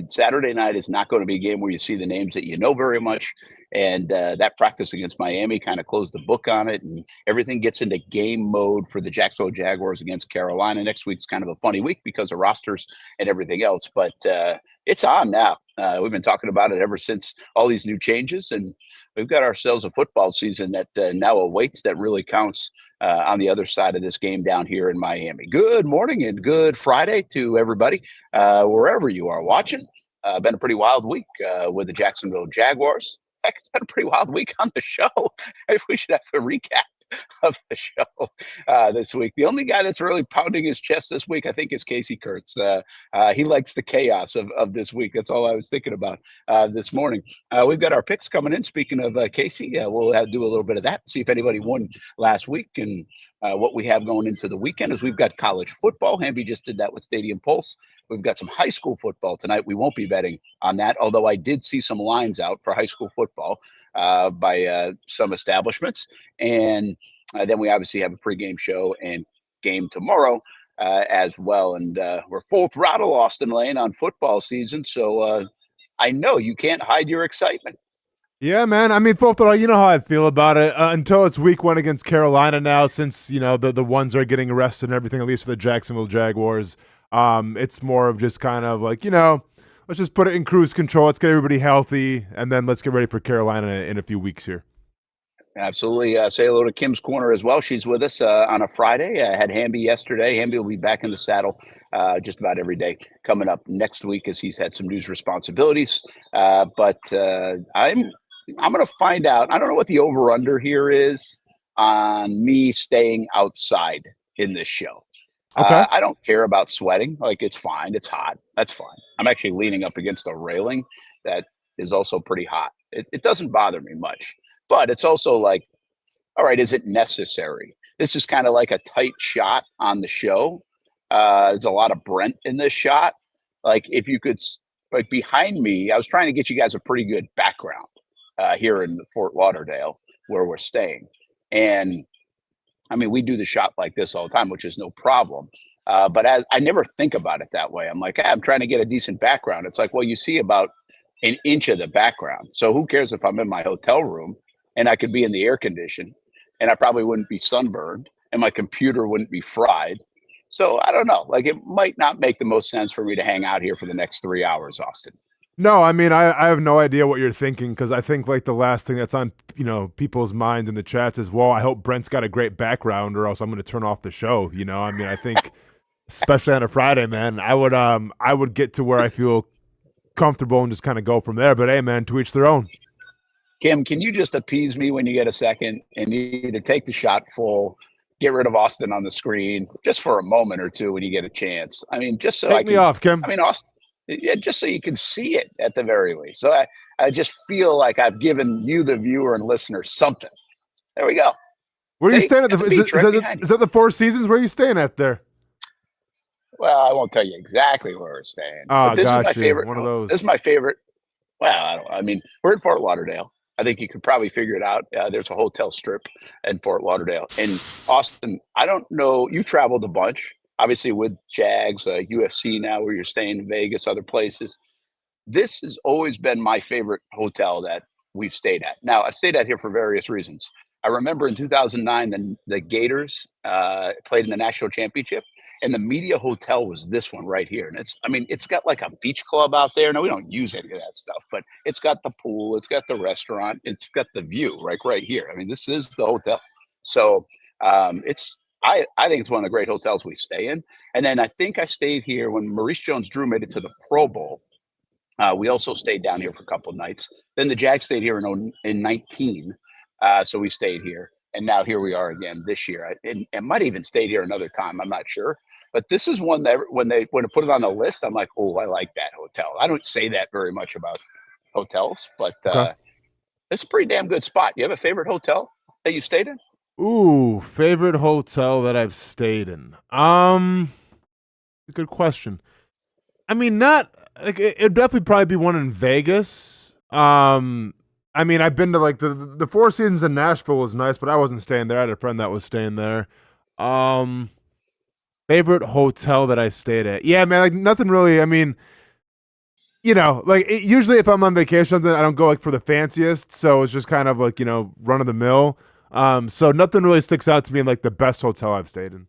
Saturday night is not going to be a game where you see the names that you know very much. And that practice against Miami kind of closed the book on it. And everything gets into game mode for the Jacksonville Jaguars against Carolina. Next week's kind of a funny week because of rosters and everything else. But it's on now. We've been talking about it ever since all these new changes. And we've got ourselves a football season that now awaits, that really counts on the other side of this game down here in Miami. Good morning and good Friday to everybody, wherever you are watching. Been a pretty wild week with the Jacksonville Jaguars. Heck, it's been a pretty wild week on the show. Maybe we should have a recap of the show this week. The only guy that's really pounding his chest this week, I think, is Kasey Kuhrts. He likes the chaos of this week. That's all I was thinking about this morning. We've got our picks coming in. Speaking of Kasey, we'll do a little bit of that, see if anybody won last week. And what we have going into the weekend is we've got college football. Hamby just did that with Stadium Pulse. We've got some high school football tonight. We won't be betting on that, although I did see some lines out for high school football by some establishments. And then we obviously have a pregame show and game tomorrow as well. And we're full throttle, Austen Lane, on football season. So I know you can't hide your excitement. Yeah, man. I mean, full throttle, you know how I feel about it. Until it's week 1 against Carolina now, since, the ones are getting arrested and everything, at least for the Jacksonville Jaguars. It's more of just kind of like, let's just put it in cruise control. Let's get everybody healthy, and then let's get ready for Carolina in a few weeks here. Absolutely. Say hello to Kim's Corner as well. She's with us on a Friday. I had Hamby yesterday. Hamby will be back in the saddle just about every day coming up next week as he's had some news responsibilities. But I'm going to find out. I don't know what the over-under here is on me staying outside in this show. Okay. I don't care about sweating. Like, it's fine. It's hot. That's fine. I'm actually leaning up against a railing that is also pretty hot. It doesn't bother me much. But it's also like, all right, is it necessary? This is kind of like a tight shot on the show. There's a lot of Brent in this shot. Like, if you could, like, behind me, I was trying to get you guys a pretty good background here in Fort Lauderdale where we're staying. And I mean, we do the shot like this all the time, which is no problem. But I never think about it that way. I'm like, I'm trying to get a decent background. It's like, well, you see about an inch of the background. So who cares if I'm in my hotel room and I could be in the air condition and I probably wouldn't be sunburned and my computer wouldn't be fried. So I don't know. Like, it might not make the most sense for me to hang out here for the next 3 hours, Austin. No, I mean, I have no idea what you're thinking, because I think, like, the last thing that's on, people's mind in the chats is, well, I hope Brent's got a great background or else I'm going to turn off the show. I mean, I think, especially on a Friday, man, I would get to where I feel comfortable and just kind of go from there. But hey, man, to each their own. Kim, can you just appease me when you get a second and either take the shot full, get rid of Austin on the screen just for a moment or two when you get a chance? I mean, just so Take me off, Kim. I mean, Austin, yeah, just so you can see it at the very least. So I just feel like I've given you, the viewer and listener, something. There we go. Where are you staying at? Is that the Four Seasons? Where are you staying at there? Well, I won't tell you exactly where we're staying. Oh, this gotcha. is my favorite. One of those. This is my favorite. Well, I mean, we're in Fort Lauderdale. I think you could probably figure it out. There's a hotel strip in Fort Lauderdale. And Austin, I don't know. You've traveled a bunch, obviously, with Jags, UFC now, where you're staying in Vegas, other places. This has always been my favorite hotel that we've stayed at. Now, I've stayed at here for various reasons. I remember in 2009, the Gators played in the national championship. And the media hotel was this one right here. And it's got like a beach club out there. Now, we don't use any of that stuff, but it's got the pool, it's got the restaurant, it's got the view right here. I mean, this is the hotel. So I think it's one of the great hotels we stay in. And then I think I stayed here when Maurice Jones-Drew made it to the Pro Bowl. We also stayed down here for a couple of nights. Then the Jags stayed here in 19. So we stayed here. And now here we are again this year. And might even stayed here another time. I'm not sure. But this is one that when they put it on the list, I'm like, oh, I like that hotel. I don't say that very much about hotels, but Okay. It's a pretty damn good spot. You have a favorite hotel that you stayed in? Ooh, favorite hotel that I've stayed in. Good question. I mean, not like it'd definitely probably be one in Vegas. I mean, I've been to like the Four Seasons in Nashville was nice, but I wasn't staying there. I had a friend that was staying there. Favorite hotel that I stayed at. Yeah, man, like nothing really. I mean, like usually if I'm on vacation, or something, I don't go like for the fanciest, so it's just kind of like run of the mill. So nothing really sticks out to me in like the best hotel I've stayed in.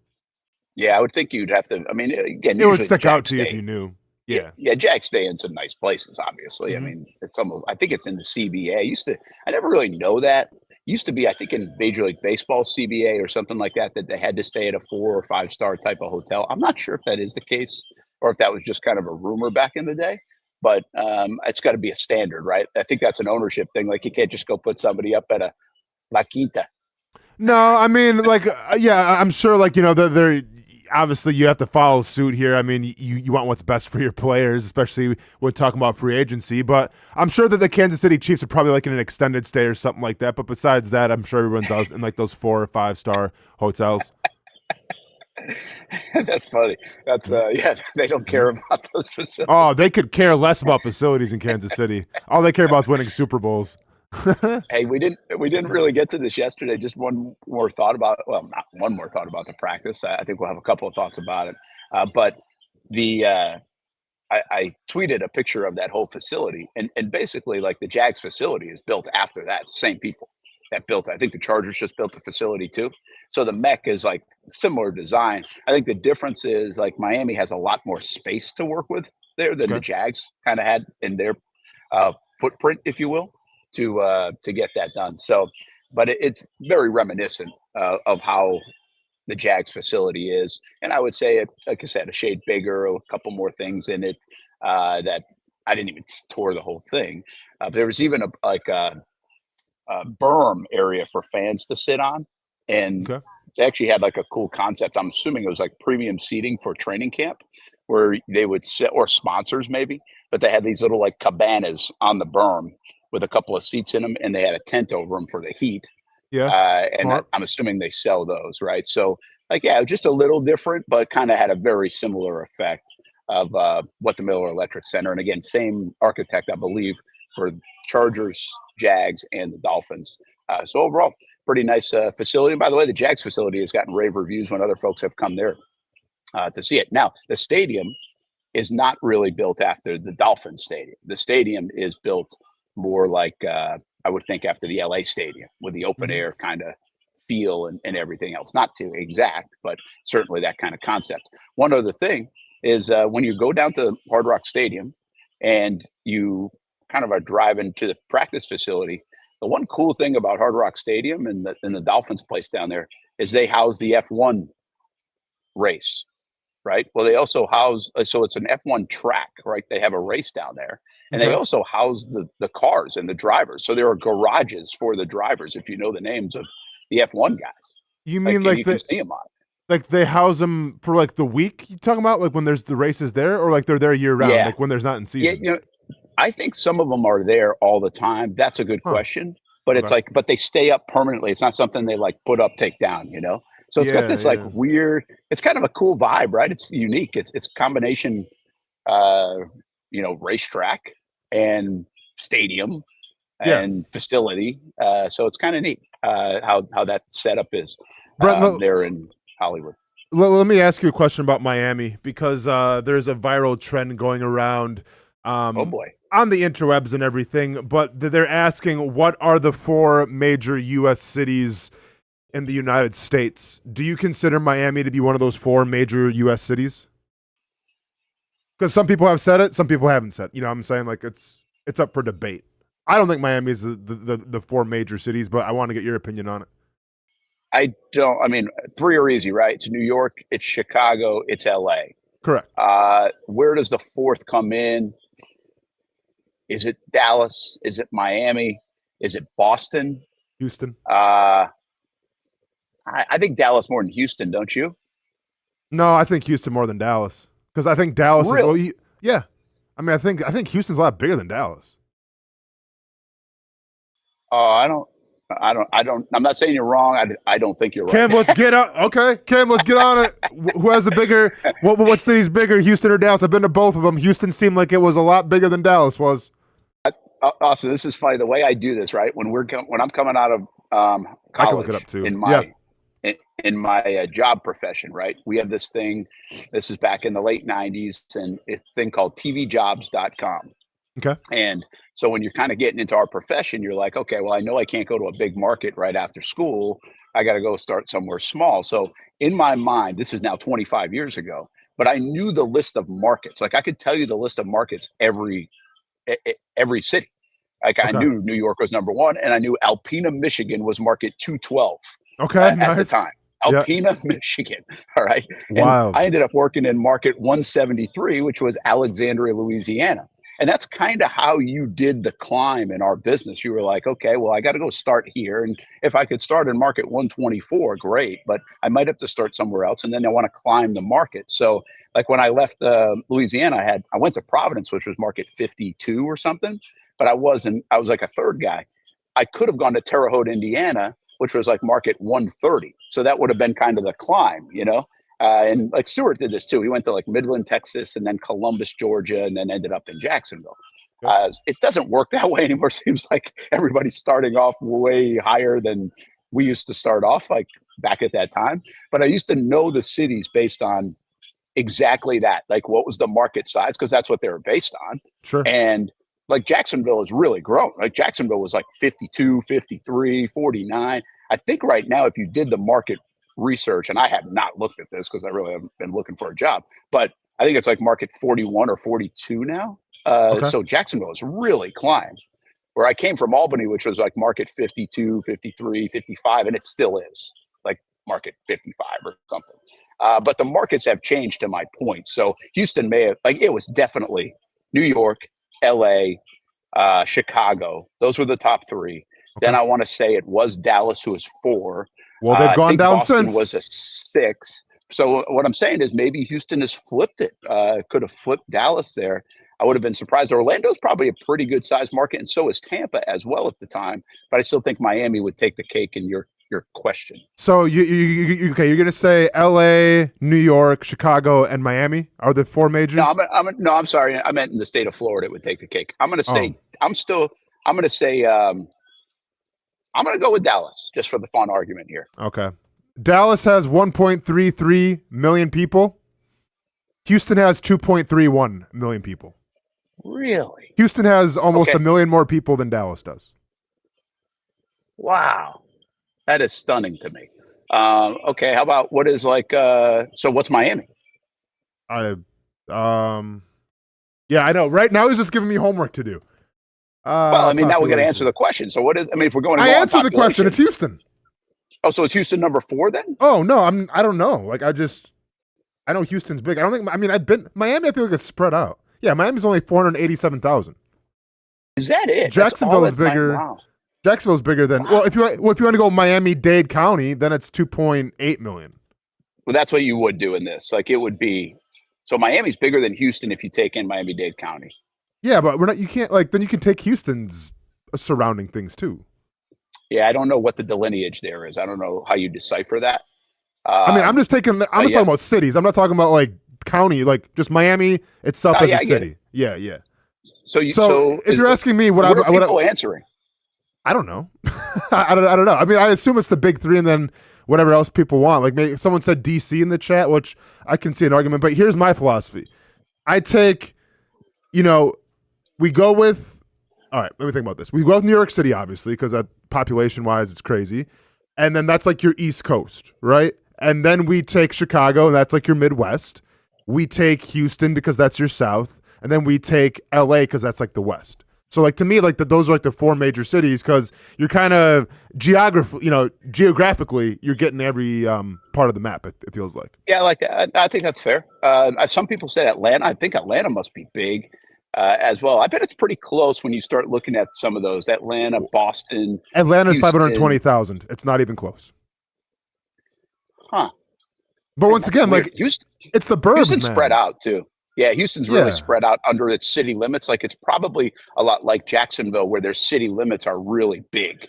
Yeah, I would think you'd have to. I mean, again, It would usually the stick out Jags to you if stay. you knew. Yeah, Yeah. yeah, Jags stay in some nice places. Obviously, I Hmm. mean, it's almost. I think it's in the CBA. I never really know that. Used to be, I think, in Major League Baseball CBA or something like that, that they had to stay at a 4 or 5 star type of hotel. I'm not sure if that is the case or if that was just kind of a rumor back in the day. But it's got to be a standard, right? I think that's an ownership thing. Like you can't just go put somebody up at a La Quinta. No, I mean, like, yeah, I'm sure, like, they're obviously you have to follow suit here. I mean, you want what's best for your players, especially when talking about free agency. But I'm sure that the Kansas City Chiefs are probably like in an extended stay or something like that. But besides that, I'm sure everyone does in like those 4 or 5 star hotels. That's funny. That's Mhm. yeah, they don't care Mhm. about those facilities. Oh, they could care less about facilities in Kansas City. All they care about is winning Super Bowls. Hey, we didn't really get to this yesterday. Just one more thought about well, not one more thought about the practice. I think we'll have a couple of thoughts about it. But the I tweeted a picture of that whole facility, and basically, like the Jags facility is built after that. Same people that built it. I think the Chargers just built the facility too. So the Mech is like similar design. I think the difference is like Miami has a lot more space to work with there than the Okay. Jags kind of had in their footprint, if you will, to get that done. So, but it's very reminiscent of how the Jags facility is, and I would say it, like I said, a shade bigger, a couple more things in it that I didn't even tour the whole thing. There was even a berm area for fans to sit on, and Okay. they actually had like a cool concept. I'm assuming it was like premium seating for training camp, where they would sit or sponsors maybe, but they had these little like cabanas on the berm with a couple of seats in them, and they had a tent over them for the heat. Yeah. And Smart. I'm assuming they sell those, right? So, like, yeah, just a little different, but kind of had a very similar effect of what the Miller Electric Center, and again, same architect, I believe, for Chargers, Jags, and the Dolphins. So overall, pretty nice facility. And by the way, the Jags facility has gotten rave reviews when other folks have come there to see it. Now, the stadium is not really built after the Dolphin Stadium. The stadium is built more like I would think after the LA Stadium with the open Hmm. air kind of feel and everything else. Not too exact, but certainly that kind of concept. One other thing is when you go down to Hard Rock Stadium and you kind of are driving to the practice facility. The one cool thing about Hard Rock Stadium and the Dolphins place down there is they house the F1 race, right? Well, they also house so it's an F1 track, right? They have a race down there, and they Okay. also house the cars and the drivers. So there are garages for the drivers if you know the names of the F1 guys, You like, mean and you can see them on it. like they house them for like the week you talking about, like when there's the races there, or like they're there year round, Yeah, like when there's not in yeah. season? I think some of them are there all the time. That's a good Huh. question. But it's Okay. like, but they stay up permanently. It's not something they like put up, take down. So it's got Yeah, this like yeah. weird, it's kind of a cool vibe, right? It's unique. It's a combination, uh, racetrack and stadium Yeah. and facility. So it's kind of neat how that setup is Brent, there in Hollywood. let me ask you a question about Miami because there's a viral trend going around Oh um, boy. on the interwebs and everything, but they're asking what are the 4 major U.S. cities in the United States? Do you consider Miami to be one of those 4 major U.S. cities? Because some people have said it, some people haven't said. You know, what I'm saying like it's up for debate. I don't think Miami is the 4 major cities, but I want to get your opinion on it. I don't. I mean, three are easy, right? It's New York, it's Chicago, it's L.A. Correct. Where does the fourth come in? Is it Dallas? Is it Miami? Is it Boston? Houston. Uh, I think Dallas more than Houston, don't you? No, I think Houston more than Dallas because I think Dallas is well, Really? yeah. I mean, I think Houston's a lot bigger than Dallas. I don't. I'm not saying you're wrong. I don't think you're right. Cam, let's get on. Okay, Cam, let's get on it. Who has the bigger? What city's bigger, Houston or Dallas? I've been to both of them. Houston seemed like it was a lot bigger than Dallas was. Also, this is funny. The way I do this, right? When I'm coming out of I can look it up college too. in Yeah. my job profession, right? We have this thing. This is back in the late '90s, and it's a thing called TVJobs.com. Okay. And so when you're kind of getting into our profession, you're like, okay, well, I know I can't go to a big market right after school. I got to go start somewhere small. So in my mind, this is now 25 years ago, but I knew the list of markets. Like I could tell you the list of markets every city. Like I Okay. knew New York was number one, and I knew Alpena, Michigan was market 212 Okay. at the Nice. time. Yeah. Alpena, Michigan. All right. And Wild. I ended up working in market 173, which was Alexandria, Louisiana. And that's kind of how you did the climb in our business. You were like, okay, well, I got to go start here. And if I could start in market 124, great, but I might have to start somewhere else. And then I want to climb the market. So like when I left Louisiana, I went to Providence, which was market 52 or something, but I was like a third guy. I could have gone to Terre Haute, Indiana, which was like market 130. So that would have been kind of the climb, you know? And like Stewart did this too. He went to like Midland, Texas, and then Columbus, Georgia, and then ended up in Jacksonville. It doesn't work that way anymore. Seems like everybody's starting off way higher than we used to start off, like back at that time. But I used to know the cities based on exactly that, like what was the market size, because that's what they were based on. Sure. And like Jacksonville has really grown. Like Jacksonville was like 52, 53, 49. I think right now, if you did the market research, and I have not looked at this because I really haven't been looking for a job, but I think it's like market 41 or 42 now. Okay. So Jacksonville has really climbed. Where I came from Albany, which was like market 52, 53, 55, and it still is like market 55 or something. But the markets have changed to my point. So Houston may have, like, it was definitely New York, LA, Chicago. Those were the top three. Okay. Then I want to say it was Dallas, who was 4. Well, they've gone down Boston since. was a 6. So what I'm saying is maybe Houston has flipped it. Could have flipped Dallas there. I would have been surprised. Orlando's probably a pretty good sized market, and so is Tampa as well at the time. But I still think Miami would take the cake in your question. So you're going to say L.A., New York, Chicago, and Miami are the 4 majors? No, I'm sorry. I meant in the state of Florida it would take the cake. I'm going to say I'm going to go with Dallas just for the fun argument here. Okay. Dallas has 1.33 million people. Houston has 2.31 million people. Really? Houston has almost a million more people than Dallas does. Wow. That is stunning to me. Okay, how about what is like so what's Miami? Yeah, I know. Right now he's just giving me homework to do. Well, I mean, now we're going to answer the question. So what is, I mean, if we're going to go I answered the question. It's Houston. Oh, so it's Houston number 4 then? Oh, no, I don't know. Like I know Houston's big. I don't think, I mean, Miami, I feel like it's spread out. Yeah, Miami's only 487,000. Is that it? Jacksonville is bigger. Wow. Jacksonville's bigger than, well, if you want to go Miami-Dade County, then it's 2.8 million. Well, that's what you would do in this. Like it would be, so Miami's bigger than Houston if you take in Miami-Dade County. Yeah, but you can't, like, then you can take Houston's surrounding things too. Yeah, I don't know what the delineage there is. I don't know how you decipher that. I mean, I'm just talking about cities. I'm not talking about like county, like just Miami itself as a city. Yeah. So if you're asking me what are people answering? I don't know. I don't know. I mean, I assume it's the big 3 and then whatever else people want. Like maybe someone said DC in the chat, which I can see an argument, but here's my philosophy. I take, we go with, all right, let me think about this. We go with New York City, obviously, because that population-wise, it's crazy. And then that's like your East Coast, right? And then we take Chicago, and that's like your Midwest. We take Houston because that's your South. And then we take LA because that's like the West. So like to me, like those are like the 4 major cities because you're kind of geographically, you're getting every part of the map, it feels like. Yeah, like I think that's fair. Some people say Atlanta. I think Atlanta must be big. As well. I bet it's pretty close when you start looking at some of those. Atlanta, Boston. Atlanta's 520,000. It's not even close. Huh. But once again, weird. like Houston, it's the burbs, Houston's spread out too. Yeah, Houston's really spread out under its city limits. Like it's probably a lot like Jacksonville where their city limits are really big.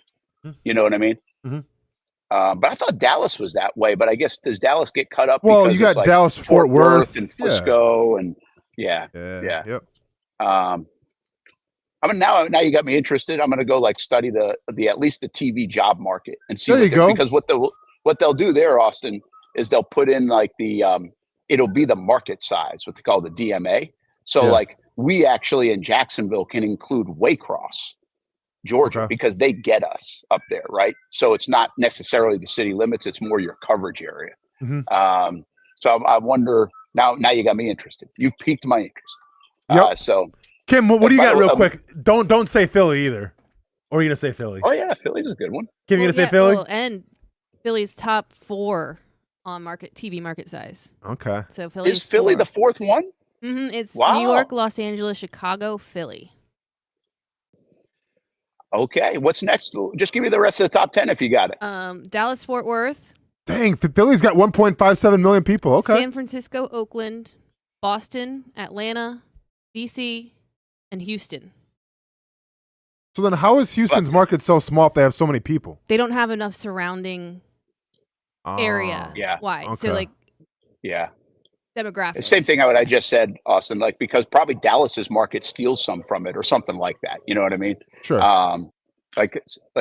You know what I mean? Mm-hmm. But I thought Dallas was that way. But I guess does Dallas get cut up? Well, because you got like Dallas, Fort Worth, and Frisco, and yeah. Yep. I mean, now you got me interested. I'm going to go like study the at least the TV job market and see because what they'll do there, Austin, is they'll put in like the it'll be the market size, what they call the DMA. So like we actually in Jacksonville can include Waycross, Georgia, because they get us up there, right? So it's not necessarily the city limits; it's more your coverage area. So I wonder now. Now you got me interested. You've piqued my interest. So, Kim, what do you got, real quick? Don't say Philly either. Or are you gonna say Philly? Oh yeah, Philly's a good one. Kim, you gonna say Philly? And Philly's top 4 on TV market size. Okay. So Philly's is Philly 4. the 4th one? It's New York, Los Angeles, Chicago, Philly. Okay, what's next? Just give me the rest of the top 10 if you got it. Dallas, Fort Worth. Dang, Philly's got 1.57 million people. Okay. San Francisco, Oakland, Boston, Atlanta, DC, and Houston. So then how is Houston's market so small if they have so many people? They don't have enough surrounding area wide. Okay. So, yeah. Demographics. The same thing I just said, Austin, because probably Dallas's market steals some from it or something like that. You know what I mean? Sure.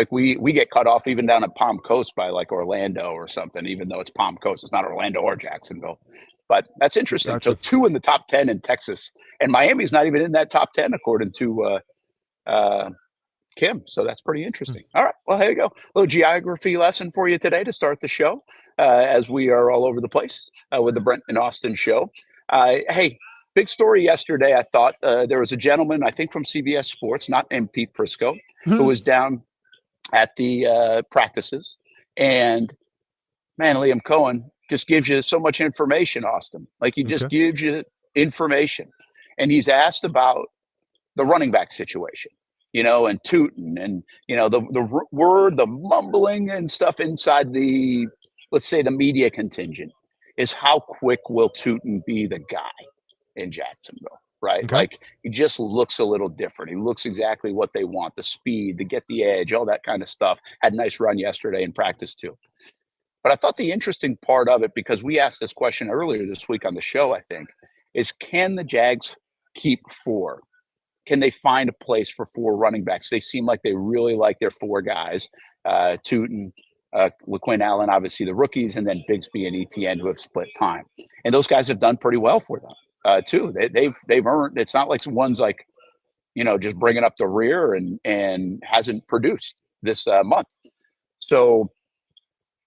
We get cut off even down at Palm Coast by Orlando or something, even though it's Palm Coast. It's not Orlando or Jacksonville. But that's interesting. Gotcha. So 2 in the top 10 in Texas. And Miami's not even in that top 10 according to Kim. So that's pretty interesting. All right. Well, here you go. A little geography lesson for you today to start the show, as we are all over the place with the Brent and Austen show. Hey, big story yesterday. I thought there was a gentleman, I think from CBS Sports, not named Pete Prisco, who was down at the practices. And man, Liam Cohen just gives you so much information, Austin. He just gives you information. And he's asked about the running back situation. And Tootin and, the mumbling and stuff inside the, let's say, the media contingent is how quick will Tootin be the guy in Jacksonville, right? Okay. He just looks a little different. He looks exactly what they want, the speed, to get the edge, all that kind of stuff. Had a nice run yesterday in practice too. But I thought the interesting part of it, because we asked this question earlier this week on the show, I think, is can the Jags keep 4? Can they find a place for 4 running backs? They seem like they really like their 4 guys, Tootin, LaQuinn Allen, obviously the rookies, and then Bigsby and Etienne, who have split time. And those guys have done pretty well for them, too. They've earned. It's not like one's just bringing up the rear and hasn't produced this month. So,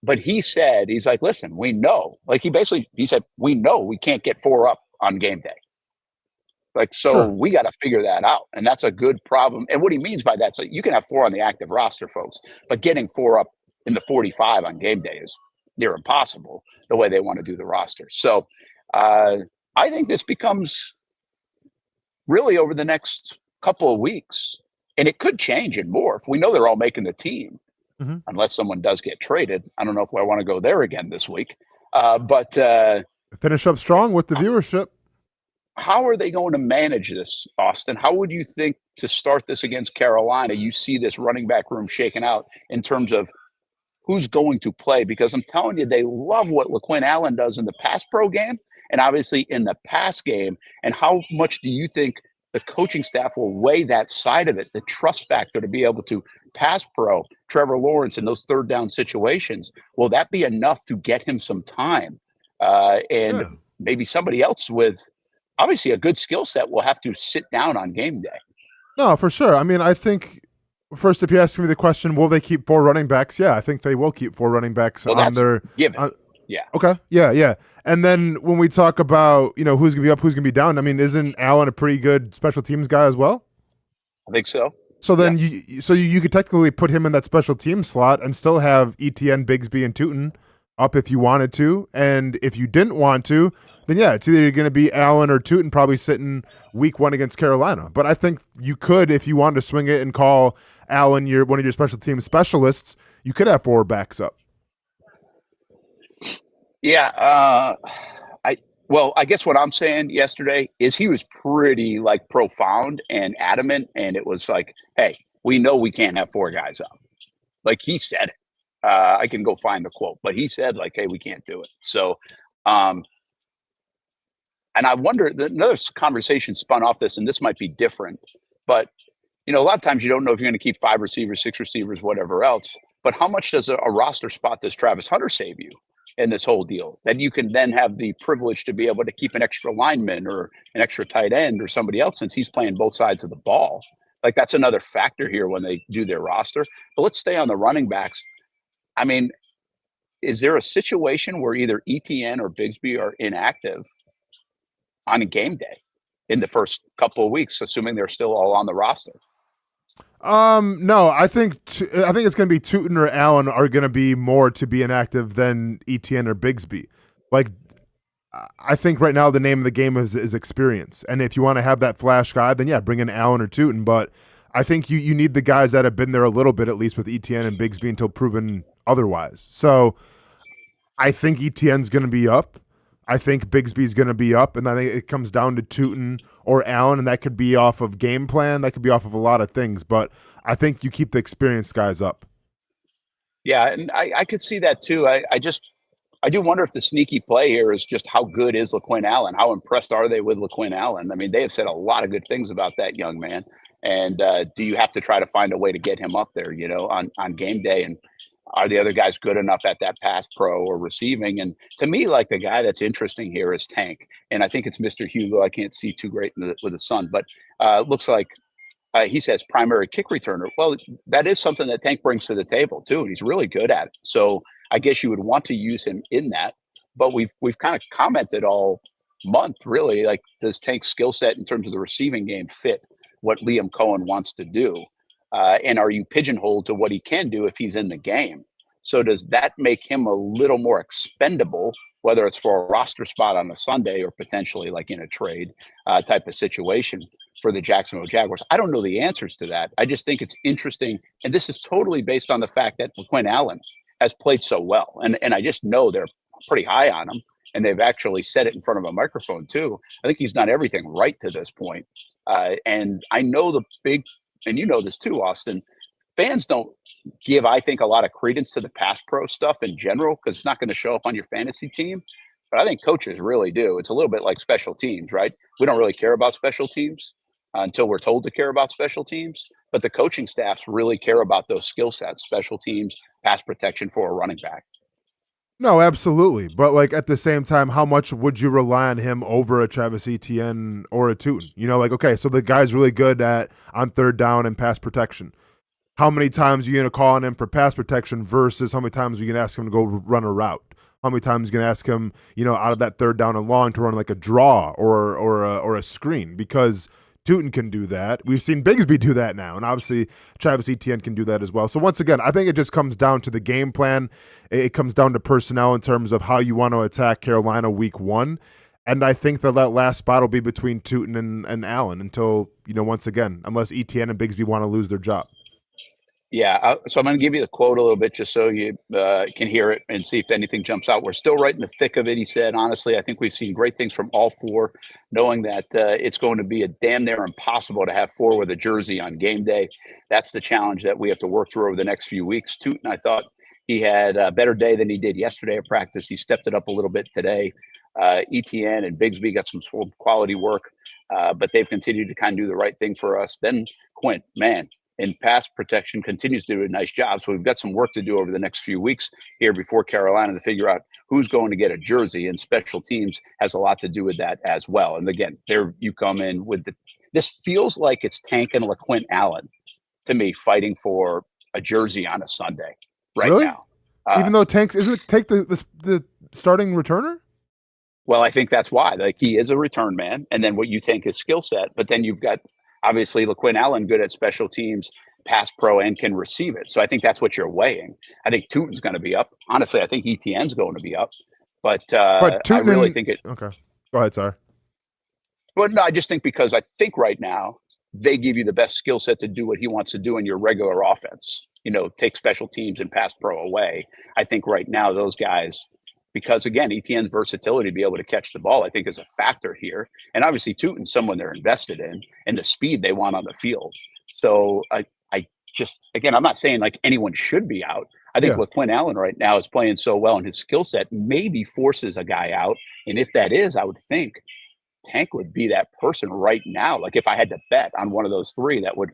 but he said, he's like, listen, we know. He said, we know we can't get 4 up on game day. Sure. We got to figure that out. And that's a good problem. And what he means by that, so you can have 4 on the active roster, folks, but getting 4 up in the 45 on game day is near impossible the way they want to do the roster. So I think this becomes really over the next couple of weeks, and it could change and morph. We know they're all making the team unless someone does get traded. I don't know if I want to go there again this week, but finish up strong with the viewership. How are they going to manage this, Austin? How would you think to start this against Carolina? You see this running back room shaken out in terms of who's going to play, because I'm telling you, they love what LaQuinn Allen does in the pass pro game and obviously in the pass game. And how much do you think the coaching staff will weigh that side of it, the trust factor to be able to pass pro Trevor Lawrence in those 3rd down situations? Will that be enough to get him some time? Maybe somebody else with obviously a good skill set will have to sit down on game day. No, for sure. I mean, I think first, if you're asking me the question, will they keep 4 running backs? Yeah, I think they will keep 4 running backs on their given. Yeah. Okay. Yeah. And then when we talk about, who's gonna be up, who's gonna be down, I mean, isn't Allen a pretty good special teams guy as well? I think so. So then you could technically put him in that special team slot and still have Etienne, Bigsby, and Tootin up if you wanted to. And if you didn't want to, then it's either going to be Allen or Tootin probably sitting week 1 against Carolina. But I think you could, if you wanted to swing it and call Allen one of your special team specialists, you could have 4 backs up. Yeah. I guess what I'm saying yesterday is he was pretty profound and adamant. And it was like, hey, we know we can't have 4 guys up. He said it. I can go find the quote, but he said hey, we can't do it. So, and I wonder, another conversation spun off this, and this might be different, but a lot of times you don't know if you're going to keep 5 receivers, 6 receivers, whatever else. But how much does a roster spot does Travis Hunter save you? in this whole deal. That you can then have the privilege to be able to keep an extra lineman or an extra tight end or somebody else since he's playing both sides of the ball. Like that's another factor here when they do their roster. But let's stay on the running backs. I mean, is there a situation where either ETN or Bigsby are inactive on a game day in the first couple of weeks, assuming they're still all on the roster? No, I think it's going to be Tootin or Allen are going to be more to be inactive than ETN or Bigsby. Like, I think right now the name of the game is experience, and if you want to have that flash guy, then yeah, bring in Allen or Tootin. But I think you need the guys that have been there a little bit at least with ETN and Bigsby until proven otherwise. So I think ETN's going to be up. I think Bigsby's going to be up, and I think it comes down to Tootin or Allen, and that could be off of game plan. That could be off of a lot of things, but I think you keep the experienced guys up. Yeah, and I could see that too. I do wonder if the sneaky play here is just how good is LaQuinn Allen? How impressed are they with LaQuinn Allen? I mean, they have said a lot of good things about that young man. And do you have to try to find a way to get him up there, on game day? And are the other guys good enough at that pass pro or receiving? And to me, like the guy that's interesting here is Tank. And I think it's Mr. Hugo. I can't see too great with the sun, but looks like he says primary kick returner. Well, that is something that Tank brings to the table too. And he's really good at it. So I guess you would want to use him in that. But we've kind of commented all month, really, like, does Tank's skill set in terms of the receiving game fit what Liam Cohen wants to do? And are you pigeonholed to what he can do if he's in the game? So does that make him a little more expendable, whether it's for a roster spot on a Sunday or potentially like in a trade type of situation for the Jacksonville Jaguars? I don't know the answers to that. I just think it's interesting. And this is totally based on the fact that LaQuinn Allen has played so well. And I just know they're pretty high on him. And they've actually said it in front of a microphone too. I think he's done everything right to this point. And I know and you know this too, Austin, fans don't give, I think, a lot of credence to the pass pro stuff in general because it's not going to show up on your fantasy team. But I think coaches really do. It's a little bit like special teams, right? We don't really care about special teams until we're told to care about special teams. But the coaching staffs really care about those skill sets, special teams, pass protection for a running back. No, absolutely. But like at the same time, how much would you rely on him over a Travis Etienne or a Tootin? Okay, so the guy's really good on third down and pass protection. How many times are you going to call on him for pass protection versus how many times are you going to ask him to go run a route? How many times are you going to ask him, out of that third down and long to run like a draw or a screen? Because Tootin can do that. We've seen Bigsby do that now, and obviously Travis Etienne can do that as well. So once again, I think it just comes down to the game plan. It comes down to personnel in terms of how you want to attack Carolina week one. And I think that last spot will be between Tootin and Allen until, once again, unless Etienne and Bigsby want to lose their job. Yeah, so I'm going to give you the quote a little bit just so you can hear it and see if anything jumps out. We're still right in the thick of it, he said. Honestly, I think we've seen great things from all four, knowing that it's going to be a damn near impossible to have four with a jersey on game day. That's the challenge that we have to work through over the next few weeks. Tootin, I thought he had a better day than he did yesterday at practice. He stepped it up a little bit today. Etienne and Bigsby got some quality work, but they've continued to kind of do the right thing for us. Then Quint, man, in pass protection continues to do a nice job. So we've got some work to do over the next few weeks here before Carolina to figure out who's going to get a jersey, and special teams has a lot to do with that as well. And again, there you come in with this feels like it's Tank and LaQuinn Allen to me fighting for a jersey on a Sunday now. Even though isn't Tank the starting returner? Well, I think that's why. Like, he is a return man, and then what you think is skill set, but then you've got obviously LaQuinn Allen good at special teams, pass pro, and can receive it. So I think that's what you're weighing. I think Tootin's going to be up. Honestly, I think ETN's going to be up. But I really think it. Okay, go ahead, sorry. Well, no, I just think because I think right now they give you the best skill set to do what he wants to do in your regular offense. Take special teams and pass pro away. I think right now those guys. Because, again, ETN's versatility to be able to catch the ball, I think, is a factor here. And obviously, Tootin's someone they're invested in and the speed they want on the field. So, I just, again, I'm not saying, like, anyone should be out. I think LaQuinn Allen right now is playing so well, and his skill set maybe forces a guy out. And if that is, I would think Tank would be that person right now. Like, if I had to bet on one of those three that would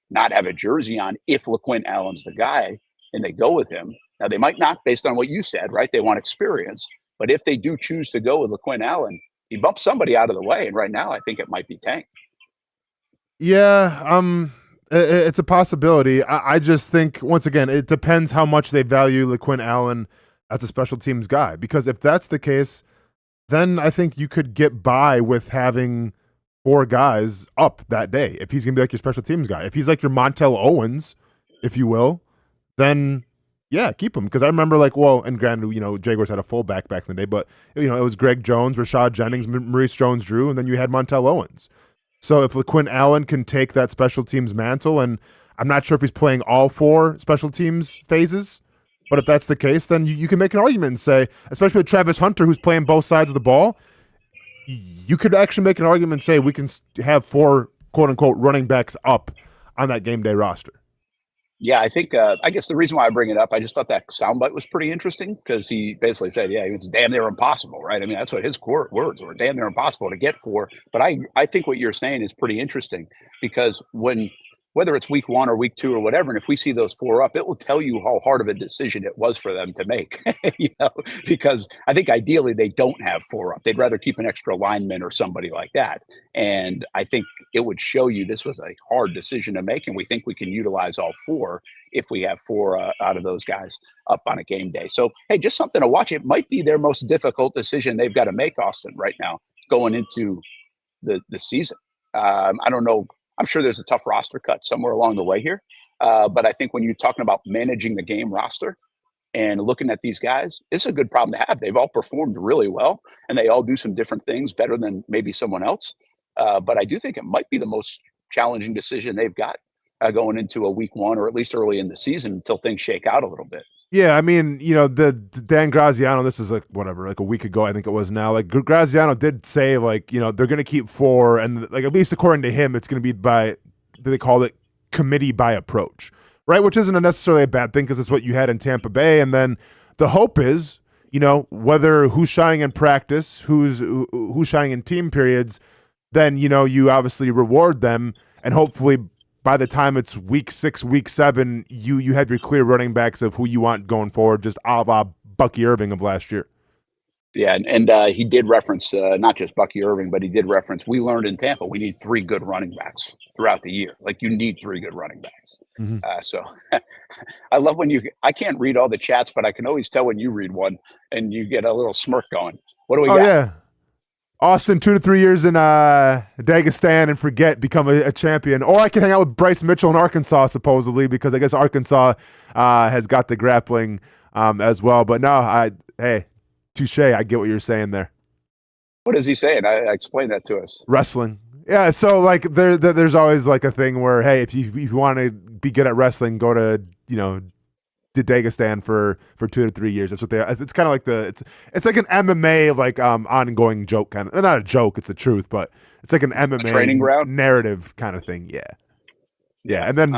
not have a jersey on if LaQuinn Allen's the guy and they go with him, Now, they might not based on what you said, right? They want experience. But if they do choose to go with LaQuinn Allen, he bumps somebody out of the way. And right now, I think it might be Tank. Yeah, it's a possibility. I just think, once again, it depends how much they value LaQuinn Allen as a special teams guy. Because if that's the case, then I think you could get by with having 4 guys up that day. If he's going to be like your special teams guy. If he's like your Montel Owens, if you will, then yeah, keep him. Because I remember, and granted, Jaguars had a fullback back in the day, but, it was Greg Jones, Rashad Jennings, Maurice Jones-Drew, and then you had Montel Owens. So if LaQuinn Allen can take that special teams mantle, and I'm not sure if he's playing all 4 special teams phases, but if that's the case, then you can make an argument and say, especially with Travis Hunter, who's playing both sides of the ball, you could actually make an argument and say we can have 4 quote-unquote running backs up on that game day roster. Yeah, I think, I guess the reason why I bring it up, I just thought that soundbite was pretty interesting because he basically said, yeah, it's damn near impossible, right? I mean, that's what his words were, damn near impossible to get 4. But I think what you're saying is pretty interesting because whether it's week 1 or week 2 or whatever, and if we see those 4 up, it will tell you how hard of a decision it was for them to make, because I think ideally they don't have 4 up. They'd rather keep an extra lineman or somebody like that. And I think it would show you this was a hard decision to make, and we think we can utilize all 4 if we have 4 out of those guys up on a game day. So, hey, just something to watch. It might be their most difficult decision they've got to make, Austen, right now, going into the season. I don't know. I'm sure there's a tough roster cut somewhere along the way here. But I think when you're talking about managing the game roster and looking at these guys, it's a good problem to have. They've all performed really well, and they all do some different things better than maybe someone else. But I do think it might be the most challenging decision they've got going into a week 1 or at least early in the season until things shake out a little bit. Yeah, I mean, the Dan Graziano, this is like a week ago, I think it was now. Like Graziano did say, they're going to keep 4, and at least according to him, it's going to be they call it committee by approach, right? Which isn't necessarily a bad thing because it's what you had in Tampa Bay. And then the hope is, whether who's shining in practice, who's shining in team periods, then, you obviously reward them, and hopefully by the time it's week 6, week 7, you have your clear running backs of who you want going forward, just a la Bucky Irving of last year. Yeah, and he did reference not just Bucky Irving, but he did reference we learned in Tampa we need 3 good running backs throughout the year. Like you need 3 good running backs. Mm-hmm. So I love when I can't read all the chats, but I can always tell when you read one and you get a little smirk going. What do we got? Yeah. Austen, 2 to 3 years in Dagestan and become a champion. Or I can hang out with Bryce Mitchell in Arkansas, supposedly, because I guess Arkansas has got the grappling as well. But no, hey, touche. I get what you're saying there. What is he saying? I explain that to us. Wrestling. Yeah, so there's always a thing where, hey, if you want to be good at wrestling, go to Dagestan for 2 to 3 years. That's what they. It's kind of like it's like an MMA ongoing joke kind of. Not a joke, it's the truth, but it's like an MMA training ground narrative kind of thing. Yeah. And then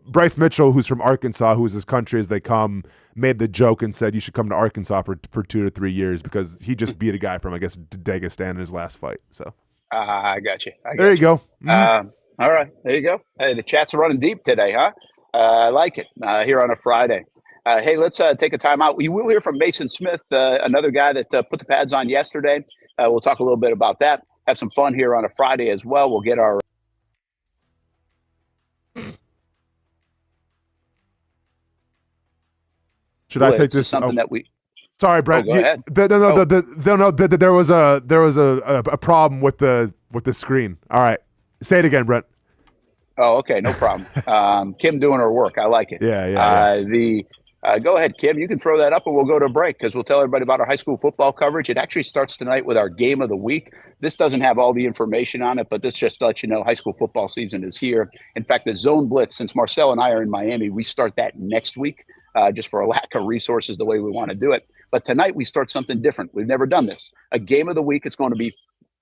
Bryce Mitchell, who's from Arkansas, who's as country as they come, made the joke and said you should come to Arkansas for 2 to 3 years because he just beat a guy from, I guess, Dagestan in his last fight. So I got you. There you go. Mm-hmm. All right, there you go. Hey, the chats are running deep today, huh? I like it here on a Friday. Hey, let's take a time out. We will hear from Maason Smith, another guy that put the pads on yesterday. We'll talk a little bit about that. Have some fun here on a Friday as well. We'll get our Should I take this? Something that we. Sorry, Brent. Go ahead. There was a problem with the screen. All right, say it again, Brent. Oh, okay, no problem. Kim doing her work. I like it. Yeah. Go ahead, Kim. You can throw that up, and we'll go to a break because we'll tell everybody about our high school football coverage. It actually starts tonight with our game of the week. This doesn't have all the information on it, but this just lets you know high school football season is here. In fact, the Zone Blitz, since Marcel and I are in Miami, we start that next week just for a lack of resources the way we want to do it. But tonight we start something different. We've never done this. A game of the week. It's going to be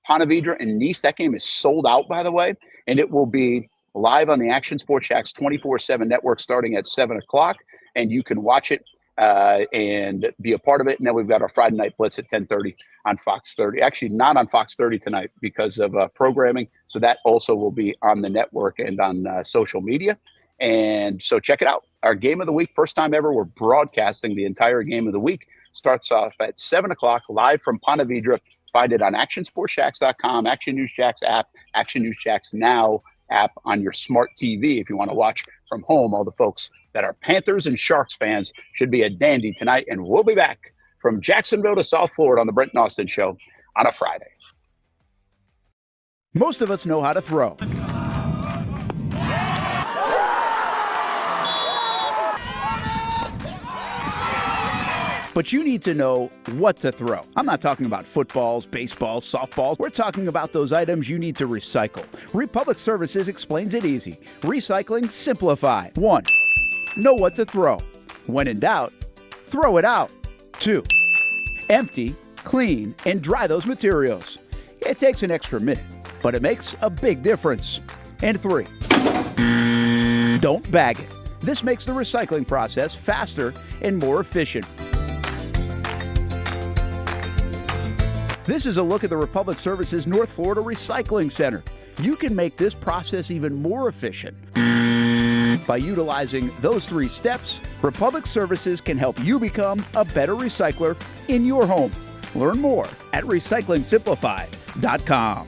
Ponte Vedra and Nice. That game is sold out, by the way, and it will be live on the Action Sports Shacks 24/7 network starting at 7 o'clock, and you can watch it and be a part of it. And then we've got our Friday Night Blitz at 10:30 on Fox 30. Actually, not on Fox 30 tonight because of programming, so that also will be on the network and on social media. And so check it out. Our game of the week, first time ever, we're broadcasting the entire game of the week. Starts off at 7 o'clock live from Ponte Vedra. Find it on actionsportsjacks.com, Action News Jacks app, Action News Jacks Now app on your smart TV. If you want to watch from home, all the folks that are Panthers and Sharks fans should be a dandy tonight. And we'll be back from Jacksonville to South Florida on the Brent and Austen Show on a Friday. Most of us know how to throw. But you need to know what to throw. I'm not talking about footballs, baseballs, softballs. We're talking about those items you need to recycle. Republic Services explains it easy. Recycling simplified. 1. Know what to throw. When in doubt, throw it out. 2. Empty, clean, and dry those materials. It takes an extra minute, but it makes a big difference. And 3. Don't bag it. This makes the recycling process faster and more efficient. This is a look at the Republic Services North Florida Recycling Center. You can make this process even more efficient. By utilizing those 3 steps, Republic Services can help you become a better recycler in your home. Learn more at recyclingsimplified.com.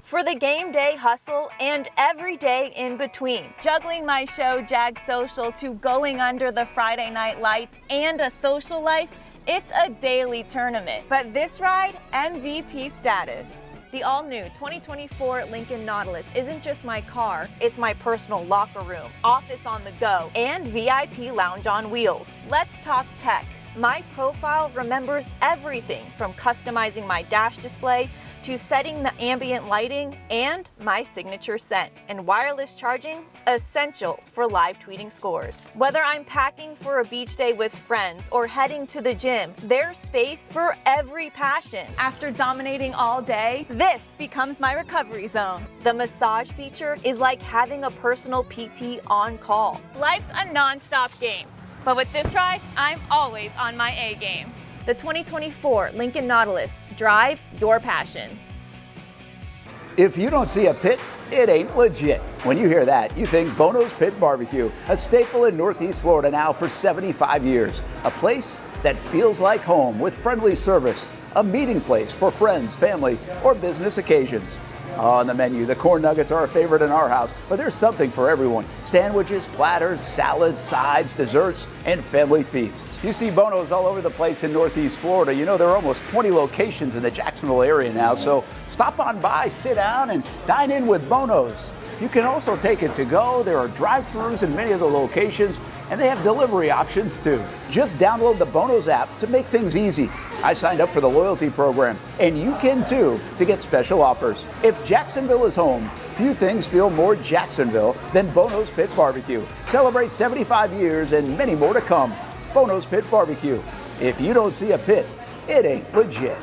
For the game day hustle and every day in between, juggling my show Jag Social to going under the Friday night lights and a social life, it's a daily tournament. But this ride, MVP status. The all-new 2024 Lincoln Nautilus isn't just my car, it's my personal locker room, office on the go, and VIP lounge on wheels. Let's talk tech. My profile remembers everything from customizing my dash display to setting the ambient lighting and my signature scent. And wireless charging, essential for live tweeting scores. Whether I'm packing for a beach day with friends or heading to the gym, there's space for every passion. After dominating all day, this becomes my recovery zone. The massage feature is like having a personal PT on call. Life's a non-stop game, but with this ride, I'm always on my A game. The 2024 Lincoln Nautilus. Drive your passion. If you don't see a pit, it ain't legit. When you hear that, you think Bono's Pit Barbecue, a staple in Northeast Florida now for 75 years. A place that feels like home with friendly service, a meeting place for friends, family, or business occasions. On the menu, the corn nuggets are a favorite in our house, but there's something for everyone. Sandwiches, platters, salads, sides, desserts, and family feasts. You see Bono's all over the place in Northeast Florida. You know, there are almost 20 locations in the Jacksonville area now, so stop on by, sit down, and dine in with Bono's. You can also take it to go. There are drive-thrus in many of the locations, and they have delivery options too. Just download the Bono's app to make things easy. I signed up for the loyalty program, and you can too, to get special offers. If Jacksonville is home, few things feel more Jacksonville than Bono's Pit Barbecue. Celebrate 75 years and many more to come. Bono's Pit Barbecue. If you don't see a pit, it ain't legit.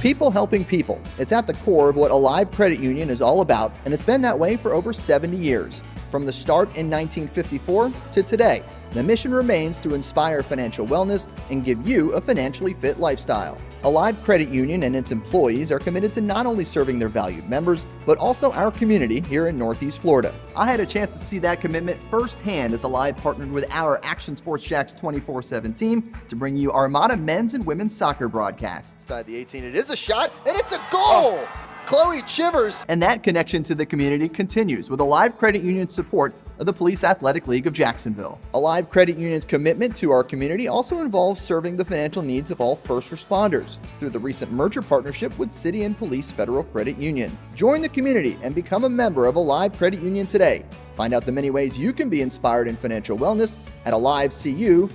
People helping people. It's at the core of what Alive Credit Union is all about, and it's been that way for over 70 years. From the start in 1954 to today, the mission remains to inspire financial wellness and give you a financially fit lifestyle. Alive Credit Union and its employees are committed to not only serving their valued members, but also our community here in Northeast Florida. I had a chance to see that commitment firsthand as Alive partnered with our Action Sports Jacks 24/7 team to bring you Armada men's and women's soccer broadcasts. Inside the 18, it is a shot, and it's a goal! Oh. Chloe Chivers. And that connection to the community continues with Alive Credit Union's support of the Police Athletic League of Jacksonville. Alive Credit Union's commitment to our community also involves serving the financial needs of all first responders through the recent merger partnership with City and Police Federal Credit Union. Join the community and become a member of Alive Credit Union today. Find out the many ways you can be inspired in financial wellness at alivecu.coop.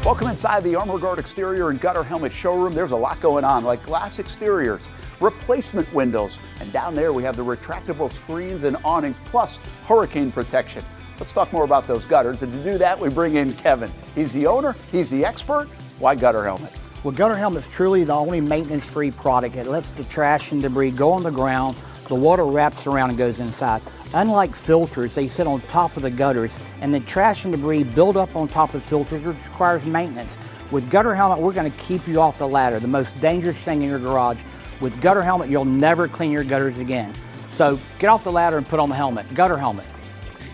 Welcome inside the Armor Guard exterior and gutter helmet showroom. There's a lot going on, like glass exteriors, replacement windows, and down there we have the retractable screens and awnings, plus hurricane protection. Let's talk more about those gutters, and to do that, we bring in Kevin. He's the owner, he's the expert. Why gutter helmet? Well, gutter helmet is truly the only maintenance-free product. It lets the trash and debris go on the ground The water wraps around and goes inside. Unlike filters, they sit on top of the gutters, and the trash and debris build up on top of filters, which requires maintenance. With Gutter Helmet, we're going to keep you off the ladder, the most dangerous thing in your garage. With Gutter Helmet, you'll never clean your gutters again. So get off the ladder and put on the helmet. Gutter Helmet.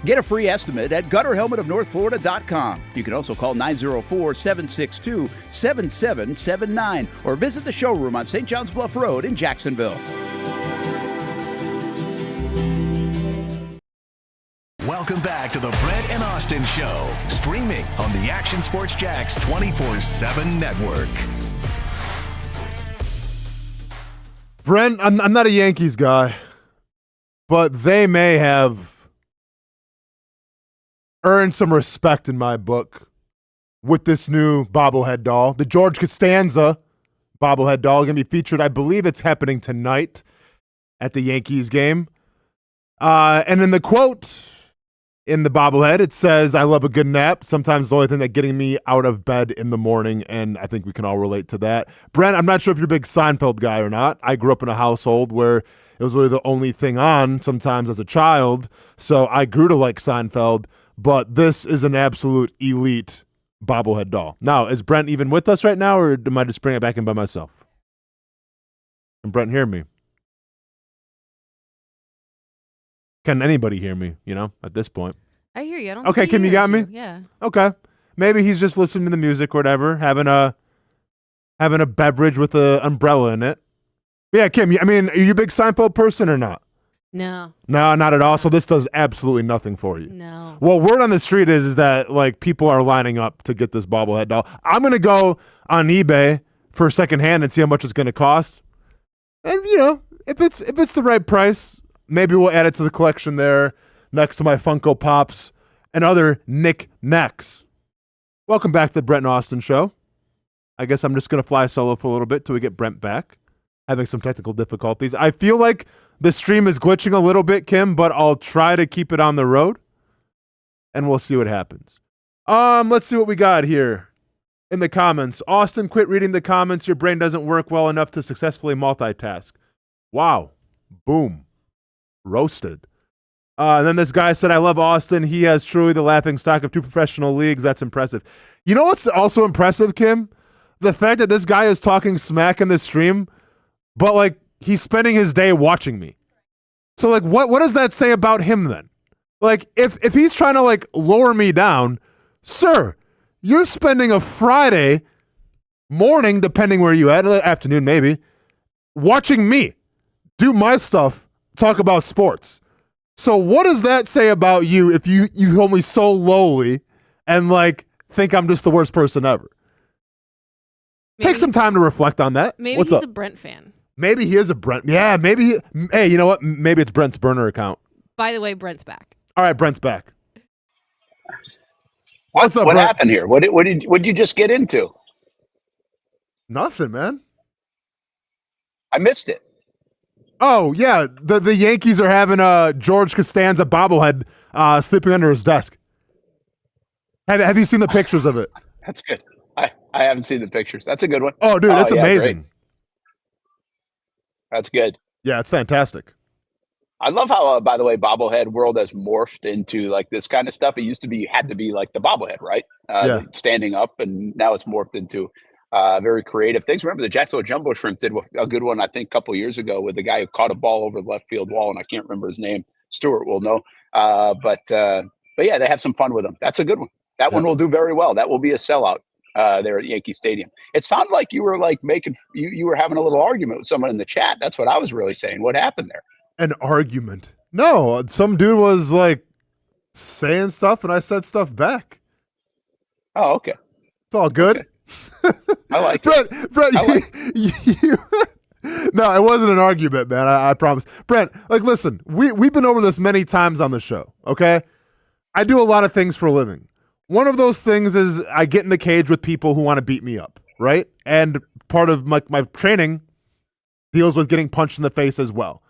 Get a free estimate at gutterhelmetofnorthflorida.com. You can also call 904-762-7779 or visit the showroom on St. John's Bluff Road in Jacksonville. Welcome back to the Brent and Austen Show, streaming on the Action Sports Jax 24/7 network. Brent, I'm not a Yankees guy, but they may have earned some respect in my book with this new bobblehead doll. The George Costanza bobblehead doll going to be featured. I believe it's happening tonight at the Yankees game. And in the quote in the bobblehead, it says, "I love a good nap. Sometimes the only thing that's getting me out of bed in the morning," and I think we can all relate to that. Brent, I'm not sure if you're a big Seinfeld guy or not. I grew up in a household where it was really the only thing on sometimes as a child, so I grew to like Seinfeld, but this is an absolute elite bobblehead doll. Now, is Brent even with us right now, or am I just bringing it back in by myself? Can Brent hear me? Can anybody hear me, at this point? I hear you. I don't Okay, think Kim, you got me? Yeah. Okay. Maybe he's just listening to the music or whatever, having a beverage with an umbrella in it. Yeah, Kim, are you a big Seinfeld person or not? No. No, not at all. So this does absolutely nothing for you. No. Well, word on the street is that people are lining up to get this bobblehead doll. I'm gonna go on eBay for secondhand and see how much it's gonna cost. And if it's the right price, maybe we'll add it to the collection there next to my Funko Pops and other knick-knacks. Welcome back to the Brent and Austen Show. I guess I'm just going to fly solo for a little bit till we get Brent back. Having some technical difficulties. I feel like the stream is glitching a little bit, Kim, but I'll try to keep it on the road, and we'll see what happens. Let's see what we got here in the comments. Austin, quit reading the comments. Your brain doesn't work well enough to successfully multitask. Wow. Boom. Roasted. And then this guy said, "I love Austin. He has truly the laughing stock of two professional leagues. That's impressive." You know what's also impressive, Kim? The fact that this guy is talking smack in the stream, but he's spending his day watching me. So what does that say about him then? If he's trying to lower me down, sir, you're spending a Friday morning, depending where you at, afternoon maybe, watching me do my stuff, talk about sports. So what does that say about you if you hold me so lowly and think I'm just the worst person ever? Take some time to reflect on that. Maybe What's he's up? a Brent fan. Maybe he is a Brent. Yeah, maybe. Hey, you know what? Maybe it's Brent's burner account. By the way, Brent's back. All right, Brent's back. What's up, what Brent? happened here? What did you just get into? Nothing, man. I missed it. Oh, yeah. The Yankees are having a George Costanza bobblehead sleeping under his desk. Have you seen the pictures of it? That's good. I haven't seen the pictures. That's a good one. Oh, dude, that's yeah, amazing. Great. That's good. Yeah, it's fantastic. I love how, by the way, bobblehead world has morphed into this kind of stuff. It used to be, you had to be the bobblehead, right? Standing up, and now it's morphed into very creative things. Remember the Jacksonville Jumbo Shrimp did a good one, I think, a couple years ago with the guy who caught a ball over the left field wall, and I can't remember his name. Stuart will know. But yeah, they have some fun with them. That's a good one. That one will do very well. That will be a sellout there at Yankee Stadium. It sounded like you were you were having a little argument with someone in the chat. That's what I was really saying. What happened there? An argument? No, some dude was saying stuff, and I said stuff back. Oh, okay. It's all good. Okay. I like it. Brent, you no, it wasn't an argument, man. I promise. Brent, listen, we've been over this many times on the show, okay? I do a lot of things for a living. One of those things is I get in the cage with people who want to beat me up, right? And part of my training deals with getting punched in the face as well.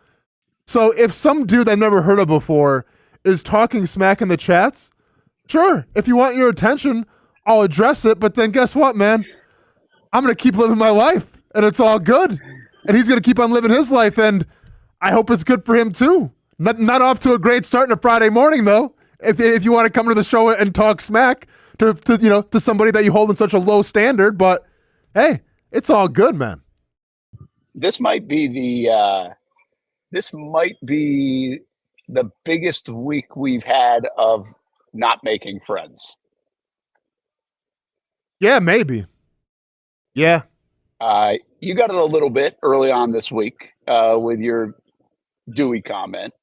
So if some dude I've never heard of before is talking smack in the chats, sure, if you want your attention, I'll address it. But then guess what, man? I'm going to keep living my life, and it's all good. And he's going to keep on living his life. And I hope it's good for him too. Not off to a great start in a Friday morning though. If you want to come to the show and talk smack to somebody that you hold in such a low standard, but hey, it's all good, man. This might be the biggest week we've had of not making friends. Yeah, maybe. Yeah. You got it a little bit early on this week with your Dewey comment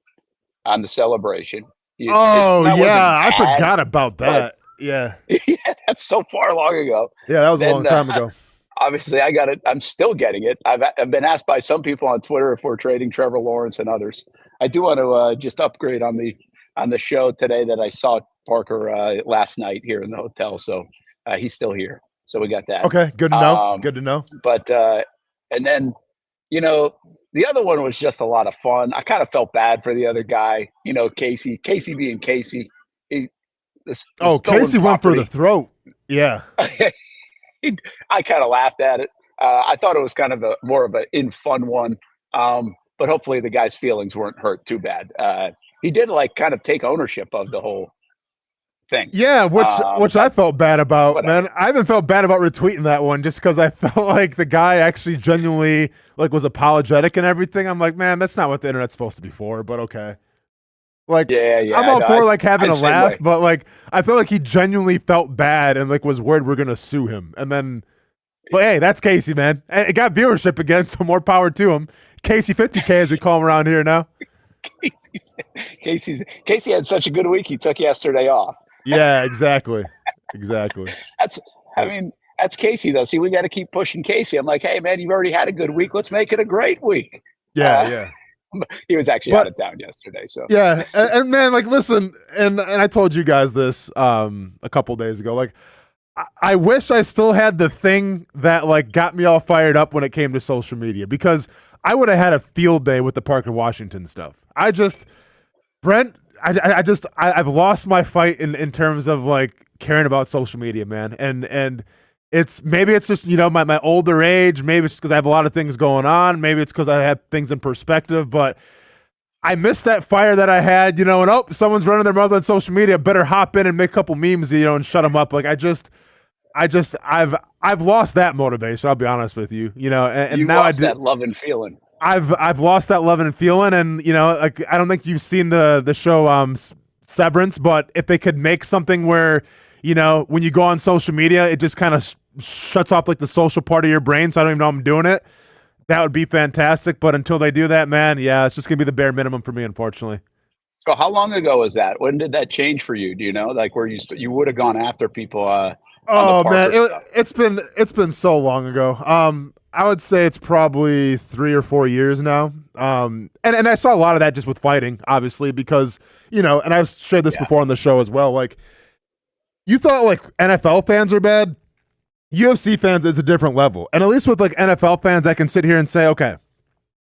on the celebration. I forgot about that. Yeah. Yeah, that's so far long ago. Yeah, that was a long time ago. Obviously, I got it. I'm still getting it. I've been asked by some people on Twitter if we're trading Trevor Lawrence and others. I do want to just upgrade on the show today that I saw Parker last night here in the hotel. So he's still here. So we got that. Okay, good to know. Good to know. But and then the other one was just a lot of fun. I kind of felt bad for the other guy. Kasey being Kasey. Kasey went for the throat. Yeah. I kind of laughed at it. I thought it was kind of more of an fun one. But hopefully the guy's feelings weren't hurt too bad. He did kind of take ownership of the whole thing. Yeah, which I felt bad about, man. I haven't felt bad about retweeting that one just because I felt like the guy actually genuinely was apologetic and everything. I'm like, man, that's not what the internet's supposed to be for, but okay. I'm all for having a laugh, but I felt like he genuinely felt bad and was worried we're gonna sue him. And then, but hey, that's Kasey, man. It got viewership again, so more power to him. Kasey 50K as we call him around here now. Kasey had such a good week. He took yesterday off. Yeah, exactly. That's Kasey though. See, we got to keep pushing Kasey. I'm like, hey man, you've already had a good week. Let's make it a great week. Yeah. He was actually out of town yesterday, so yeah. And man, listen, and I told you guys this a couple days ago. I wish I still had the thing that got me all fired up when it came to social media, because I would have had a field day with the Parker Washington stuff. Brent, I've lost my fight in terms of caring about social media, man, and. Maybe it's just, my older age. Maybe it's because I have a lot of things going on. Maybe it's because I have things in perspective. But I miss that fire that I had, and someone's running their mouth on social media. Better hop in and make a couple memes, and shut them up. I've lost that motivation. I'll be honest with you, and you now lost that love and feeling. I've lost that love and feeling, and I don't think you've seen the show Severance, but if they could make something where. When you go on social media, it just kind of shuts off the social part of your brain, so I don't even know I'm doing it. That would be fantastic. But until they do that, man, yeah, it's just going to be the bare minimum for me, unfortunately. So how long ago was that? When did that change for you? Do you know? Where you would have gone after people oh, man, it's been so long ago. I would say it's probably 3 or 4 years now. And I saw a lot of that just with fighting, obviously, because, and I've shared this before on the show as well, you thought NFL fans are bad. UFC fans, it's a different level. And at least with NFL fans, I can sit here and say, okay,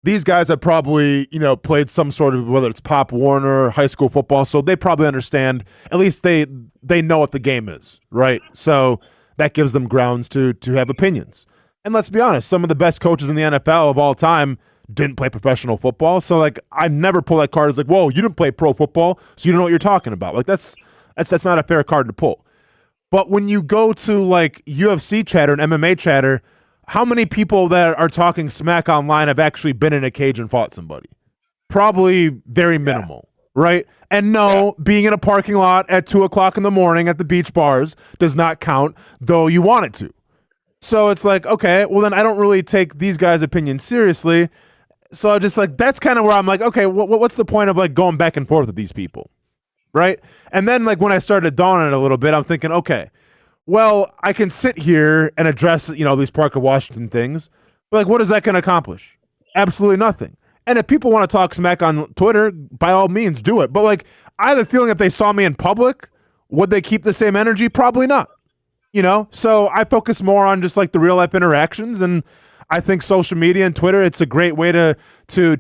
these guys have probably, played some sort of, whether it's Pop Warner, high school football, so they probably understand, at least they know what the game is, right? So that gives them grounds to have opinions. And let's be honest, some of the best coaches in the NFL of all time didn't play professional football. So I never pull that card as whoa, you didn't play pro football, so you don't know what you're talking about. That's not a fair card to pull. But when you go to UFC chatter and MMA chatter, how many people that are talking smack online have actually been in a cage and fought somebody? Probably very minimal, right? And no, being in a parking lot at 2:00 in the morning at the beach bars does not count, though you want it to. So it's okay, well then I don't really take these guys' opinions seriously. So just that's kind of where I'm okay, what's the point of going back and forth with these people? Right? And then when I started dawning it a little bit, I'm thinking, okay, well, I can sit here and address, these Parker Washington things, but what is that going to accomplish? Absolutely nothing. And if people want to talk smack on Twitter, by all means do it. But I have a feeling if they saw me in public, would they keep the same energy? Probably not. So I focus more on just the real life interactions, and I think social media and Twitter, it's a great way to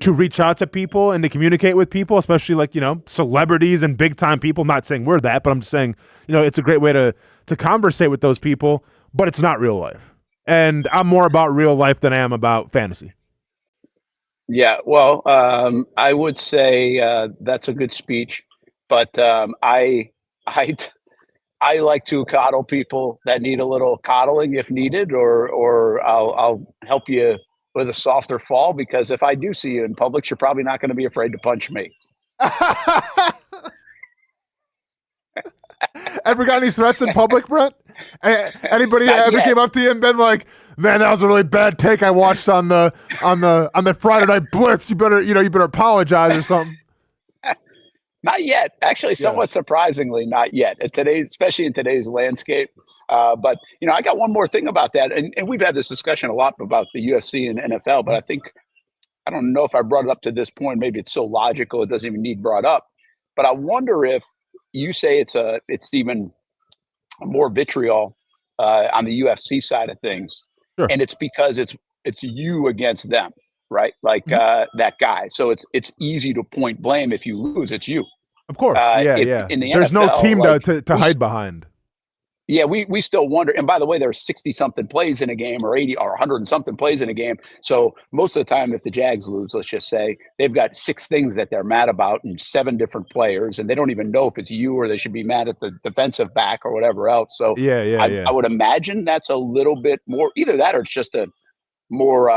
reach out to people and to communicate with people, especially celebrities and big time people. Not saying we're that, but I'm just saying, it's a great way to conversate with those people, but it's not real life. And I'm more about real life than I am about fantasy. Yeah, well, I would say that's a good speech, but I I like to coddle people that need a little coddling if needed, or I'll help you with a softer fall, because if I do see you in public, you're probably not going to be afraid to punch me. Ever got any threats in public, Brent? Anybody Not ever yet. came up to you and been like, "Man, that was a really bad take I watched on the Friday Night Blitz. You better apologize or something." Not yet. Actually, somewhat surprisingly, not yet. Especially in today's landscape. But I got one more thing about that, and we've had this discussion a lot about the UFC and NFL. But I don't know if I brought it up to this point. Maybe it's so logical it doesn't even need brought up. But I wonder if you say it's even more vitriol on the UFC side of things, Sure. and it's because it's you against them, right? Like that guy. So it's easy to point blame. If you lose, it's you. Of course, yeah. In the There's no NFL, team like, to hide behind. Yeah, we still wonder. And by the way, there's 60-something plays in a game, or 80 or 100-something plays in a game. So most of the time, if the Jags lose, let's just say, they've got 6 things that they're mad about and 7 different players, and they don't even know if it's you, or they should be mad at the defensive back or whatever else. So I would imagine that's a little bit more, either that or it's just a more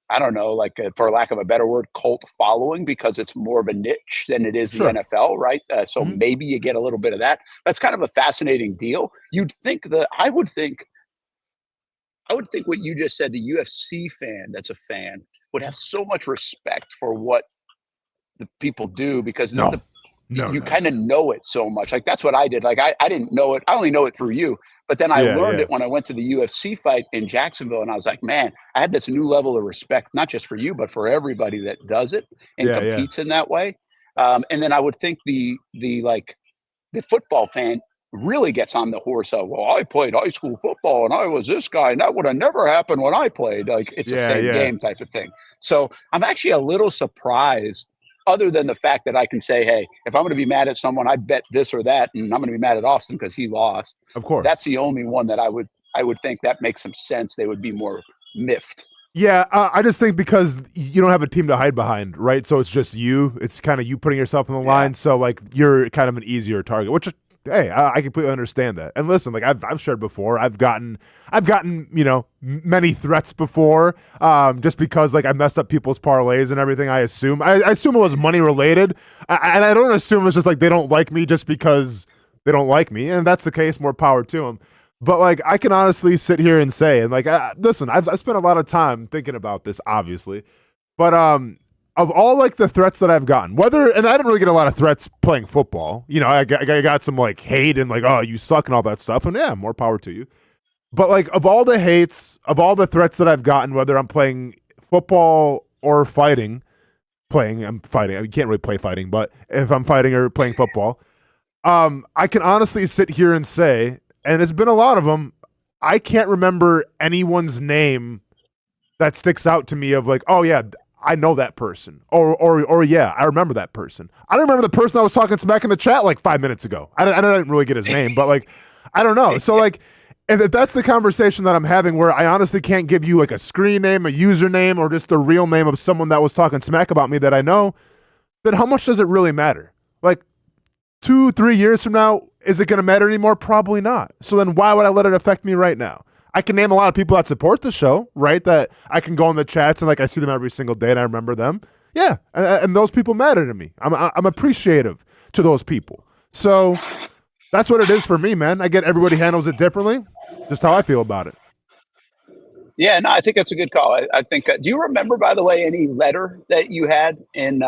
I don't know, like for lack of a better word, cult following, because it's more of a niche than it is the NFL, right? So maybe you get a little bit of that. That's kind of a fascinating deal. I would think what you just said, the UFC fan that's a fan would have so much respect for what the people do, because you kind of know it so much. Like, that's what I did. Like, I didn't know it. I only know it through you. But then I learned it when I went to the UFC fight in Jacksonville, and I was like, man, I had this new level of respect, not just for you, but for everybody that does it and competes in that way. And then I would think the football fan really gets on the horse of, well, I played high school football and I was this guy, and that would have never happened when I played. Like, it's the same game type of thing. So I'm actually a little surprised, other than the fact that I can say, hey, if I'm going to be mad at someone, I bet this or that, and I'm going to be mad at Austen because he lost. Of course. That's the only one that I would think that makes some sense. They would be more miffed. Yeah, I just think because you don't have a team to hide behind, right? So it's just you. It's kind of you putting yourself on the line. So, like, you're kind of an easier target, which, hey, I completely understand that. And listen, like, I've shared before, I've gotten many threats before, just because, like, I messed up people's parlays and everything. I assume it was money related, and I don't assume it's just like they don't like me just because they don't like me. And if that's the case, more power to them. But, like, I can honestly sit here and say, and, like, listen, I've spent a lot of time thinking about this, obviously, but of all, like, the threats that I've gotten, and I didn't really get a lot of threats playing football. I got some, like, hate and, like, oh, you suck and all that stuff, and yeah, more power to you. But, like, of all the hates, of all the threats that I've gotten, whether I'm playing football or I'm fighting. You can't really play fighting, but if I'm fighting or playing football, I can honestly sit here and say, and it's been a lot of them, I can't remember anyone's name that sticks out to me of, like, oh, yeah, I know that person, or yeah, I remember that person. I don't remember the person I was talking smack in the chat like 5 minutes ago. I didn't really get his name, but, like, I don't know. So, like, and if that's the conversation that I'm having, where I honestly can't give you, like, a screen name, a username, or just the real name of someone that was talking smack about me that I know, then how much does it really matter? Like, 2-3 years from now, is it going to matter anymore? Probably not. So then why would I let it affect me right now? I can name a lot of people that support the show, right? That I can go in the chats and, like, I see them every single day and I remember them. Yeah, and those people matter to me. I'm appreciative to those people. So that's what it is for me, man. I get everybody handles it differently. Just how I feel about it. Yeah, no, I think that's a good call. I think. Do you remember, by the way, any letter that you had in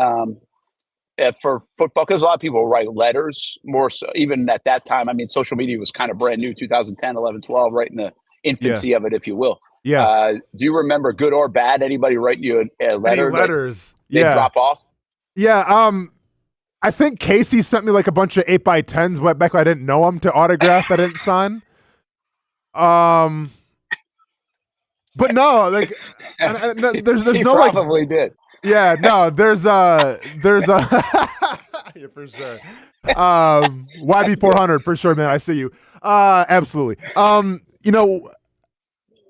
for football? Because a lot of people write letters more so, even at that time. I mean, social media was kind of brand new, 2010, 11, 12, right in the infancy of it, if you will. Yeah. Do you remember, good or bad, anybody writing you a letter? Any letters? They drop off? Yeah. I think Casey sent me, like, a bunch of 8x10s back when I didn't know him to autograph that I didn't sign. But no, like, there's he no, like, probably did. Yeah, no, there's a yeah, for sure. YB400 for sure, man. I see you. Absolutely.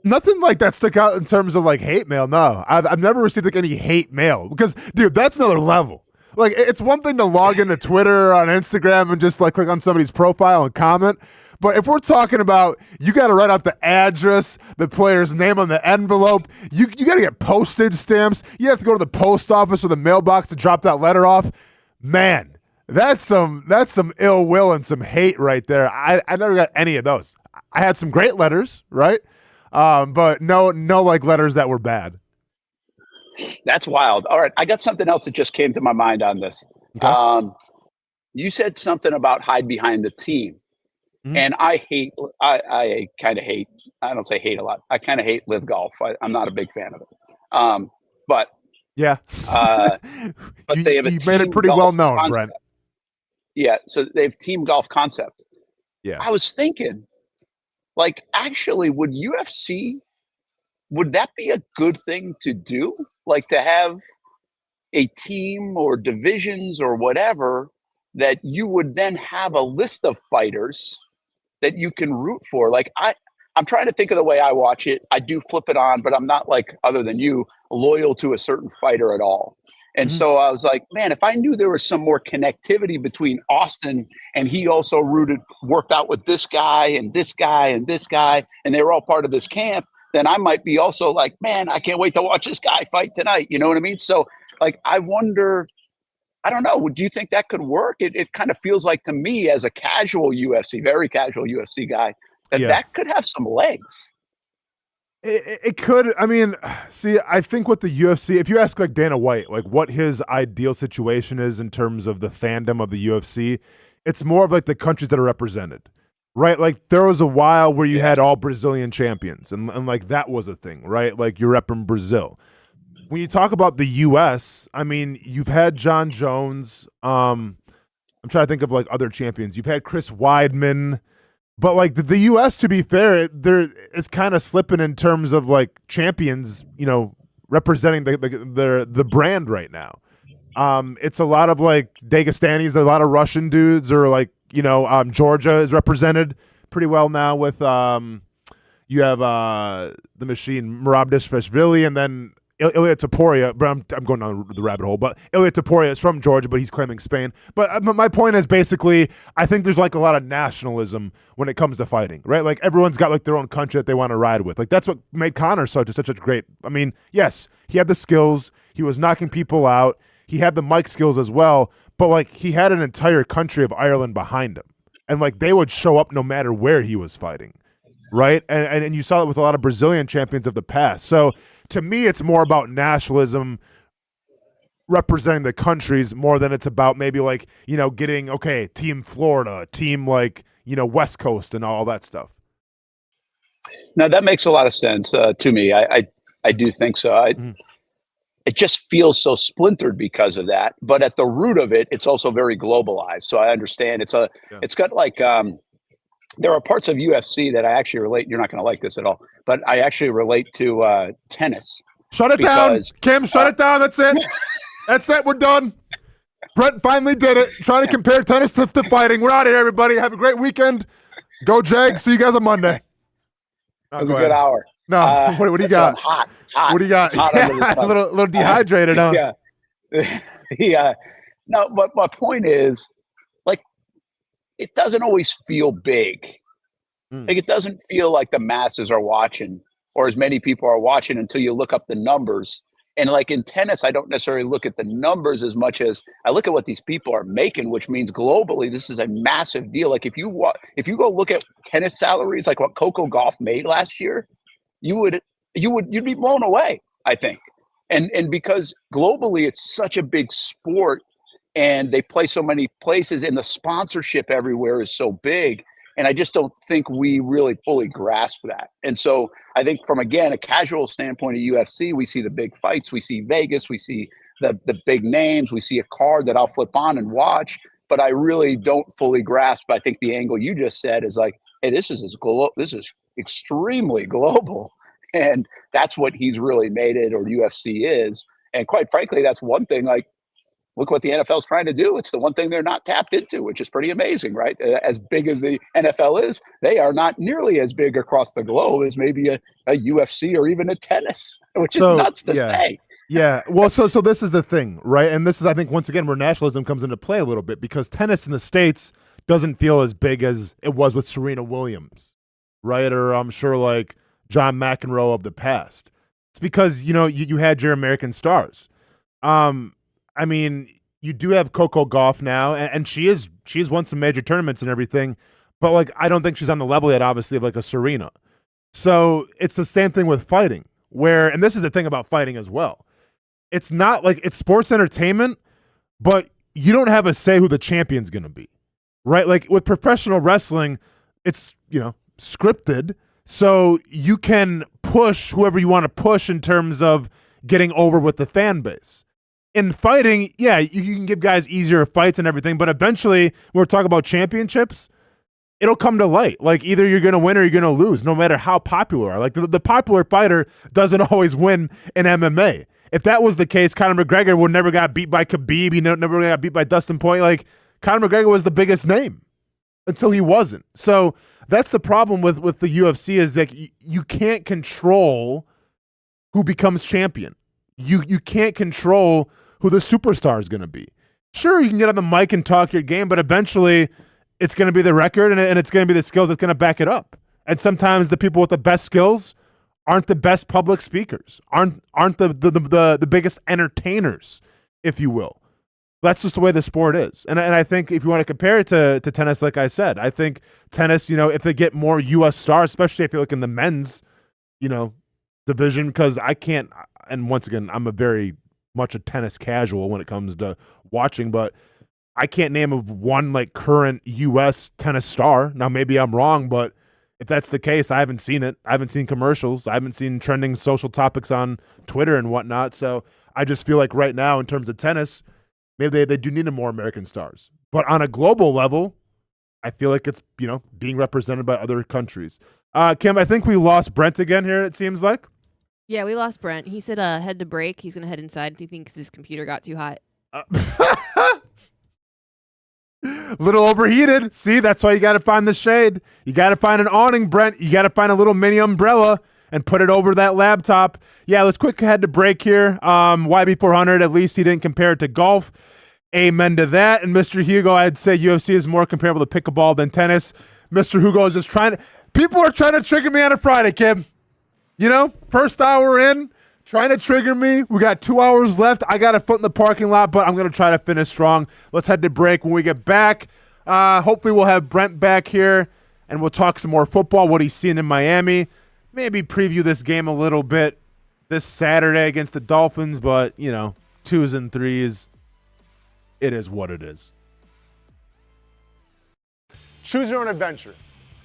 Nothing like that stuck out in terms of like hate mail. No, I've never received like any hate mail because, dude, that's another level. Like, it's one thing to log into Twitter or on Instagram and just like click on somebody's profile and comment. But if we're talking about you got to write out the address, the player's name on the envelope, you got to get postage stamps. You have to go to the post office or the mailbox to drop that letter off. Man, that's some ill will and some hate right there. I never got any of those. I had some great letters, right? But no like letters that were bad. That's wild. All right, I got something else that just came to my mind on this. Okay. You said something about hide behind the team. Mm-hmm. And I kind of hate, I don't say hate a lot. I kind of hate live golf. I'm not a big fan of it. But yeah, but they have you made it pretty well known, concept. Brent. Yeah, so they have team golf concept. Yeah, I was thinking, like, actually, would that be a good thing to do? Like, to have a team or divisions or whatever that you would then have a list of fighters that you can root for. Like, I'm trying to think of the way I watch it. I do flip it on, but I'm not, like, other than you, loyal to a certain fighter at all. And so I was like, man, if I knew there was some more connectivity between Austen and he also worked out with this guy and this guy and this guy, and they were all part of this camp, then I might be also like, man, I can't wait to watch this guy fight tonight. You know what I mean? So, like, I wonder, I don't know, do you think that could work? It kind of feels like to me as a very casual UFC guy, that could have some legs. It could. I mean, see, I think with the UFC, if you ask like Dana White, like what his ideal situation is in terms of the fandom of the UFC, it's more of like the countries that are represented, right? Like there was a while where you had all Brazilian champions and like that was a thing, right? Like you're repping Brazil. When you talk about the U.S., I mean, you've had John Jones. I'm trying to think of like other champions. You've had Chris Weidman. But like the U.S., to be fair, it's kind of slipping in terms of like champions, you know, representing the brand right now. It's a lot of like Dagestanis, a lot of Russian dudes, or like Georgia is represented pretty well now with you have the machine Merab Dishvashvili, and then Ilya Topuria, but I'm going down the rabbit hole, but Ilya Topuria is from Georgia, but he's claiming Spain. But my point is basically, I think there's like a lot of nationalism when it comes to fighting, right? Like everyone's got like their own country that they want to ride with. Like that's what made Conor such a great, I mean, yes, he had the skills, he was knocking people out, he had the mic skills as well, but like he had an entire country of Ireland behind him. And like they would show up no matter where he was fighting, right? And you saw it with a lot of Brazilian champions of the past. So to me, it's more about nationalism representing the countries more than it's about maybe like, getting, okay, team Florida, team like, West Coast and all that stuff. Now that makes a lot of sense to me. I do think so. It just feels so splintered because of that. But at the root of it, it's also very globalized. So I understand it's got like, there are parts of UFC that I actually relate. You're not going to like this at all, but I actually relate to tennis. Shut it down, Kim. Shut it down. That's it. That's it. We're done. Brent finally did it. Trying to compare tennis to fighting. We're out of here, everybody. Have a great weekend. Go Jags. See you guys on Monday. That was a good hour. No, what do you got? Hot. What do you got? A little dehydrated, huh? Yeah. No, but my point is, it doesn't always feel big. Like it doesn't feel like the masses are watching or as many people are watching until you look up the numbers. And like in tennis, I don't necessarily look at the numbers as much as I look at what these people are making, which means globally, this is a massive deal. Like if you go look at tennis salaries, like what Coco Gauff made last year, you'd be blown away, I think. And because globally it's such a big sport, and they play so many places, and the sponsorship everywhere is so big. And I just don't think we really fully grasp that. And so I think from, again, a casual standpoint of UFC, we see the big fights, we see Vegas, we see the big names, we see a card that I'll flip on and watch. But I really don't fully grasp, I think the angle you just said is like, hey, this is extremely global. And that's what he's really made it, or UFC is. And quite frankly, that's one thing, like, look what the NFL is trying to do. It's the one thing they're not tapped into, which is pretty amazing, right? As big as the NFL is, they are not nearly as big across the globe as maybe a UFC or even a tennis, which is nuts to say. Yeah. Well, so this is the thing, right? And this is, I think, once again, where nationalism comes into play a little bit, because tennis in the States doesn't feel as big as it was with Serena Williams, right? Or I'm sure like John McEnroe of the past. It's because, you had your American stars. I mean, you do have Coco Gauff now, and she's won some major tournaments and everything, but like I don't think she's on the level yet, obviously, of like a Serena. So it's the same thing with fighting, where, and this is the thing about fighting as well. It's not like it's sports entertainment, but you don't have a say who the champion's going to be, right? Like with professional wrestling, it's, scripted. So you can push whoever you want to push in terms of getting over with the fan base. In fighting, yeah, you can give guys easier fights and everything, but eventually when we're talking about championships, it'll come to light. Like either you're going to win or you're going to lose, no matter how popular you are. Like the popular fighter doesn't always win in MMA. If that was the case, Conor McGregor would never got beat by Khabib. He never got beat by Dustin Poirier. Like Conor McGregor was the biggest name until he wasn't. So that's the problem with the UFC is that you can't control who becomes champion. You can't control who the superstar is going to be. Sure, you can get on the mic and talk your game, but eventually it's going to be the record and it's going to be the skills that's going to back it up. And sometimes the people with the best skills aren't the best public speakers, aren't the biggest entertainers, if you will. That's just the way the sport is. And I think if you want to compare it to tennis, like I said, I think tennis, if they get more U.S. stars, especially if you look in the men's, division, because I can't, and once again, I'm a very much a tennis casual when it comes to watching, but I can't name of one like current U.S. tennis star. Now, maybe I'm wrong, but if that's the case, I haven't seen it. I haven't seen commercials. I haven't seen trending social topics on Twitter and whatnot. So I just feel like right now, in terms of tennis, maybe they do need more American stars. But on a global level, I feel like it's, being represented by other countries. Kim, I think we lost Brent again here, it seems like. Yeah, we lost Brent. He said head to break. He's going to head inside. He thinks his computer got too hot. Little overheated. See, that's why you got to find the shade. You got to find an awning, Brent. You got to find a little mini umbrella and put it over that laptop. Yeah, let's quick head to break here. YB400, at least he didn't compare it to golf. Amen to that. And Mr. Hugo, I'd say UFC is more comparable to pickleball than tennis. Mr. Hugo is just trying to... People are trying to trigger me on a Friday, Kim. First hour in, trying to trigger me. We got 2 hours left. I got a foot in the parking lot, but I'm going to try to finish strong. Let's head to break. When we get back, hopefully we'll have Brent back here, and we'll talk some more football, what he's seen in Miami. Maybe preview this game a little bit this Saturday against the Dolphins, but, 2s and 3s, it is what it is. Choose your own adventure.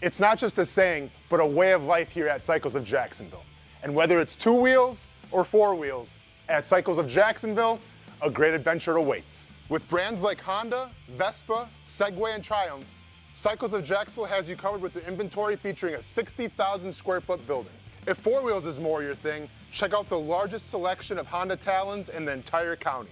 It's not just a saying, but a way of life here at Cycles of Jacksonville. And whether it's 2 wheels or 4 wheels, at Cycles of Jacksonville, a great adventure awaits. With brands like Honda, Vespa, Segway, and Triumph, Cycles of Jacksonville has you covered with their inventory featuring a 60,000 square foot building. If 4 wheels is more your thing, check out the largest selection of Honda Talons in the entire county.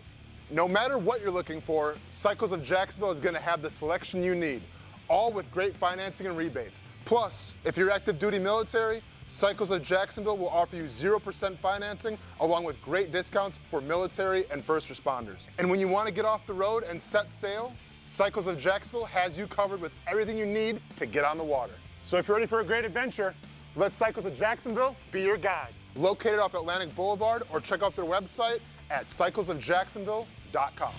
No matter what you're looking for, Cycles of Jacksonville is going to have the selection you need, all with great financing and rebates. Plus, if you're active duty military, Cycles of Jacksonville will offer you 0% financing along with great discounts for military and first responders. And when you want to get off the road and set sail, Cycles of Jacksonville has you covered with everything you need to get on the water. So if you're ready for a great adventure, let Cycles of Jacksonville be your guide. Located off Atlantic Boulevard, or check out their website at cyclesofjacksonville.com.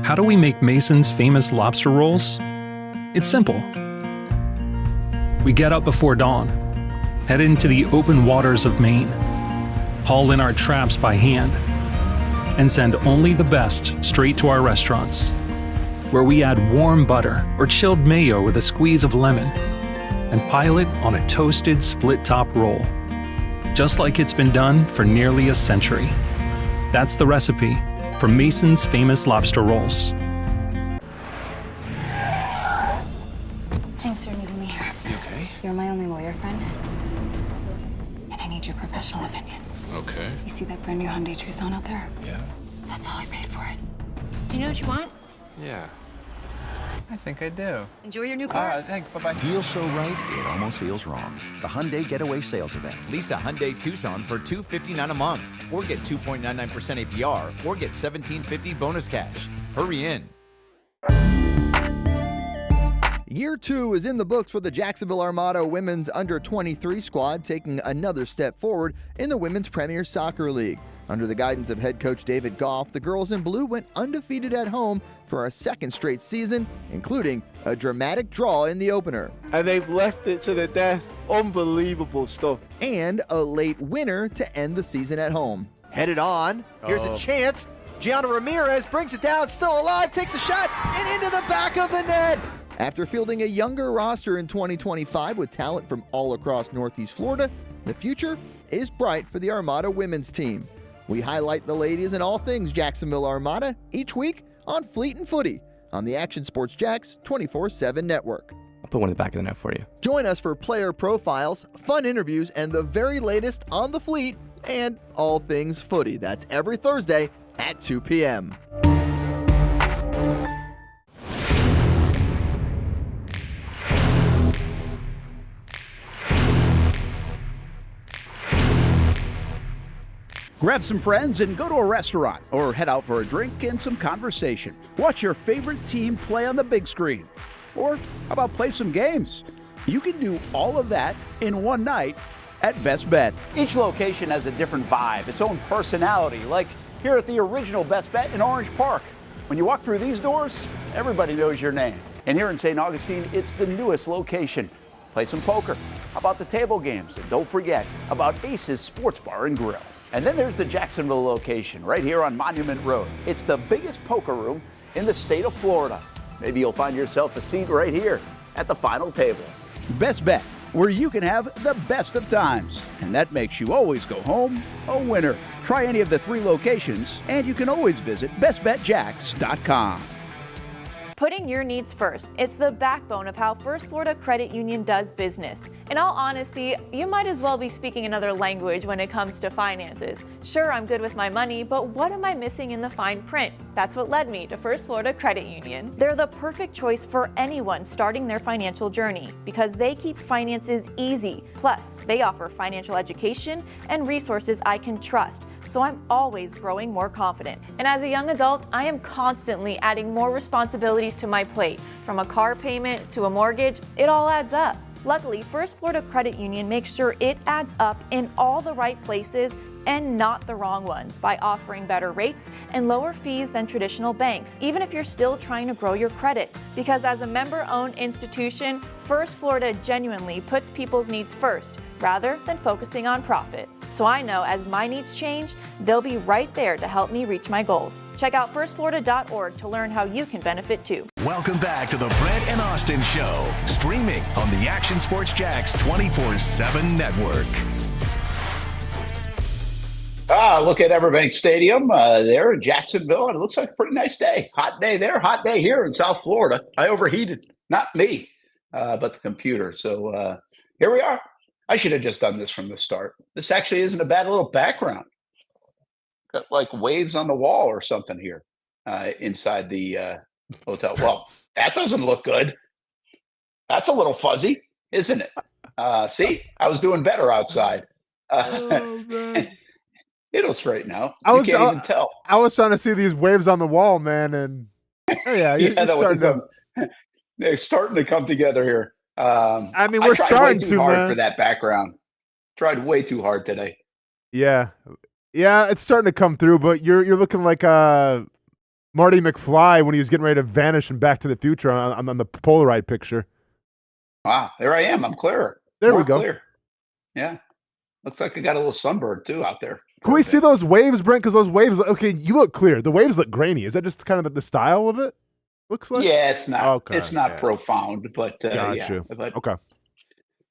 How do we make Maason's famous lobster rolls? It's simple. We get up before dawn, head into the open waters of Maine, haul in our traps by hand, and send only the best straight to our restaurants, where we add warm butter or chilled mayo with a squeeze of lemon, and pile it on a toasted split-top roll, just like it's been done for nearly a century. That's the recipe for Maason's famous lobster rolls. Thanks for meeting me here. You okay? You're my only lawyer friend, and I need your professional opinion. Okay. You see that brand new Hyundai Tucson out there? Yeah. That's all I paid for it. Do you know what you want? Yeah. I think I do. Enjoy your new car. Thanks. Bye-bye. Deal so right, it almost feels wrong. The Hyundai Getaway Sales Event. Lease a Hyundai Tucson for $259 a month, or get 2.99% APR, or get $1,750 bonus cash. Hurry in. Year 2 is in the books for the Jacksonville Armada women's under-23 squad, taking another step forward in the Women's Premier Soccer League. Under the guidance of head coach David Goff, the girls in blue went undefeated at home for a second straight season, including a dramatic draw in the opener. And they've left it to the death. Unbelievable stuff. And a late winner to end the season at home. Headed on. Here's a chance. Gianna Ramirez brings it down, still alive, takes a shot, and into the back of the net. After fielding a younger roster in 2025 with talent from all across Northeast Florida, the future is bright for the Armada women's team. We highlight the ladies and all things Jacksonville Armada each week on Fleet and Footy on the Action Sports Jacks 24/7 network. I'll put one in the back of the net for you. Join us for player profiles, fun interviews, and the very latest on the Fleet and all things footy. That's every Thursday at 2 p.m. Grab some friends and go to a restaurant or head out for a drink and some conversation. Watch your favorite team play on the big screen. Or how about play some games? You can do all of that in one night at Best Bet. Each location has a different vibe, its own personality, like here at the original Best Bet in Orange Park. When you walk through these doors, everybody knows your name. And here in St. Augustine, it's the newest location. Play some poker. How about the table games? And don't forget about Ace's Sports Bar and Grill. And then there's the Jacksonville location right here on Monument Road. It's the biggest poker room in the state of Florida. Maybe you'll find yourself a seat right here at the final table. Best Bet, where you can have the best of times. And that makes you always go home a winner. Try any of the 3 locations, and you can always visit bestbetjacks.com. Putting your needs first. It's the backbone of how First Florida Credit Union does business. In all honesty, you might as well be speaking another language when it comes to finances. Sure, I'm good with my money, but what am I missing in the fine print? That's what led me to First Florida Credit Union. They're the perfect choice for anyone starting their financial journey because they keep finances easy. Plus, they offer financial education and resources I can trust. So I'm always growing more confident. And as a young adult, I am constantly adding more responsibilities to my plate. From a car payment to a mortgage, it all adds up. Luckily, First Florida Credit Union makes sure it adds up in all the right places and not the wrong ones by offering better rates and lower fees than traditional banks, even if you're still trying to grow your credit. Because as a member-owned institution, First Florida genuinely puts people's needs first rather than focusing on profit. So I know as my needs change, they'll be right there to help me reach my goals. Check out firstflorida.org to learn how you can benefit too. Welcome back to the Brent and Austen Show, streaming on the Action Sports Jacks 24/7 network. Look at Everbank Stadium there in Jacksonville, and it looks like a pretty nice day. Hot day there, hot day here in South Florida. I overheated, not me, but the computer. So here we are. I should have just done this from the start. This actually isn't a bad little background. Got like waves on the wall or something here inside the hotel. Well, that doesn't look good. That's a little fuzzy, isn't it? See, I was doing better outside. It'll straighten out. You can't even tell. I was trying to see these waves on the wall, man, and they're starting to come together here. I mean, we're starting too hard man. For that background. Tried way too hard today. Yeah, it's starting to come through, but you're looking like Marty McFly when he was getting ready to vanish in Back to the Future on the Polaroid picture. Wow, there I am. I'm clearer. There we go. Clear. Yeah, looks like I got a little sunburn too out there. Can we see those waves, Brent? Because those waves, okay, you look clear. The waves look grainy. Is that just kind of the style of it? Looks like. Yeah, it's not. Okay, it's not profound, but gotcha. Yeah. But okay.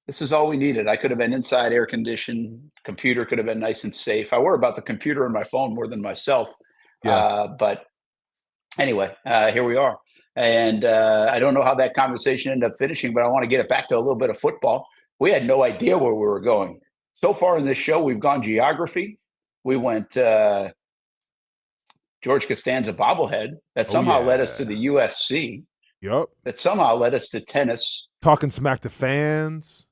This is all we needed. I could have been inside, air conditioned. Computer could have been nice and safe. I worry about the computer and my phone more than myself. Yeah. But anyway, here we are. And I don't know how that conversation ended up finishing, but I want to get it back to a little bit of football. We had no idea where we were going. So far in this show, we've gone geography, We went George Costanza bobblehead that somehow led us to the UFC. Yep. That somehow led us to tennis. Talking smack to fans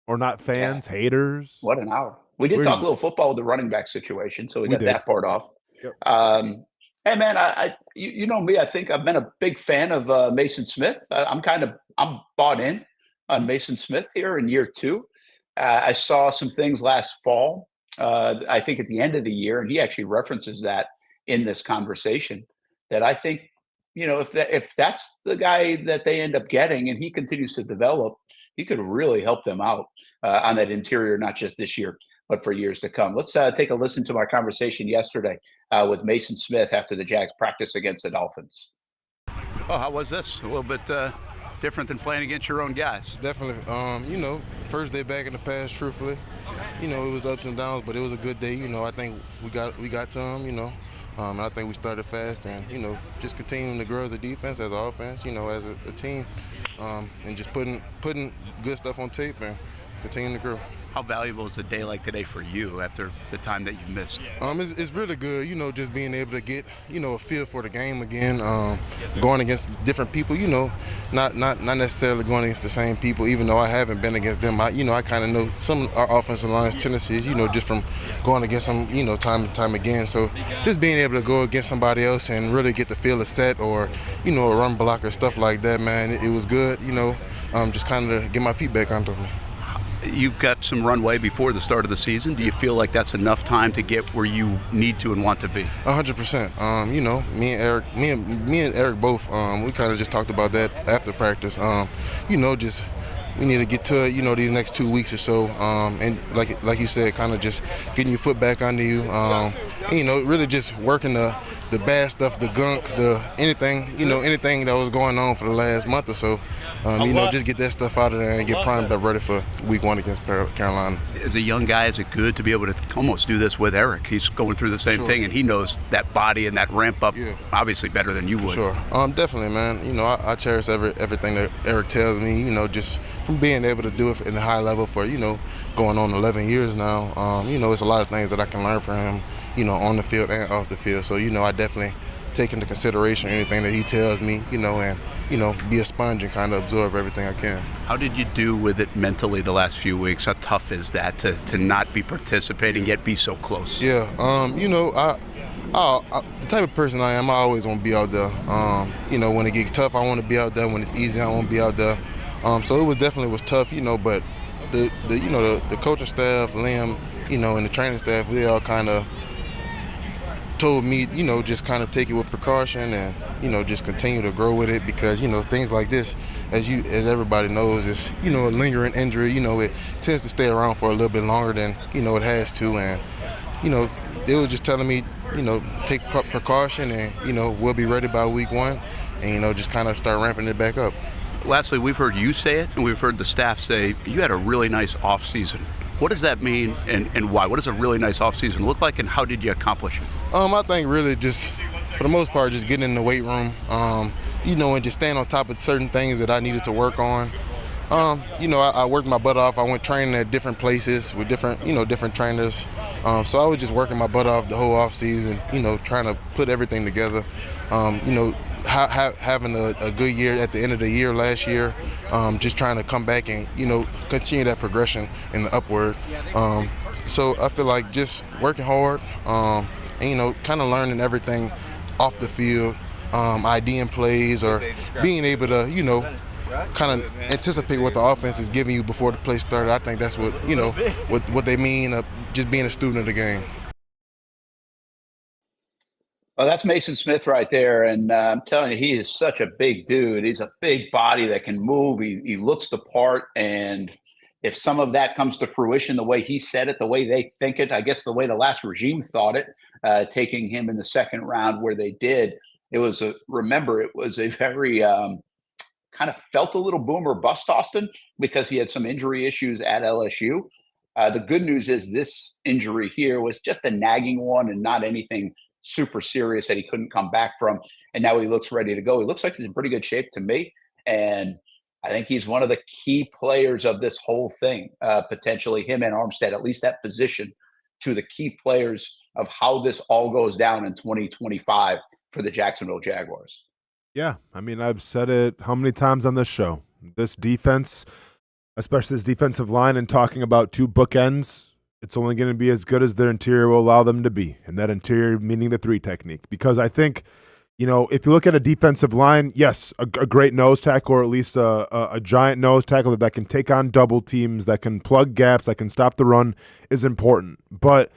or not fans, haters. What an hour. We did talk a little football with the running back situation, so we got that part off. Yep. Hey man, you know me. I think I've been a big fan of Maason Smith. I'm bought in on Maason Smith here in year 2. I saw some things last fall. I think at the end of the year, and he actually references that in this conversation. That I think, you know, if that's the guy that they end up getting, and he continues to develop, he could really help them out on that interior, not just this year, but for years to come. Let's take a listen to my conversation yesterday with Maason Smith after the Jags practice against the Dolphins. Oh, how was this? A little bit different than playing against your own guys. Definitely. You know, first day back in the past, truthfully. You know, it was ups and downs, but it was a good day. You know, I think we got to them, you know. I think we started fast and, you know, just continuing to grow as a defense, as an offense, you know, as a team, and just putting good stuff on tape and continuing to grow. How valuable is a day like today for you after the time that you've missed? It's really good, you know, just being able to get, you know, a feel for the game again, going against different people, you know, not necessarily going against the same people, even though I haven't been against them. I kind of know some of our offensive line's tendencies, you know, just from going against them, you know, time and time again. So just being able to go against somebody else and really get the feel of set or, you know, a run block or stuff like that, man, it was good, you know, just kind of get my feet back under me. You've got some runway before the start of the season. Do you feel like that's enough time to get where you need to and want to be? 100%. You know, me and Eric both, we kind of just talked about that after practice. You know, just we need to get to it, you know, these next 2 weeks or so. And like you said, kind of just getting your foot back under you. And, you know, really just working the bad stuff, the gunk, anything that was going on for the last month or so. You know, just get that stuff out of there and get primed up ready for week 1 against Carolina. As a young guy, is it good to be able to almost do this with Eric? He's going through the same thing, and he knows that body and that ramp up obviously better than you would. Sure. Definitely, man. You know, I cherish everything that Eric tells me, you know, just from being able to do it in a high level for, you know, going on 11 years now. You know, it's a lot of things that I can learn from him, you know, on the field and off the field. So, you know, I definitely take into consideration anything that he tells me, you know, and, you know, be a sponge and kind of absorb everything I can. How did you do with it mentally the last few weeks? How tough is that to not be participating yet be so close? Yeah, you know, I the type of person I am, I always want to be out there. You know, when it gets tough, I want to be out there. When it's easy, I want to be out there. So it was definitely tough, you know, but the coaching staff, Liam, you know, and the training staff, they all kind of told me, you know, just kind of take it with precaution and, you know, just continue to grow with it because, you know, things like this, as everybody knows, is, you know, a lingering injury. You know, it tends to stay around for a little bit longer than, you know, it has to. And, you know, they was just telling me, you know, take precaution and, you know, we'll be ready by week 1 and, you know, just kind of start ramping it back up. Lastly, we've heard you say it and we've heard the staff say you had a really nice off season. What does that mean and why? What does a really nice offseason look like and how did you accomplish it? I think really just, for the most part, just getting in the weight room, you know, and just staying on top of certain things that I needed to work on. You know, I worked my butt off. I went training at different places with different trainers. So I was just working my butt off the whole off season, you know, trying to put everything together. You know, having a good year at the end of the year last year, just trying to come back and, you know, continue that progression in the upward. So I feel like just working hard and, you know, kind of learning everything off the field, IDing plays or being able to, you know, kind of anticipate what the offense is giving you before the play started. I think that's what, you know, what they mean just being a student of the game. Well, that's Maason Smith right there. And I'm telling you, he is such a big dude. He's a big body that can move. He looks the part. And if some of that comes to fruition, the way he said it, the way they think it, I guess the way the last regime thought it, taking him in the second round where they did, it was a very kind of felt a little boom or bust, Austen, because he had some injury issues at LSU. The good news is this injury here was just a nagging one and not anything super serious that he couldn't come back from. And now he looks ready to go. He looks like he's in pretty good shape to me. And I think he's one of the key players of this whole thing, potentially him and Armstead, at least that position, to the key players of how this all goes down in 2025 for the Jacksonville Jaguars. Yeah, I mean, I've said it how many times on this show. This defense, especially this defensive line, and talking about two bookends, it's only going to be as good as their interior will allow them to be, and that interior meaning the three technique. Because I think, if you look at a defensive line, yes, a great nose tackle, or at least a giant nose tackle that can take on double teams, that can plug gaps, that can stop the run is important. But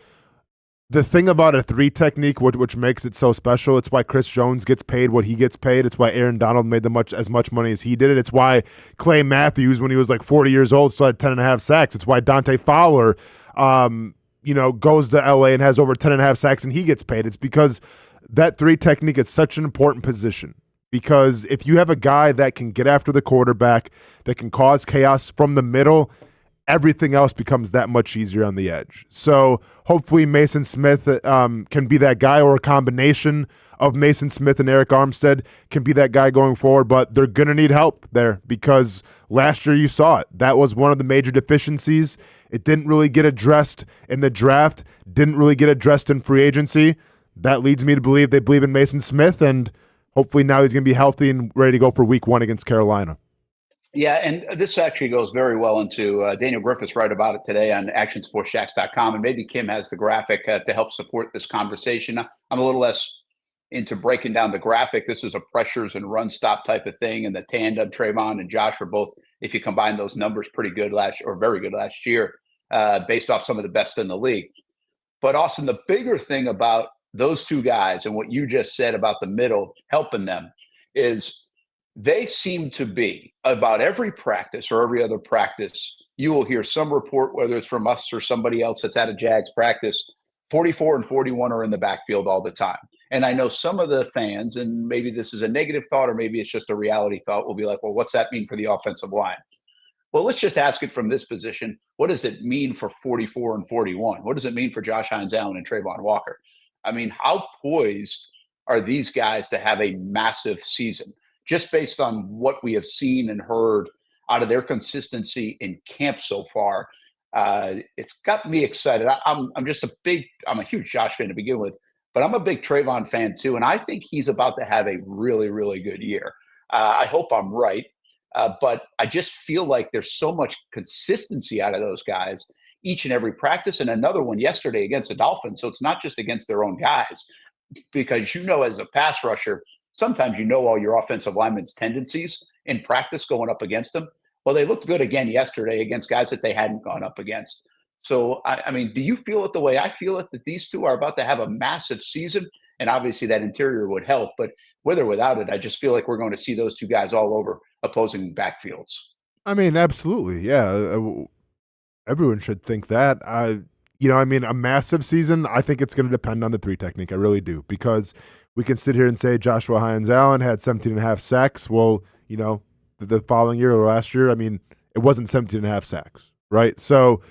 the thing about a three technique, which makes it so special, it's why Chris Jones gets paid what he gets paid. It's why Aaron Donald made as much money as he did it. It's why Clay Matthews, when he was like 40 years old, still had 10.5 sacks. It's why Dante Fowler, goes to LA and has over 10.5 sacks and he gets paid. It's because that three technique is such an important position. Because if you have a guy that can get after the quarterback, that can cause chaos from the middle, everything else becomes that much easier on the edge. So hopefully Maason Smith can be that guy, or a combination of Maason Smith and Eric Armstead can be that guy going forward. But they're going to need help there, because last year you saw it. That was one of the major deficiencies. It didn't really get addressed in the draft, didn't really get addressed in free agency. That leads me to believe they believe in Maason Smith, and hopefully now he's going to be healthy and ready to go for week 1 against Carolina. Yeah, and this actually goes very well into Daniel Griffiths wrote about it today on actionsportsjacks.com, and maybe Kim has the graphic to help support this conversation. I'm a little less into breaking down the graphic. This is a pressures and run stop type of thing, and the tandem, Trayvon and Josh, are both, if you combine those numbers, pretty good very good last year, based off some of the best in the league. But Austen, the bigger thing about those two guys and what you just said about the middle helping them is they seem to be, about every practice or every other practice, you will hear some report, whether it's from us or somebody else that's at a Jags practice, 44 and 41 are in the backfield all the time. And I know some of the fans, and maybe this is a negative thought or maybe it's just a reality thought, will be like, well, what's that mean for the offensive line? Well, let's just ask it from this position. What does it mean for 44 and 41? What does it mean for Josh Hines-Allen and Trayvon Walker? I mean, how poised are these guys to have a massive season? Just based on what we have seen and heard out of their consistency in camp so far, it's got me excited. I'm a huge Josh fan to begin with, but I'm a big Trayvon fan too, and I think he's about to have a really, really good year. I hope I'm right, but I just feel like there's so much consistency out of those guys each and every practice, and another one yesterday against the Dolphins. So it's not just against their own guys, because as a pass rusher, sometimes all your offensive linemen's tendencies in practice going up against them. Well, they looked good again yesterday against guys that they hadn't gone up against. So, I mean, do you feel it the way I feel it, that these two are about to have a massive season? And obviously that interior would help, but with or without it, I just feel like we're going to see those two guys all over opposing backfields. I mean, absolutely. Yeah. Everyone should think that. A massive season, I think it's going to depend on the three technique. I really do, because we can sit here and say Joshua Hines-Allen had 17.5 sacks. Well, the following year or last year, I mean, it wasn't 17.5 sacks, right? So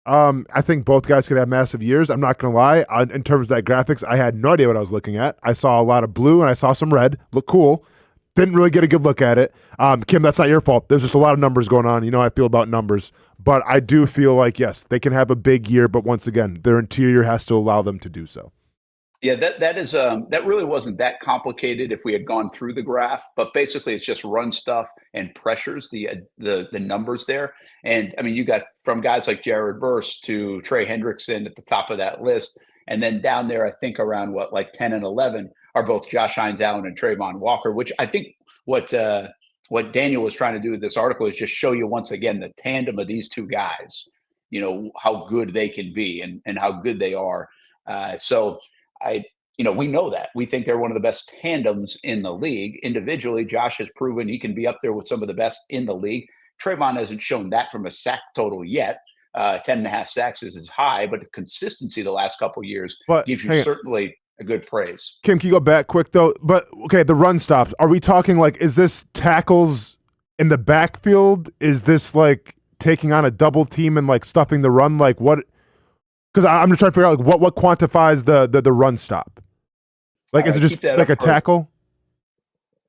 I think both guys could have massive years. I'm not going to lie. In terms of that graphics, I had no idea what I was looking at. I saw a lot of blue and I saw some red. Looked cool. Didn't really get a good look at it. Kim, that's not your fault. There's just a lot of numbers going on. You know how I feel about numbers. But I do feel like, yes, they can have a big year, but once again, their interior has to allow them to do so. Yeah, that really wasn't that complicated if we had gone through the graph, but basically it's just run stuff and pressures, the numbers there. And I mean, you got from guys like Jared Verse to Trey Hendrickson at the top of that list. And then down there, I think around 10 and 11 are both Josh Hines-Allen and Trayvon Walker, which I think what Daniel was trying to do with this article is just show you once again the tandem of these two guys, how good they can be and how good they are. We know that. We think they're one of the best tandems in the league. Individually, Josh has proven he can be up there with some of the best in the league. Trayvon hasn't shown that from a sack total yet. 10.5 sacks is high, but the consistency the last couple of years gives you certainly a good praise. Kim, can you go back quick though? But okay, the run stops. Are we talking is this tackles in the backfield? Is this taking on a double team and stuffing the run? What? Because I'm just trying to figure out what quantifies the run stop. Is it just a tackle?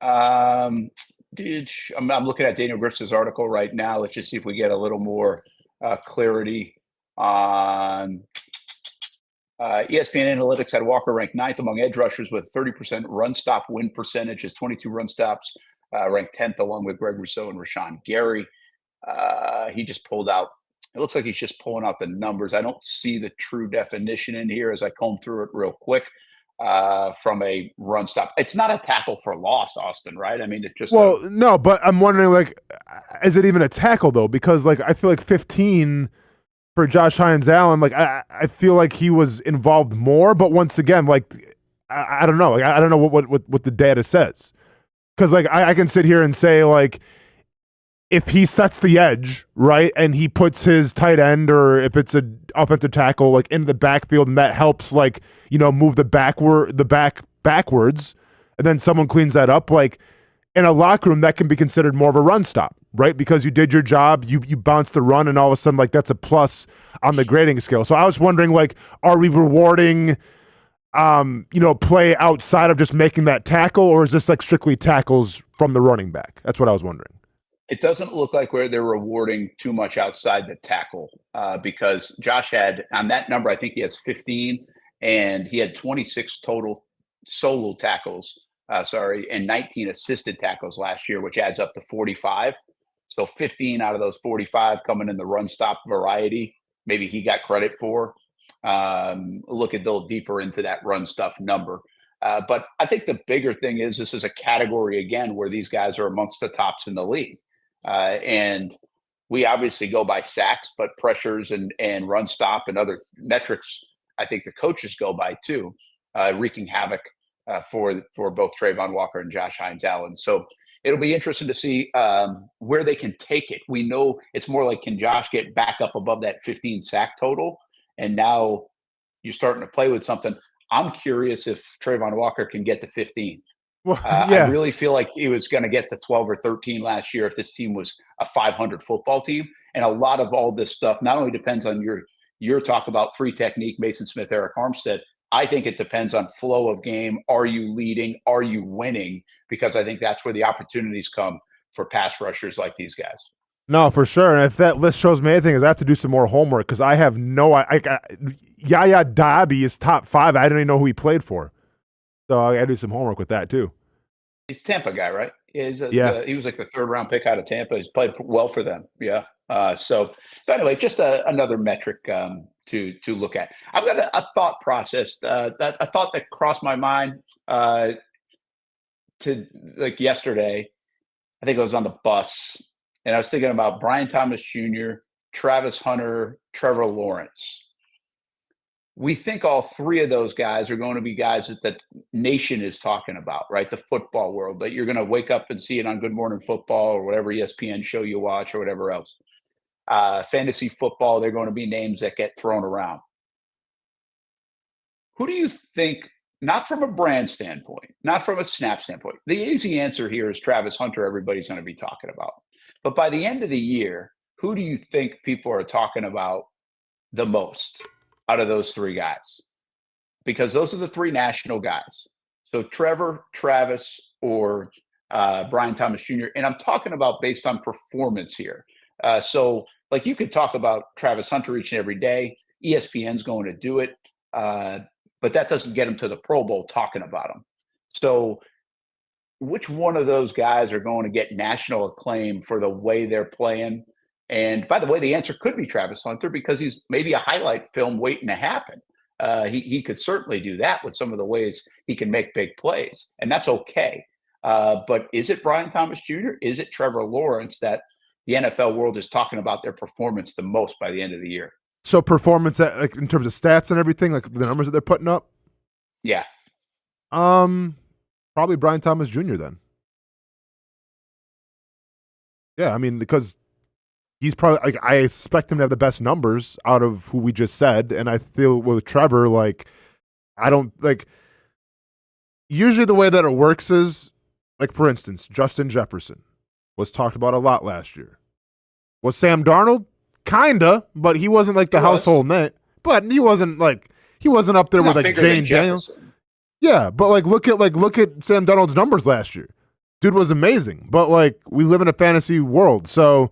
I'm looking at Daniel Griffiths' article right now. Let's just see if we get a little more clarity on. ESPN Analytics had Walker ranked 9th among edge rushers with 30% run stop win percentage, his 22 run stops, ranked 10th along with Greg Rousseau and Rashawn Gary. He just pulled out. It looks like he's just pulling out the numbers. I don't see the true definition in here as I comb through it real quick. From a run stop, it's not a tackle for loss, Austen, right? I mean, it's just no, but I'm wondering, like, is it even a tackle though? Because like I feel like 15 for Josh Hines-Allen, like I feel like he was involved more, but once again, like I don't know, like I don't know what the data says, because like I can sit here and say like, if he sets the edge, right, and he puts his tight end, or if it's an offensive tackle, like in the backfield, and that helps, like, you know, move the backwards, and then someone cleans that up, like in a locker room, that can be considered more of a run stop, right? Because you did your job, you bounced the run, and all of a sudden, like, that's a plus on the grading scale. So I was wondering, like, are we rewarding, play outside of just making that tackle, or is this like strictly tackles from the running back? That's what I was wondering. It doesn't look like where they're rewarding too much outside the tackle, because Josh had, on that number, I think he has 15, and he had 26 total solo tackles, and 19 assisted tackles last year, which adds up to 45. So 15 out of those 45 coming in the run stop variety, maybe he got credit for. Look a little deeper into that run stuff number. But I think the bigger thing is this is a category, again, where these guys are amongst the tops in the league. And we obviously go by sacks, but pressures and run stop and other metrics, I think the coaches go by too, wreaking havoc for both Trayvon Walker and Josh Hines-Allen. So it'll be interesting to see where they can take it. We know it's more like, can Josh get back up above that 15 sack total? And now you're starting to play with something. I'm curious if Trayvon Walker can get to 15. Well, I really feel like he was going to get to 12 or 13 last year if this team was a 500 football team. And a lot of all this stuff not only depends on your talk about three technique, Maason Smith, Eric Armstead. I think it depends on flow of game. Are you leading? Are you winning? Because I think that's where the opportunities come for pass rushers like these guys. No, for sure. And if that list shows me anything, is I have to do some more homework, because I have Yaya Diaby is top 5. I didn't even know who he played for. So I got to do some homework with that too. He's a Tampa guy, right? He was like the 3rd round pick out of Tampa. He's played well for them. Yeah. So anyway, just another metric to look at. I've got a thought process, a thought that crossed my mind to like yesterday. I think I was on the bus, and I was thinking about Brian Thomas Jr., Travis Hunter, Trevor Lawrence. We think all 3 of those guys are going to be guys that the nation is talking about, right? The football world, that you're going to wake up and see it on Good Morning Football or whatever ESPN show you watch or whatever else. Fantasy football, they're going to be names that get thrown around. Who do you think, not from a brand standpoint, not from a snap standpoint, the easy answer here is Travis Hunter, everybody's going to be talking about. But by the end of the year, who do you think people are talking about the most out of those 3 guys? Because those are the 3 national guys. So Trevor, Travis, or Brian Thomas Jr. And I'm talking about based on performance here. So like you could talk about Travis Hunter each and every day. ESPN's going to do it. But that doesn't get him to the Pro Bowl talking about him. So which one of those guys are going to get national acclaim for the way they're playing? And by the way, the answer could be Travis Hunter, because he's maybe a highlight film waiting to happen. He could certainly do that with some of the ways he can make big plays, and that's okay. But is it Brian Thomas Jr.? Is it Trevor Lawrence that the NFL world is talking about their performance the most by the end of the year? So performance, like in terms of stats and everything, like the numbers that they're putting up? Yeah. Probably Brian Thomas Jr. then. Yeah, I mean, because he's probably, like, I expect him to have the best numbers out of who we just said, and I feel with Trevor, like, I don't, like, usually the way that it works is, like, for instance, Justin Jefferson was talked about a lot last year. Was Sam Darnold? Kinda, but he wasn't like the household name. But he wasn't up there with like Jane Daniels. Yeah, but look at Sam Darnold's numbers last year. Dude was amazing. But like, we live in a fantasy world, so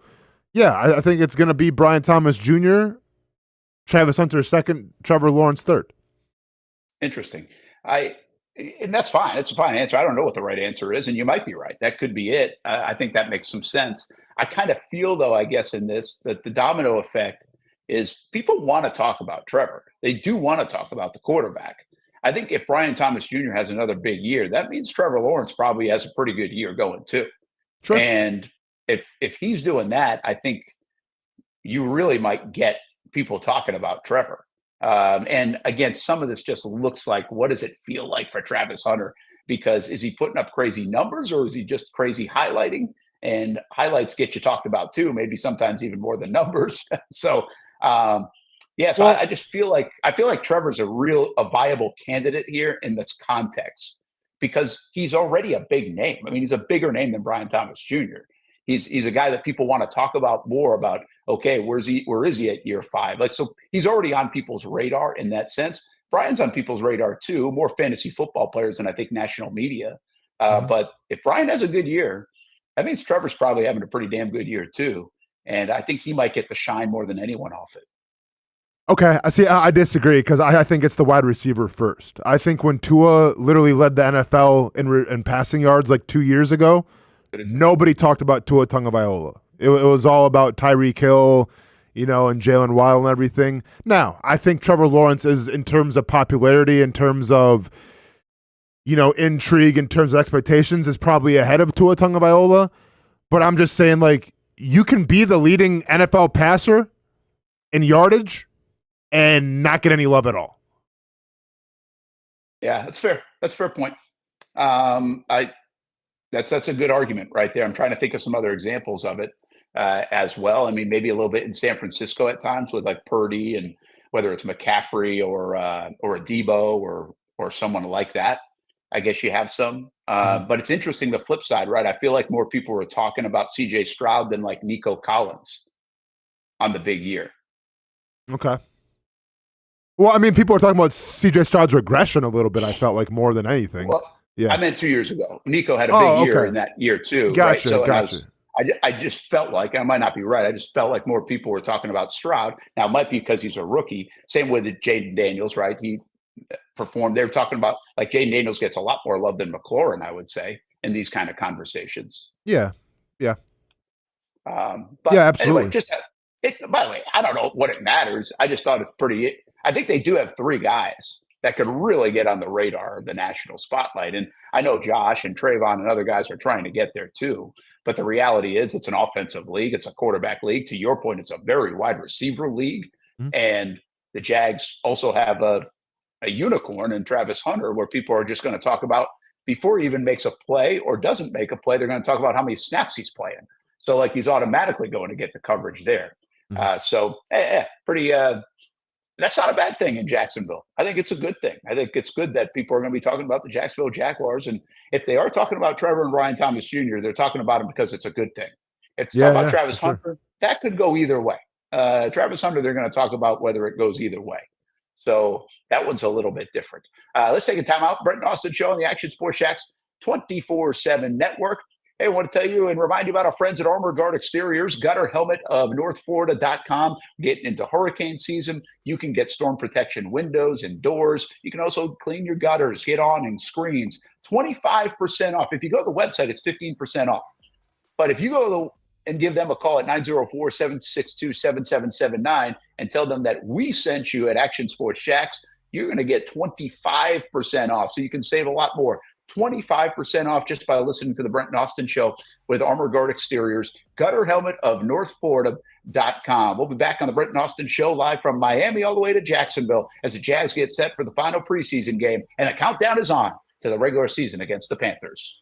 yeah, I think it's gonna be Brian Thomas Jr., Travis Hunter 2nd, Trevor Lawrence 3rd. Interesting. And that's fine. It's a fine answer. I don't know what the right answer is, and you might be right. That could be it. I think that makes some sense. I kind of feel, though, I guess in this, that the domino effect is people want to talk about Trevor. They do want to talk about the quarterback. I think if Brian Thomas Jr. has another big year, that means Trevor Lawrence probably has a pretty good year going too. Sure. And if he's doing that, I think you really might get people talking about Trevor. And again, some of this just looks like, what does it feel like for Travis Hunter? Because is he putting up crazy numbers, or is he just crazy highlighting? And highlights get you talked about too, maybe sometimes even more than numbers. So I just feel like Trevor's a viable candidate here in this context, because he's already a big name. I mean, he's a bigger name than Brian Thomas Jr. He's a guy that people want to talk about more about. Okay, where is he at year 5? Like, so he's already on people's radar in that sense. Brian's on people's radar too, more fantasy football players than I think national media. But if Brian has a good year, that means Trevor's probably having a pretty damn good year too. And I think he might get the shine more than anyone off it. Okay, I disagree, because I think it's the wide receiver first. I think when Tua literally led the NFL in passing yards like 2 years ago, nobody talked about Tua Tagovailoa. It was all about Tyreek Hill, and Jalen Waddle and everything. Now, I think Trevor Lawrence is, in terms of popularity, in terms of, intrigue, in terms of expectations, is probably ahead of Tua Tagovailoa. But I'm just saying, like, you can be the leading NFL passer in yardage and not get any love at all. Yeah, that's fair. That's a fair point. That's a good argument right there. I'm trying to think of some other examples of it as well. I mean, maybe a little bit in San Francisco at times with like Purdy, and whether it's McCaffrey or a Debo or someone like that. I guess you have some. But it's interesting, the flip side, right? I feel like more people are talking about CJ Stroud than like Nico Collins on the big year. Okay. Well, I mean, people are talking about CJ Stroud's regression a little bit, I felt like, more than anything. Well, yeah. I meant 2 years ago. Nico had a big year in that year too. Gotcha, right? So gotcha. I just felt like, I might not be right, I just felt like more people were talking about Stroud. Now, it might be because he's a rookie. Same with Jaden Daniels, right? He performed. They were talking about, like, Jaden Daniels gets a lot more love than McLaurin, I would say, in these kind of conversations. Yeah. But yeah, absolutely. Anyway, by the way, I don't know what it matters. I just thought it's pretty. I think they do have 3 guys that could really get on the radar of the national spotlight. And I know Josh and Trayvon and other guys are trying to get there too. But the reality is, it's an offensive league. It's a quarterback league. To your point, it's a very wide receiver league. Mm-hmm. And the Jags also have a unicorn in Travis Hunter, where people are just going to talk about, before he even makes a play or doesn't make a play, they're going to talk about how many snaps he's playing. So, like, he's automatically going to get the coverage there. Mm-hmm. Pretty. That's not a bad thing in Jacksonville. I think it's a good thing. I think it's good that people are going to be talking about the Jacksonville Jaguars. And if they are talking about Trevor and Brian Thomas Jr., they're talking about him because it's a good thing. If they talk about Travis Hunter, that could go either way. Travis Hunter, they're going to talk about whether it goes either way. So that one's a little bit different. Let's take a time out. Brent and Austen Show on the Action Sports Jacks 24/7 network. Hey, I want to tell you and remind you about our friends at Armor Guard Exteriors, Gutter Helmet of NorthFlorida.com. Getting into hurricane season, you can get storm protection windows and doors. You can also clean your gutters, get awning, screens. 25% off. If you go to the website, it's 15% off. But if you go and give them a call at 904-762-7779 and tell them that we sent you at Action Sports Jacks, you're going to get 25% off. So you can save a lot more. 25% off just by listening to the Brent and Austen Show with Armor Guard Exteriors, Gutter Helmet of NorthFlorida.com. We'll be back on the Brent and Austen Show live from Miami all the way to Jacksonville as the Jags get set for the final preseason game. And the countdown is on to the regular season against the Panthers.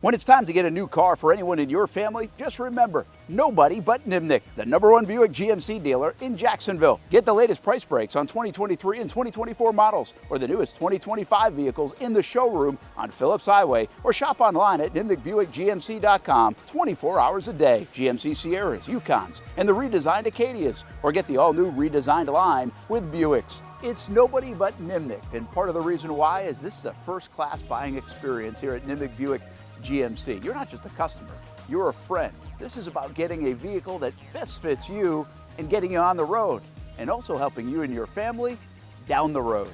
When it's time to get a new car for anyone in your family, just remember, nobody but Nimnick, the #1 Buick GMC dealer in Jacksonville. Get the latest price breaks on 2023 and 2024 models, or the newest 2025 vehicles in the showroom on Phillips Highway, or shop online at NimnickBuickGMC.com 24 hours a day. GMC Sierras, Yukons, and the redesigned Acadias, or get the all-new redesigned line with Buicks. It's nobody but Nimnick, and part of the reason why is this is a first-class buying experience here at Nimnick Buick GMC. You're not just a customer, you're a friend. This is about getting a vehicle that best fits you and getting you on the road, and also helping you and your family down the road.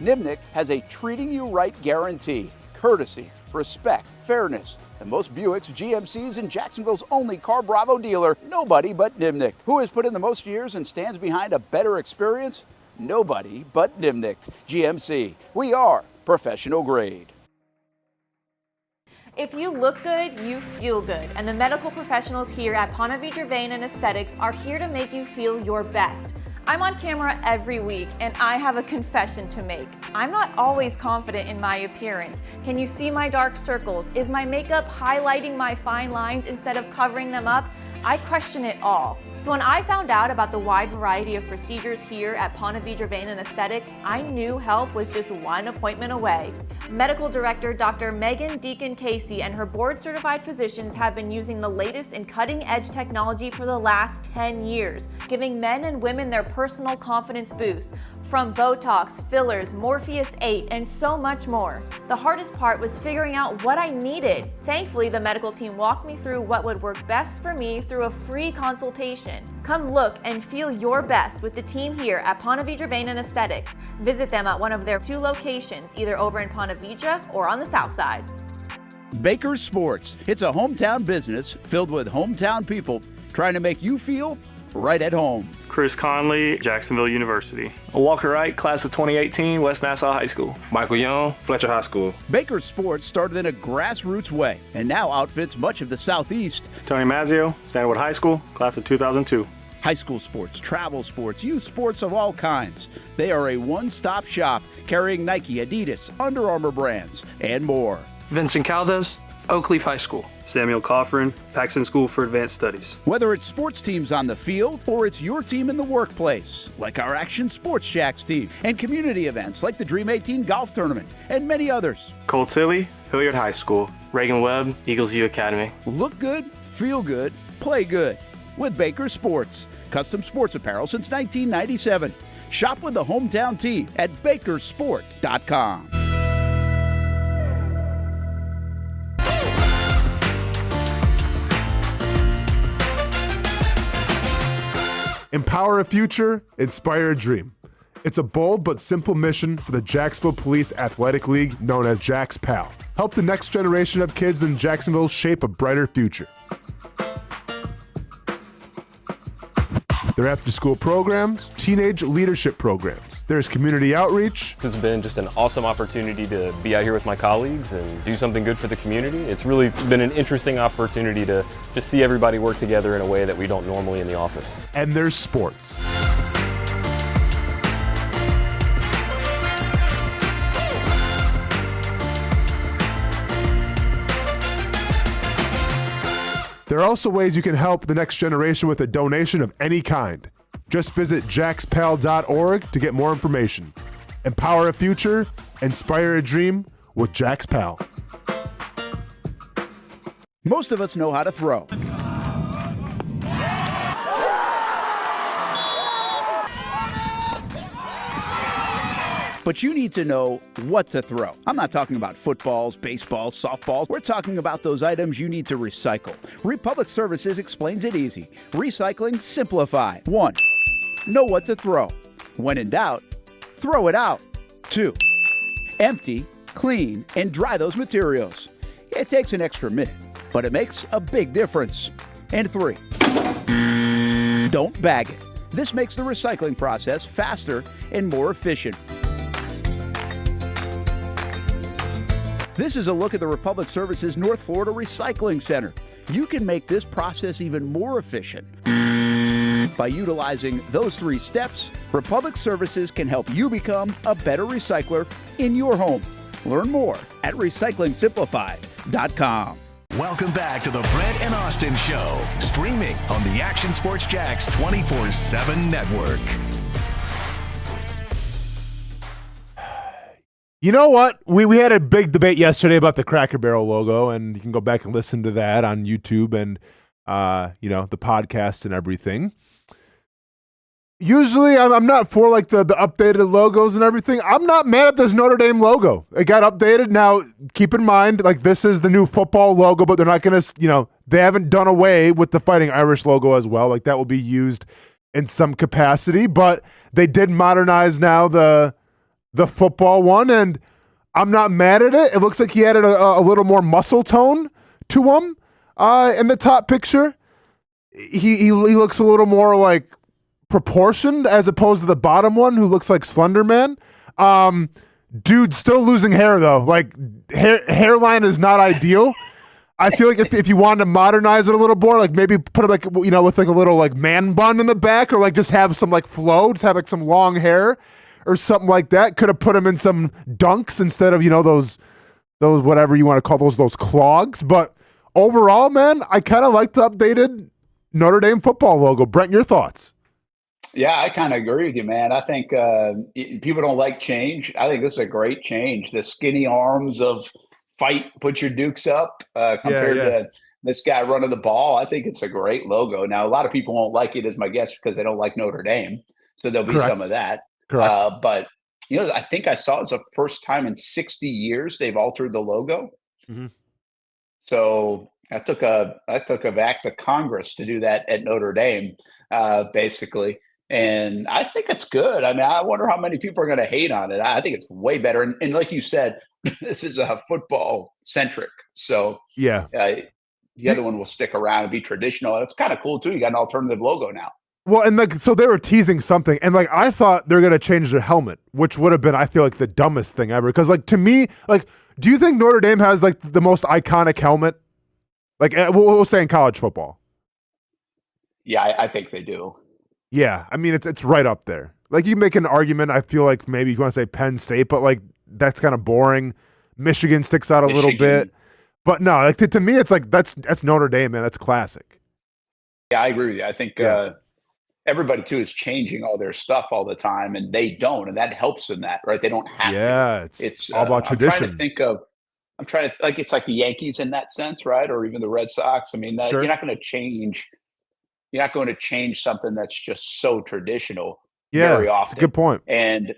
Nimnicht has a treating you right guarantee, courtesy, respect, fairness. And most Buicks, GMCs, and Jacksonville's only Car Bravo dealer, nobody but Nimnicht. Who has put in the most years and stands behind a better experience? Nobody but Nimnicht. GMC, we are professional grade. If you look good, you feel good. And the medical professionals here at Ponte Vedra Vein and Aesthetics are here to make you feel your best. I'm on camera every week, and I have a confession to make. I'm not always confident in my appearance. Can you see my dark circles? Is my makeup highlighting my fine lines instead of covering them up? I question it all. So when I found out about the wide variety of procedures here at Ponte Vedra Vein and Aesthetics, I knew help was just one appointment away. Medical Director Dr. Megan Deacon Casey and her board-certified physicians have been using the latest in cutting-edge technology for the last 10 years, giving men and women their personal confidence boost. From Botox, fillers, Morpheus 8, and so much more. The hardest part was figuring out what I needed. Thankfully, the medical team walked me through what would work best for me through a free consultation. Come look and feel your best with the team here at Ponte Vedra Vein and Aesthetics. Visit them at one of their 2 locations, either over in Ponte Vedra or on the south side. Baker's Sports. It's a hometown business filled with hometown people trying to make you feel right at home. Chris Conley, Jacksonville University. Walker Wright, class of 2018, West Nassau High School. Michael Young, Fletcher High School. Baker's Sports started in a grassroots way and now outfits much of the Southeast. Tony Mazzio, Sandwood High School, class of 2002. High school sports, travel sports, youth sports of all kinds. They are a one-stop shop carrying Nike, Adidas, Under Armour brands, and more. Vincent Caldes, Oak Leaf High School. Samuel Coffrin, Paxton School for Advanced Studies. Whether it's sports teams on the field or it's your team in the workplace, like our Action Sports Shacks team, and community events like the Dream 18 Golf Tournament, and many others. Cole Tilley, Hilliard High School. Reagan Webb, Eagles View Academy. Look good, feel good, play good with Baker Sports. Custom sports apparel since 1997. Shop with the hometown team at bakersport.com. Empower a future, inspire a dream. It's a bold but simple mission for the Jacksonville Police Athletic League known as Jax PAL. Help the next generation of kids in Jacksonville shape a brighter future. Their after-school programs, teenage leadership programs. There's community outreach. It's been just an awesome opportunity to be out here with my colleagues and do something good for the community. It's really been an interesting opportunity to just see everybody work together in a way that we don't normally in the office. And there's sports. There are also ways you can help the next generation with a donation of any kind. Just visit jaxpal.org to get more information. Empower a future, inspire a dream with Jax PAL. Most of us know how to throw. But you need to know what to throw. I'm not talking about footballs, baseballs, softballs. We're talking about those items you need to recycle. Republic Services explains it easy. Recycling simplified. 1. Know what to throw. When in doubt, throw it out. 2. Empty, clean, and dry those materials. It takes an extra minute, but it makes a big difference. And 3. Don't bag it. This makes the recycling process faster and more efficient. This is a look at the Republic Services North Florida Recycling Center. You can make this process even more efficient. By utilizing those 3 steps, Republic Services can help you become a better recycler in your home. Learn more at recyclingsimplified.com. Welcome back to the Brent and Austen Show, streaming on the Action Sports Jacks 24/7 network. You know what? We had a big debate yesterday about the Cracker Barrel logo, and you can go back and listen to that on YouTube and the podcast and everything. Usually, I'm not for like the updated logos and everything. I'm not mad at this Notre Dame logo. It got updated. Now, keep in mind, like this is the new football logo, but they're not gonna, they haven't done away with the Fighting Irish logo as well. Like that will be used in some capacity, but they did modernize now the football one, and I'm not mad at it. It looks like he added a little more muscle tone to him in the top picture. He looks a little more like proportioned as opposed to the bottom one who looks like Slender Man. Dude, still losing hair though. Like hairline is not ideal. I feel like if you wanted to modernize it a little more, like maybe put it like, you know, with like a little like man bun in the back, or like just have some like flow, just have like some long hair or something like that. Could have put him in some dunks instead of, you know, those whatever you want to call those clogs. But overall, man, I kind of like the updated Notre Dame football logo. Brent, your thoughts? Yeah, I kind of agree with you, man. I think people don't like change. I think this is a great change. The skinny arms of fight, put your dukes up compared to this guy running the ball. I think it's a great logo. Now, a lot of people won't like it, as my guess, because they don't like Notre Dame. So there'll be some of that. Correct. But, you know, I think I saw it's the first time in 60 years they've altered the logo. Mm-hmm. So I took a act of Congress to do that at Notre Dame, basically. And I think it's good. I mean, I wonder how many people are going to hate on it. I think it's way better. And like you said, this is a football centric. So yeah, the other one will stick around and be traditional. It's kind of cool too. You got an alternative logo now. Well, and like, so they were teasing something, and like, I thought they're going to change their helmet, which would have been, I feel like, the dumbest thing ever. Because like, to me, like, do you think Notre Dame has like the most iconic helmet? Like, we'll say in college football. Yeah, I think they do. Yeah, I mean, it's right up there. Like, you can make an argument, I feel like maybe you want to say Penn State, but like, that's kind of boring. Michigan sticks out a little bit. But no, like to me, it's like, that's Notre Dame, man. That's classic. Yeah, I agree with you. I think everybody, too, is changing all their stuff all the time, and they don't, and that helps in that, right? They don't have to. Yeah, it's all about tradition. I'm trying to like, it's like the Yankees in that sense, right? Or even the Red Sox. I mean, sure. You're not going to change something that's just so traditional very often. That's a good point. And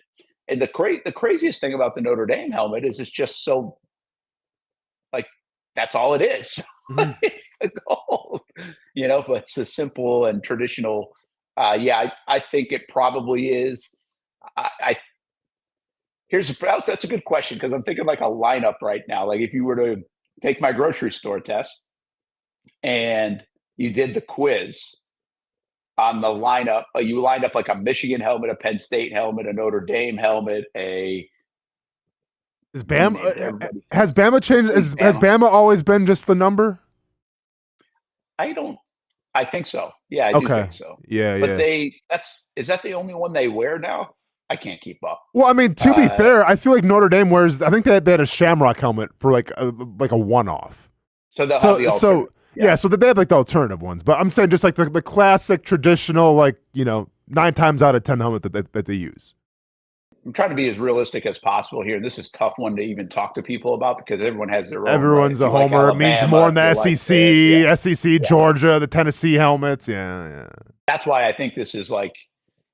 the craziest thing about the Notre Dame helmet is it's just so, like, that's all it is. Mm-hmm. It's the gold, you know, but it's a simple and traditional. I think it probably is. That's a good question, because I'm thinking like a lineup right now. Like, if you were to take my grocery store test and you did the quiz on the lineup, you lined up like a Michigan helmet, a Penn State helmet, a Notre Dame helmet, has Bama changed? Has Bama always been just the number? I think so. Yeah, I do think so. Yeah, but is that the only one they wear now? I can't keep up. Well, I mean, to be fair, I feel like Notre Dame wears, I think they had a Shamrock helmet for like a one-off. So they'll have the alternative. So they have like the alternative ones. But I'm saying just like the classic, traditional, like, you know, 9 times out of 10 helmet that they use. I'm trying to be as realistic as possible here. This is a tough one to even talk to people about, because everyone has their own. Everyone's a homer. It means more in the SEC, SEC, Georgia, the Tennessee helmets. Yeah. That's why I think this is like,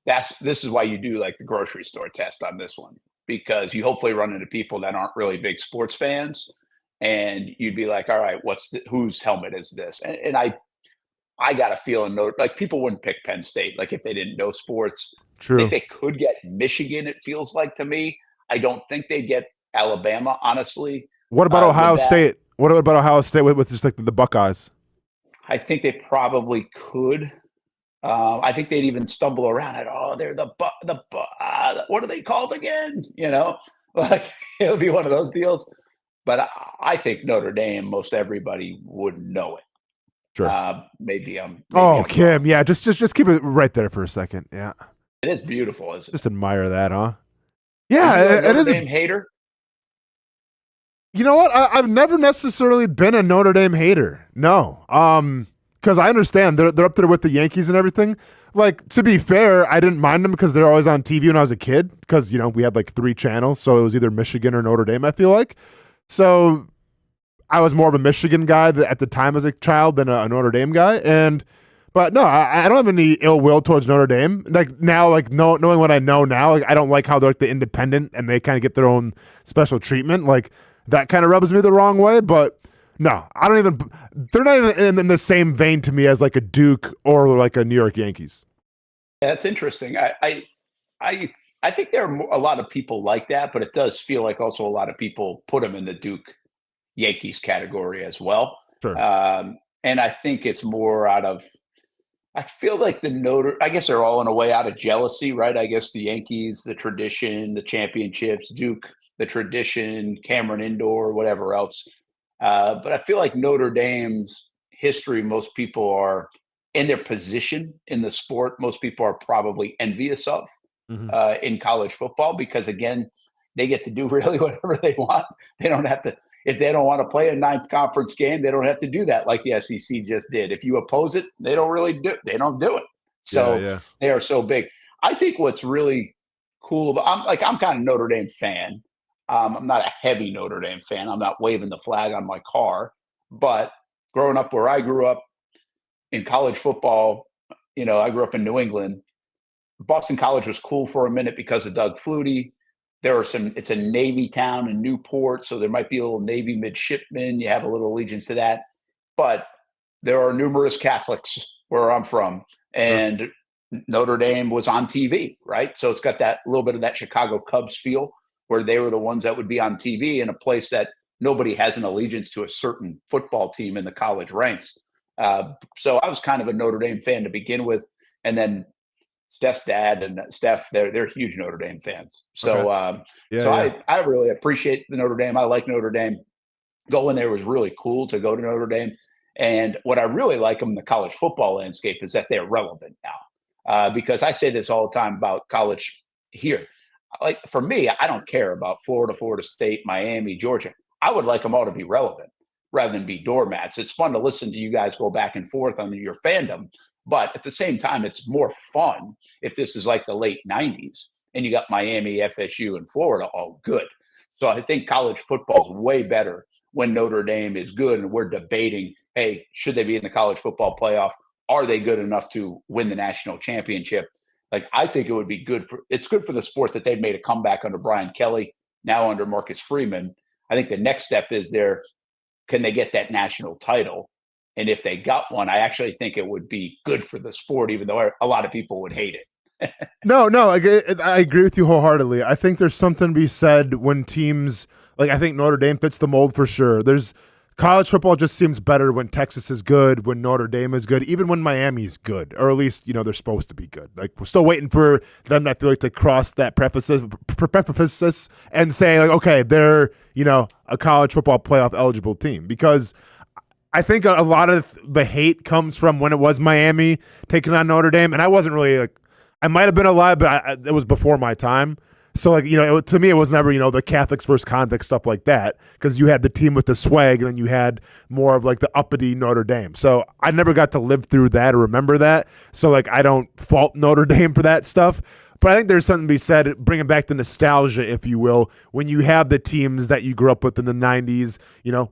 this is why you do like the grocery store test on this one, because you hopefully run into people that aren't really big sports fans, and you'd be like, all right, whose helmet is this? And I got a feeling, like, people wouldn't pick Penn State, like, if they didn't know sports. True. I think they could get Michigan, it feels like to me. I don't think they'd get Alabama, honestly. What about Ohio State? What about Ohio State with just like the Buckeyes? I think they probably could. I think they'd even stumble around at, they're what are they called again? You know, like, it'll be one of those deals. But I think Notre Dame, most everybody would know it. Sure. Maybe I'm Kim, wrong. Yeah, just keep it right there for a second. Yeah. It is beautiful, isn't it? Just admire that, huh? Yeah, it is. Notre Dame hater? You know what? I've never necessarily been a Notre Dame hater. No. Because I understand they're up there with the Yankees and everything. Like, to be fair, I didn't mind them because they're always on TV when I was a kid, because, you know, we had like 3 channels, so it was either Michigan or Notre Dame, I feel like. So I was more of a Michigan guy at the time as a child than a Notre Dame guy. But no, I don't have any ill will towards Notre Dame. Like, now, like, knowing what I know now, like, I don't like how they're like the independent and they kind of get their own special treatment. Like, that kind of rubs me the wrong way. But no, they're not even in the same vein to me as like a Duke or like a New York Yankees. That's interesting. I think there are a lot of people like that, but it does feel like also a lot of people put them in the Duke Yankees category as well. Sure. And I think it's more out of, I feel like I guess they're all in a way out of jealousy, right? I guess the Yankees, the tradition, the championships, Duke, the tradition, Cameron Indoor, whatever else. But I feel like Notre Dame's history, most people are in their position in the sport. Most people are probably envious of in college football because, again, they get to do really whatever they want. They don't have to. If they don't want to play a ninth conference game, they don't have to do that like the SEC just did. If you oppose it, they don't do it. So they are so big. I think what's really cool about I'm kind of Notre Dame fan. I'm not a heavy Notre Dame fan. I'm not waving the flag on my car. But growing up where I grew up in college football, I grew up in New England. Boston College was cool for a minute because of Doug Flutie. It's a Navy town in Newport, so there might be a little Navy midshipmen. You have a little allegiance to that. But there are numerous Catholics where I'm from, and Notre Dame was on TV, right? So it's got that little bit of that Chicago Cubs feel where they were the ones that would be on TV in a place that nobody has an allegiance to a certain football team in the college ranks. So I was kind of a Notre Dame fan to begin with, and then Steph's dad and Steph, they're huge Notre Dame fans. So, I really appreciate the Notre Dame. I like Notre Dame. Going there was really cool to go to Notre Dame. And what I really like them in the college football landscape is that they're relevant now. Because I say this all the time about college here. Like for me, I don't care about Florida, Florida State, Miami, Georgia. I would like them all to be relevant rather than be doormats. It's fun to listen to you guys go back and forth on your fandom. But at the same time, it's more fun if this is like the late 90s and you got Miami, FSU, and Florida all good. So I think college football is way better when Notre Dame is good and we're debating, hey, should they be in the college football playoff? Are they good enough to win the national championship? Like, I think it would be it's good for the sport that they've made a comeback under Brian Kelly, now under Marcus Freeman. I think the next step is can they get that national title? And if they got one, I actually think it would be good for the sport, even though a lot of people would hate it. No, I agree with you wholeheartedly. I think there's something to be said when teams, I think Notre Dame fits the mold for sure. College football just seems better when Texas is good, when Notre Dame is good, even when Miami's good, or at least, they're supposed to be good. Like, we're still waiting for them, I feel like, to cross that precipice and say, okay, they're, a college football playoff eligible team. Because I think a lot of the hate comes from when it was Miami taking on Notre Dame, and I wasn't really I might have been alive, but it was before my time. So to me, it was never the Catholics versus convicts, stuff like that, because you had the team with the swag, and then you had more of the uppity Notre Dame. So I never got to live through that or remember that. So I don't fault Notre Dame for that stuff. But I think there's something to be said, bringing back the nostalgia, if you will, when you have the teams that you grew up with in the 90s,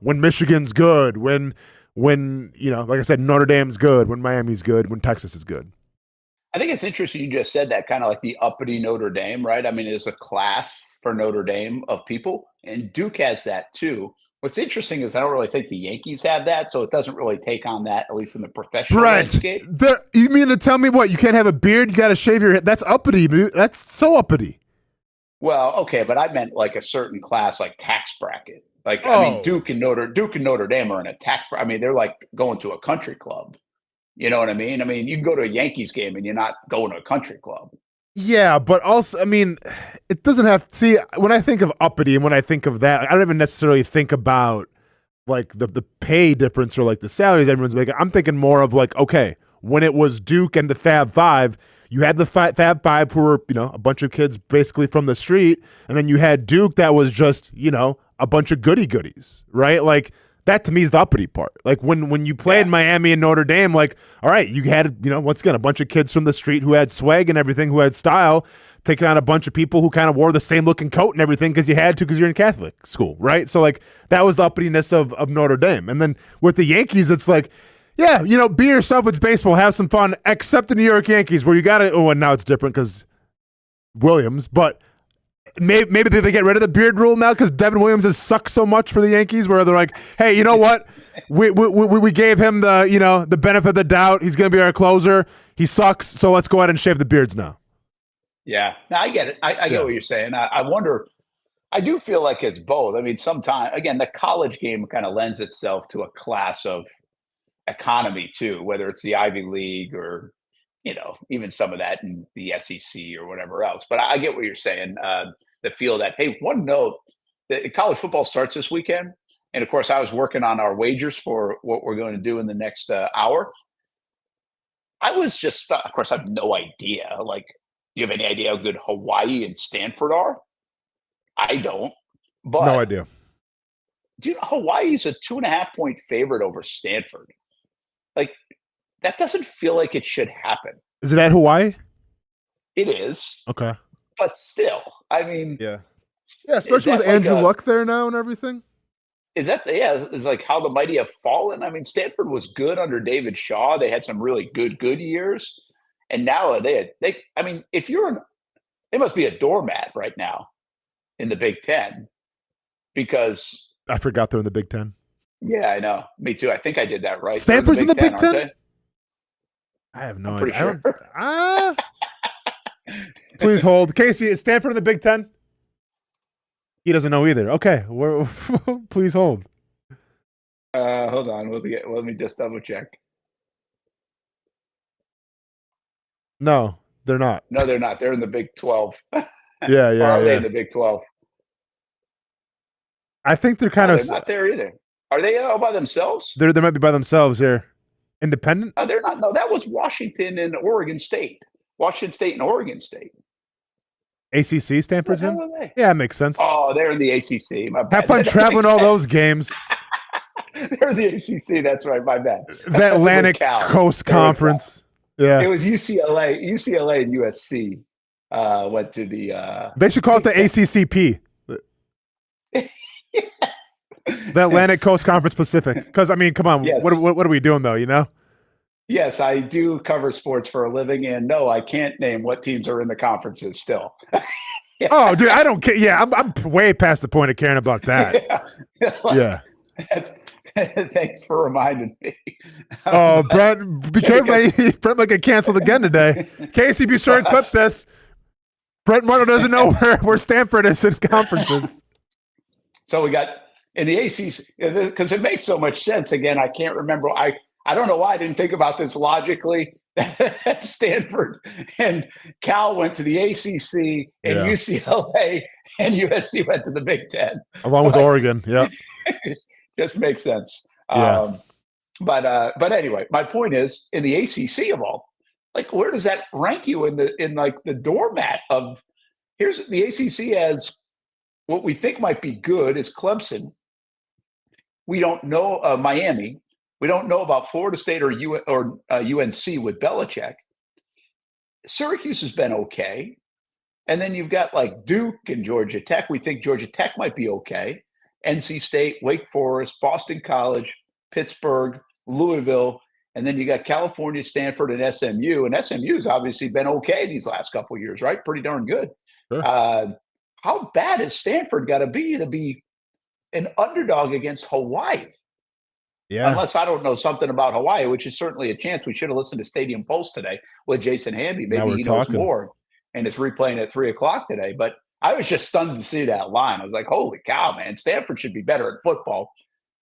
when Michigan's good, when like I said, Notre Dame's good, when Miami's good, when Texas is good. I think it's interesting you just said that, kind of like the uppity Notre Dame, right? I mean, there's a class for Notre Dame of people, and Duke has that too. What's interesting is I don't really think the Yankees have that, so it doesn't really take on that, at least in the professional landscape. You mean to tell me what? You can't have a beard? You got to shave your head? That's uppity, dude. That's so uppity. Well, okay, but I meant a certain class, like tax bracket. I mean, Duke and Notre Dame are in a tax bracket. I mean, they're like going to a country club. You know what I mean? I mean, you can go to a Yankees game and you're not going to a country club. Yeah, but also, I mean, it doesn't have to see, when I think of uppity and when I think of that, I don't even necessarily think about the pay difference or the salaries everyone's making. I'm thinking more of okay, when it was Duke and the Fab Five, you had the Fab Five who were, a bunch of kids basically from the street, and then you had Duke that was just, a bunch of goodies, right? That to me is the uppity part. When you played Miami and Notre Dame, all right, you had, once again, a bunch of kids from the street who had swag and everything, who had style, taking on a bunch of people who kind of wore the same looking coat and everything because you had to, because you're in Catholic school, right? So that was the uppityness of Notre Dame. And then with the Yankees, it's be yourself, it's baseball, have some fun, except the New York Yankees where you got to, and now it's different because Williams, but maybe they get rid of the beard rule now because Devin Williams has sucked so much for the Yankees where they're like, hey, you know what? we gave him the benefit of the doubt. He's going to be our closer. He sucks, so let's go ahead and shave the beards now. Yeah, no, I get it. I get what you're saying. I wonder. I do feel like it's both. I mean, sometimes again, the college game kind of lends itself to a class of economy too, whether it's the Ivy League or even some of that in the SEC or whatever else. But I get what you're saying. The feel that, hey, one note, that college football starts this weekend. And of course, I was working on our wagers for what we're going to do in the next hour. I was just, of course, I have no idea. Like, do you have any idea how good Hawaii and Stanford are? I don't. But no idea. Do you know Hawaii's a 2.5-point favorite over Stanford? Like, that doesn't feel like it should happen. Is it at Hawaii? It is. Okay. But still, I mean. Yeah, especially with Andrew Luck there now and everything. Is that, is like how the mighty have fallen? I mean, Stanford was good under David Shaw. They had some really good years. And now they if they must be a doormat right now in the Big Ten because. I forgot they're in the Big Ten. Yeah, I know. Me too. I think I did that right. Stanford's in the Big Ten? I have no idea. Sure. Please hold. Casey, is Stanford in the Big Ten? He doesn't know either. Okay. Please hold. Hold on. Let me just double check. No, they're not. No, they're not. They're in the Big 12. Yeah. Or are they in the Big 12? I think they're kind of. They're not there either. Are they all by themselves? They might be by themselves here. Independent? They're not. No, that was Washington and Oregon State. Washington State and Oregon State. ACC, Stanford's in? Yeah, it makes sense. Oh, they're in the ACC. My bad. Have fun traveling all those games. They're in the ACC. That's right. My bad. The Atlantic Coast Conference. Yeah. It was UCLA. UCLA and USC went to the. They should call it the ACCP. Yes. The Atlantic Coast Conference Pacific. Because, I mean, come on. Yes. What are we doing, though, Yes, I do cover sports for a living, and no, I can't name what teams are in the conferences still. Yeah. Oh, dude, I don't care. Yeah, I'm way past the point of caring about that. Yeah. Thanks for reminding me. Oh, Brent, be careful. Brent might get canceled again today. Casey, be sure and clip this. Brent Martineau doesn't know where Stanford is in conferences. So we got in the ACC, because it makes so much sense. Again, I can't remember. I don't know why I didn't think about this logically. Stanford and Cal went to the ACC, and UCLA and USC went to the Big Ten. Along with Oregon, yeah. Just makes sense. Yeah. But anyway, my point is, in the ACC of all, like, where does that rank you in the doormat of? Here's the ACC as what we think might be good is Clemson. We don't know Miami. We don't know about Florida State or UNC with Belichick. Syracuse has been okay. And then you've got like Duke and Georgia Tech. We think Georgia Tech might be okay. NC State, Wake Forest, Boston College, Pittsburgh, Louisville. And then you got California, Stanford, and SMU. And SMU's obviously been okay these last couple of years, right? Pretty darn good. Sure. How bad has Stanford got to be an underdog against Hawaii? Yeah. Unless I don't know something about Hawaii, which is certainly a chance. We should have listened to Stadium Pulse today with Jason Hamby. Maybe he knows more, and it's replaying at 3:00 today. But I was just stunned to see that line. I was like, holy cow, man. Stanford should be better at football.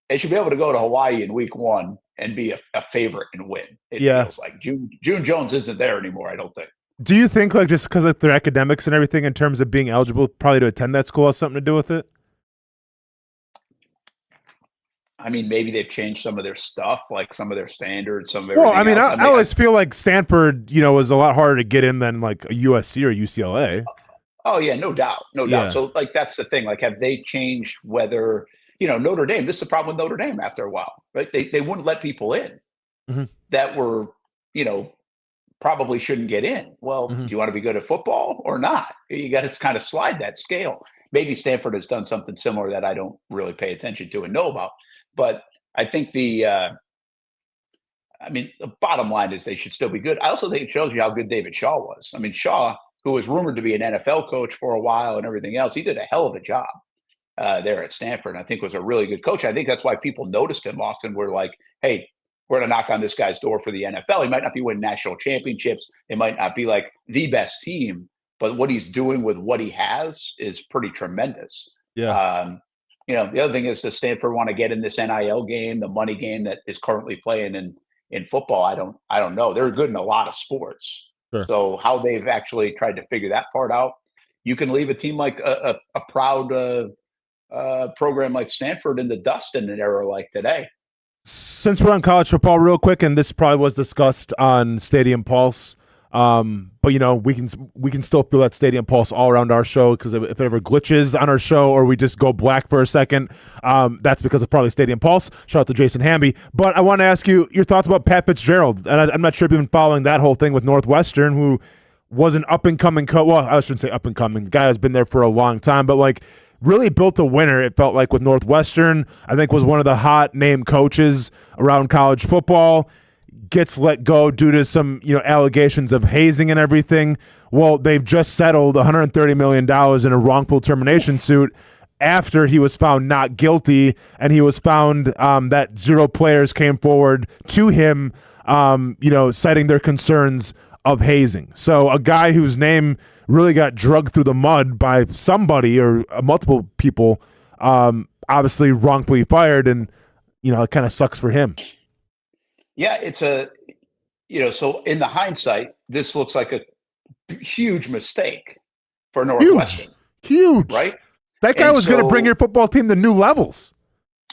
They should be able to go to Hawaii in week 1 and be a favorite and win. It feels like June Jones isn't there anymore, I don't think. Do you think, like, just because of their academics and everything in terms of being eligible probably to attend that school has something to do with it? I mean, maybe they've changed some of their stuff, like some of their standards, some of everything. Well, I mean, else. I always feel like Stanford, was a lot harder to get in than like a USC or UCLA. Oh yeah, no doubt. So like, that's the thing. Like, have they changed whether, Notre Dame, this is the problem with Notre Dame after a while, right? They wouldn't let people in that were, probably shouldn't get in. Well, do you want to be good at football or not? You got to kind of slide that scale. Maybe Stanford has done something similar that I don't really pay attention to and know about. But I think the bottom line is they should still be good. I also think it shows you how good David Shaw was. I mean, Shaw, who was rumored to be an NFL coach for a while and everything else, he did a hell of a job. there at Stanford. And I think was a really good coach. I think that's why people noticed him. Austen were like, hey, we're going to knock on this guy's door for the NFL. He might not be winning national championships. It might not be like the best team, but what he's doing with what he has is pretty tremendous. Yeah. The other thing is, does Stanford want to get in this NIL game, the money game that is currently playing in football? I don't know. They're good in a lot of sports. Sure. So how they've actually tried to figure that part out, you can leave a team like a proud program like Stanford in the dust in an era like today. Since we're on college football real quick, and this probably was discussed on Stadium Pulse, but we can still feel that Stadium Pulse all around our show, because if it ever glitches on our show or we just go black for a second, that's because of probably Stadium Pulse. Shout out to Jason Hamby. But I want to ask you your thoughts about Pat Fitzgerald, and I'm not sure if you've been following that whole thing with Northwestern, who was an up-and-coming coach. Well, I shouldn't say up-and-coming. The guy has been there for a long time, but really built a winner, it felt like, with Northwestern. I think was one of the hot name coaches around college football. Gets let go due to some allegations of hazing and everything. Well, they've just settled $130 million in a wrongful termination suit after he was found not guilty, and he was found that 0 players came forward to him, citing their concerns of hazing. So a guy whose name really got dragged through the mud by somebody or multiple people, obviously wrongfully fired, and it kind of sucks for him. Yeah, it's so in the hindsight, this looks like a huge mistake for Northwestern. Huge, right? That guy was going to bring your football team to new levels.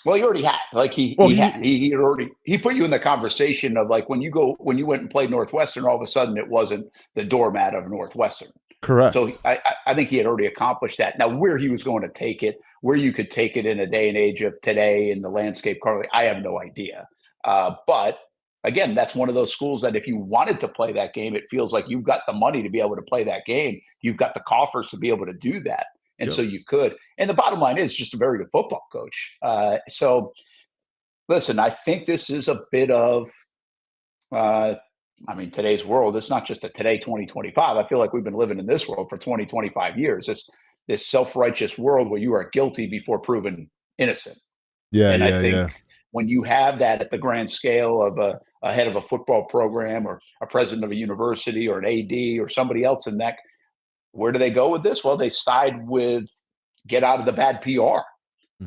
Well, he already had. He put you in the conversation of when you went and played Northwestern, all of a sudden it wasn't the doormat of Northwestern. Correct. So I think he had already accomplished that. Now, where he was going to take it, where you could take it in a day and age of today in the landscape, Carly, I have no idea. But again, that's one of those schools that if you wanted to play that game, it feels like you've got the money to be able to play that game. You've got the coffers to be able to do that. And so you could. And the bottom line is just a very good football coach. So listen, I think this is a bit of, today's world. It's not just a today 2025. I feel like we've been living in this world for 20, 25 years. This self-righteous world where you are guilty before proven innocent. Yeah, and I think when you have that at the grand scale of a head of a football program or a president of a university or an AD or somebody else in that, where do they go with this? Well, they side with get out of the bad PR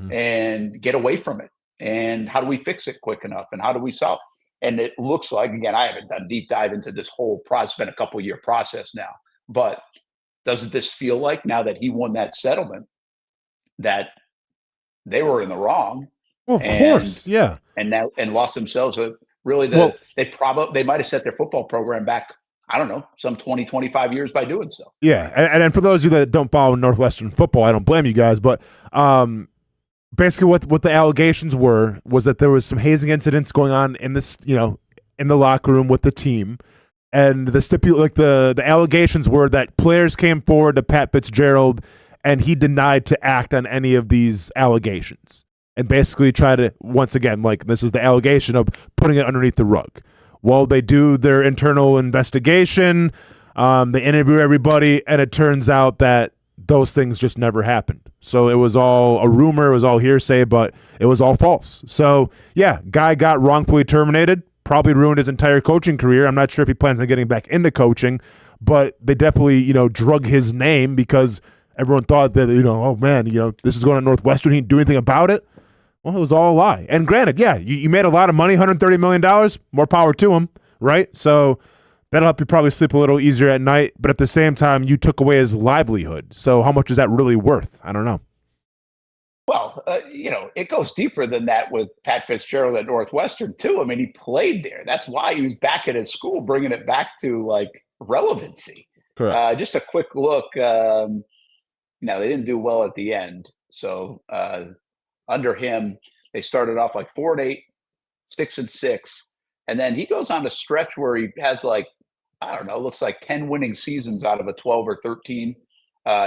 and get away from it. And how do we fix it quick enough? And how do we solve? And it looks like, again, I haven't done deep dive into this whole process. It's been a couple year process now, but doesn't this feel like now that he won that settlement that they were in the wrong? Well, of course, yeah. And lost themselves. They might have set their football program back, I don't know, some 20, 25 years by doing so. Yeah, and for those of you that don't follow Northwestern football, I don't blame you guys, but basically what the allegations was that there was some hazing incidents going on in this, in the locker room with the team, and the allegations were that players came forward to Pat Fitzgerald and he denied to act on any of these allegations, and basically try to, once again, this is the allegation of putting it underneath the rug. Well, they do their internal investigation, they interview everybody, and it turns out that those things just never happened. So it was all a rumor, it was all hearsay, but it was all false. So, yeah, guy got wrongfully terminated, probably ruined his entire coaching career. I'm not sure if he plans on getting back into coaching, but they definitely, drug his name because everyone thought that, oh, man, this is going on Northwestern. He didn't do anything about it. Well, it was all a lie. And granted, yeah, you made a lot of money, $130 million, more power to him, right? So that'll help you probably sleep a little easier at night. But at the same time, you took away his livelihood. So how much is that really worth? I don't know. Well, it goes deeper than that with Pat Fitzgerald at Northwestern, too. I mean, he played there. That's why he was back at his school, bringing it back to, relevancy. Correct. Just a quick look. They didn't do well at the end. So, under him, they started off 4-8, 6-6, and then he goes on a stretch where he has looks like 10 winning seasons out of a 12 or 13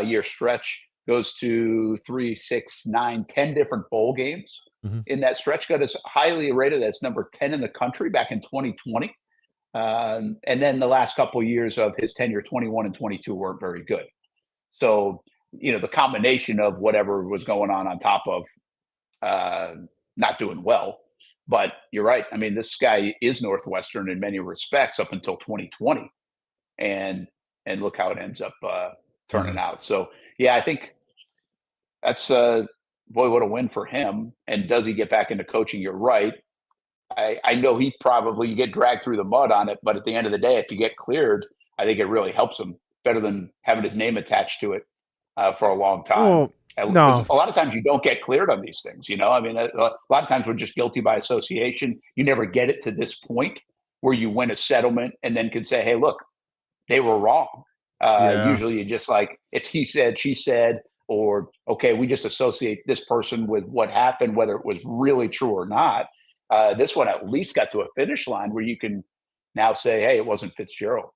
year stretch. Goes to 3, 6, 9, 10 different bowl games in that stretch. Got us highly rated as number 10 in the country back in 2020, and then the last couple of years of his tenure, 21 and 22, weren't very good. So the combination of whatever was going on top of not doing well. But you're right. I mean, this guy is Northwestern in many respects up until 2020, and look how it ends up turning out. So yeah, I think that's boy, what a win for him. And does he get back into coaching? You're right. I know you get dragged through the mud on it, but at the end of the day, if you get cleared, I think it really helps him better than having his name attached to it for a long time. No. A lot of times you don't get cleared on these things, I mean, a lot of times we're just guilty by association. You never get it to this point where you win a settlement and then can say, hey, look, they were wrong. Usually you just it's he said, she said, or, okay, we just associate this person with what happened, whether it was really true or not. This one at least got to a finish line where you can now say, hey, it wasn't Fitzgerald.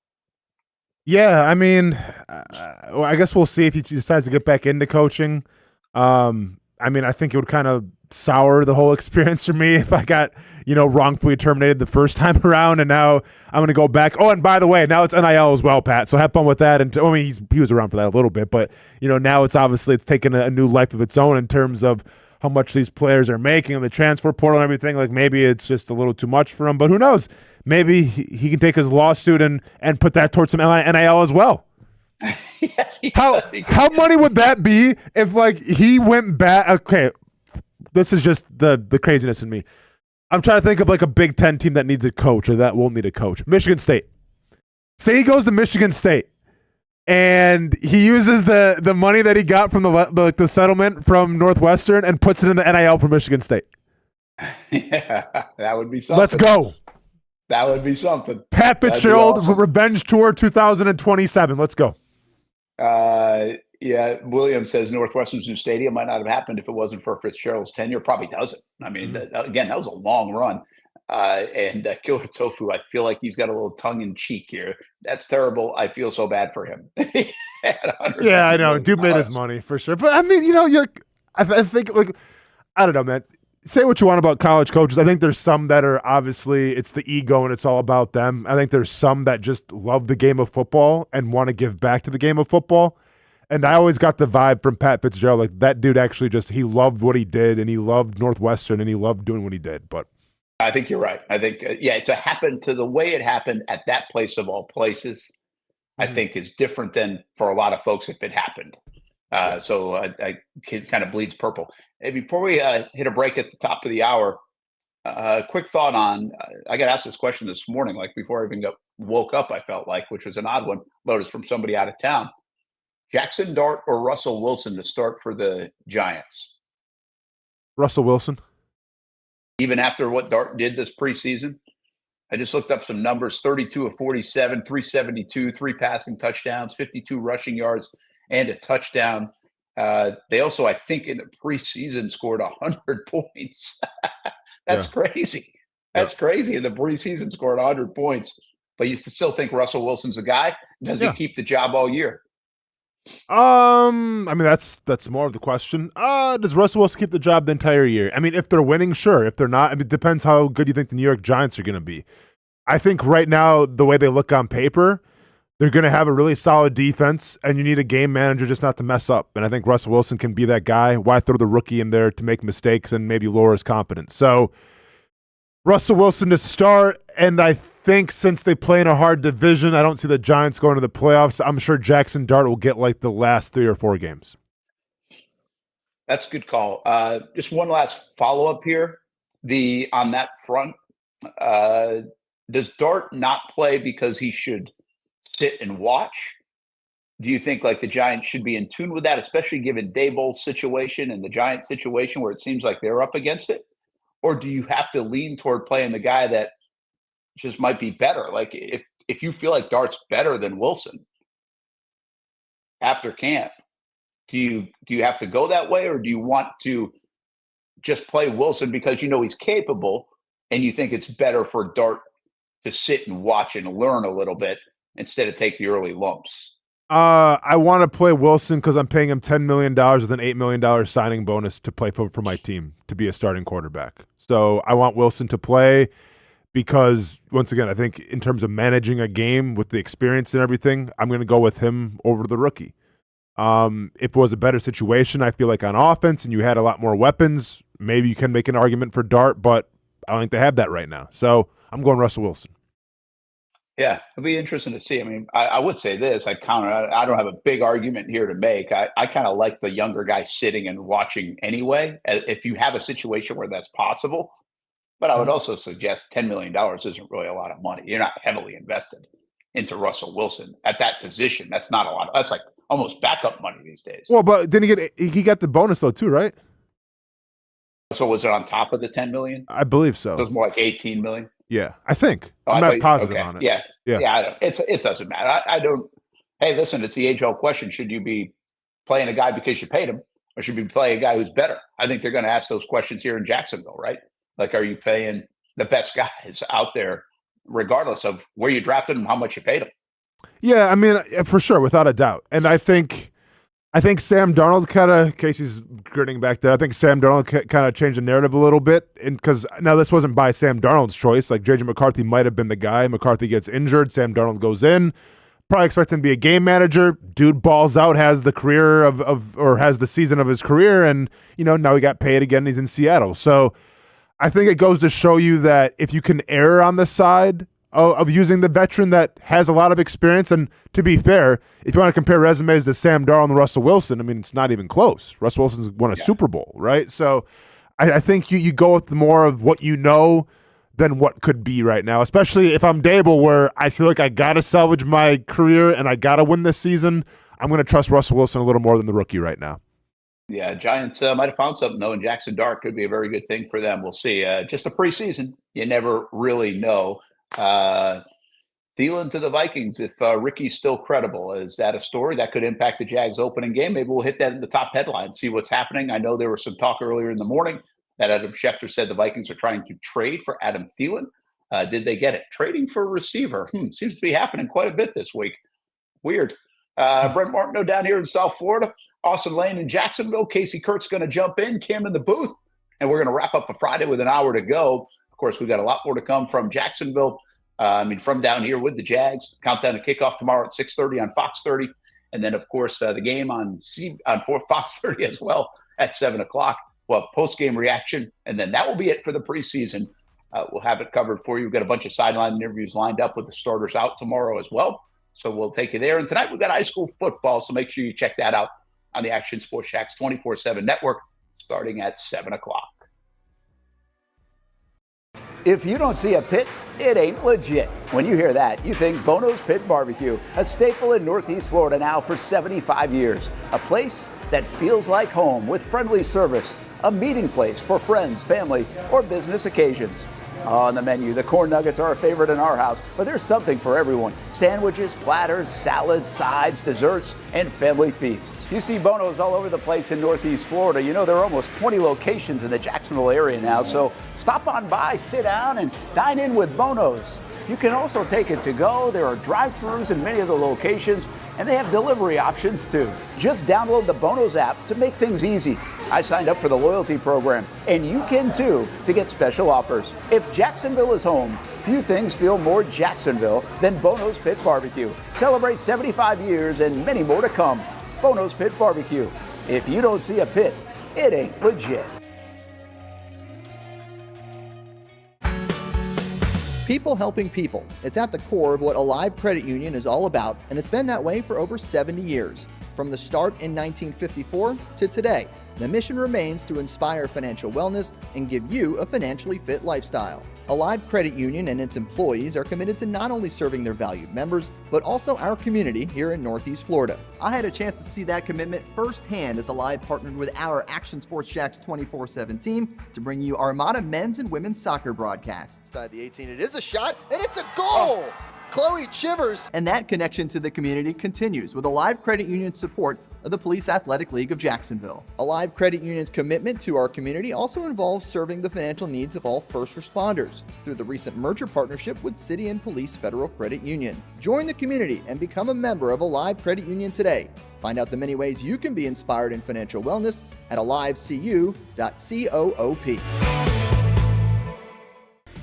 Yeah, I mean, I guess we'll see if he decides to get back into coaching. I mean, I think it would kind of sour the whole experience for me if I got, wrongfully terminated the first time around, and now I'm going to go back. Oh, and by the way, now it's NIL as well, Pat. So have fun with that. And I mean, he was around for that a little bit, but now it's taken a new life of its own in terms of how much these players are making and the transfer portal and everything. Like maybe it's just a little too much for him, but who knows? Maybe he can take his lawsuit and put that towards some NIL as well. Yes, how money would that be if he went back? Okay, this is just the craziness in me. I'm trying to think of a Big Ten team that needs a coach or that will need a coach. Michigan State. Say he goes to Michigan State and he uses the money that he got from the settlement from Northwestern and puts it in the NIL for Michigan State. Yeah, that would be something. Let's go. That would be something. Pat Fitzgerald, awesome. Revenge Tour 2027. Let's go. Yeah, William says Northwestern's new stadium might not have happened if it wasn't for Fitzgerald's tenure. Probably doesn't. I mean, again, that was a long run. And Killer Tofu, I feel like he's got a little tongue in cheek here. That's terrible. I feel so bad for him. Yeah, I know. Dude made his money for sure. But I mean, I think I don't know, man. Say what you want about college coaches. I think there's some that are obviously it's the ego and it's all about them. I think there's some that just love the game of football and want to give back to the game of football. And I always got the vibe from Pat Fitzgerald, that dude actually he loved what he did and he loved Northwestern and he loved doing what he did. But I think you're right. I think, to happen to the way it happened at that place of all places, I think is different than for a lot of folks if it happened. So it kind of bleeds purple. Hey, before we hit a break at the top of the hour, quick thought on, I got asked this question this morning, before I even woke up, I felt which was an odd one. Lotus from somebody out of town. Jackson Dart or Russell Wilson to start for the Giants? Russell Wilson. Even after what Dart did this preseason? I just looked up some numbers, 32 of 47, 372, 3 passing touchdowns, 52 rushing yards, and a touchdown. They also, I think, in the preseason scored 100 points. That's crazy. That's crazy. In the preseason scored 100 points. But you still think Russell Wilson's a guy? Does he keep the job all year? I mean, that's more of the question. Does Russell Wilson keep the job the entire year? I mean, if they're winning, sure. If they're not, it depends how good you think the New York Giants are going to be. I think right now, the way they look on paper, they're going to have a really solid defense, and you need a game manager just not to mess up. And I think Russell Wilson can be that guy. Why throw the rookie in there to make mistakes and maybe lower his confidence? So Russell Wilson to start, and I think since they play in a hard division, I don't see the Giants going to the playoffs. I'm sure Jackson Dart will get the last 3 or 4 games. That's a good call. Just one last follow-up here. On that front, does Dart not play because he should sit and watch? Do you think the Giants should be in tune with that, especially given Daboll's situation and the Giants situation where it seems like they're up against it? Or do you have to lean toward playing the guy that just might be better? If you feel like Dart's better than Wilson after camp, do you have to go that way, or do you want to just play Wilson because he's capable and you think it's better for Dart to sit and watch and learn a little bit instead of take the early lumps? I want to play Wilson because I'm paying him $10 million with an $8 million signing bonus to play for my team to be a starting quarterback. So I want Wilson to play because, once again, I think in terms of managing a game with the experience and everything, I'm going to go with him over the rookie. If it was a better situation, I feel like on offense and you had a lot more weapons, maybe you can make an argument for Dart, but I don't think they have that right now. So I'm going Russell Wilson. Yeah, it'll be interesting to see. I mean, I would say this. I don't have a big argument here to make. I kind of like the younger guy sitting and watching anyway, if you have a situation where that's possible. But I would also suggest $10 million isn't really a lot of money. You're not heavily invested into Russell Wilson at that position. That's not a lot. That's like almost backup money these days. Well, but didn't he got the bonus though too, right? So was it on top of the 10 million? I believe so. So it was more like 18 million. Yeah, I think. Oh, I'm not positive on it. Yeah. I don't, it doesn't matter. I don't. Hey, listen, it's the age-old question. Should you be playing a guy because you paid him, or should you be playing a guy who's better? I think they're going to ask those questions here in Jacksonville, right? Like, are you paying the best guys out there, regardless of where you drafted them, how much you paid them? Yeah, I mean, for sure, without a doubt. And I think Sam Darnold Casey's grinning back there. I think Sam Darnold kind of changed the narrative a little bit, and because now this wasn't by Sam Darnold's choice. Like JJ McCarthy might have been the guy. McCarthy gets injured. Sam Darnold goes in. Probably expect him to be a game manager. Dude balls out, has the career or has the season of his career, and now he got paid again. He's in Seattle, so I think it goes to show you that if you can err on the side of using the veteran that has a lot of experience, and to be fair, if you want to compare resumes to Sam Darnold and Russell Wilson, I mean, it's not even close. Russell Wilson's won a Super Bowl, right? So I think you go with more of what you know than what could be right now, especially if I'm Dable, where I feel like I got to salvage my career and I got to win this season. I'm going to trust Russell Wilson a little more than the rookie right now. Yeah, Giants might have found something, though, and Jackson Dart could be a very good thing for them. We'll see. Just a preseason. You never really know. Thielen to the Vikings, if Ricky's still credible. Is that a story that could impact the Jags opening game? Maybe we'll hit that in the top headline, see what's happening. I know there was some talk earlier in the morning that Adam Schefter said the Vikings are trying to trade for Adam Thielen. Did they get it? Trading for a receiver seems to be happening quite a bit this week. Weird. Brent Martineau down here in South Florida. Austen Lane in Jacksonville. Kasey Kuhrts going to jump in. Cam in the booth. And we're going to wrap up a Friday with an hour to go. Of course, we've got a lot more to come from Jacksonville. From down here with the Jags. Countdown to kickoff tomorrow at 6:30 on Fox 30. And then, of course, the game on Fox 30 as well at 7 o'clock. We'll have post-game reaction. And then that will be it for the preseason. We'll have it covered for you. We've got a bunch of sideline interviews lined up with the starters out tomorrow as well. So we'll take you there. And tonight we've got high school football. So make sure you check that out on the Action Sports Jacks 24/7 network starting at 7 o'clock. If you don't see a pit, it ain't legit. When you hear that, you think Bono's Pit Barbecue, a staple in Northeast Florida now for 75 years. A place that feels like home with friendly service, a meeting place for friends, family, or business occasions. On the menu, the corn nuggets are a favorite in our house, but there's something for everyone. Sandwiches, platters, salads, sides, desserts, and family feasts. You see Bono's all over the place in Northeast Florida. You know, there are almost 20 locations in the Jacksonville area now, so stop on by, sit down, and dine in with Bono's. You can also take it to go. There are drive-thrus in many of the locations, and they have delivery options too. Just download the Bono's app to make things easy. I signed up for the loyalty program, and you can too, to get special offers. If Jacksonville is home, few things feel more Jacksonville than Bono's Pit Barbecue. Celebrate 75 years and many more to come. Bono's Pit Barbecue. If you don't see a pit, it ain't legit. People helping people. It's at the core of what Alive Credit Union is all about, and it's been that way for over 70 years. From the start in 1954 to today, the mission remains to inspire financial wellness and give you a financially fit lifestyle. Alive Credit Union and its employees are committed to not only serving their valued members, but also our community here in Northeast Florida. I had a chance to see that commitment firsthand as Alive partnered with our Action Sports Jacks 24/7 team to bring you Armada men's and women's soccer broadcasts. Inside the 18, it is a shot, and it's a goal! Chloe Chivers. And that connection to the community continues with Alive Credit Union's support of the Police Athletic League of Jacksonville. Alive Credit Union's commitment to our community also involves serving the financial needs of all first responders through the recent merger partnership with City and Police Federal Credit Union. Join the community and become a member of Alive Credit Union today. Find out the many ways you can be inspired in financial wellness at alivecu.coop.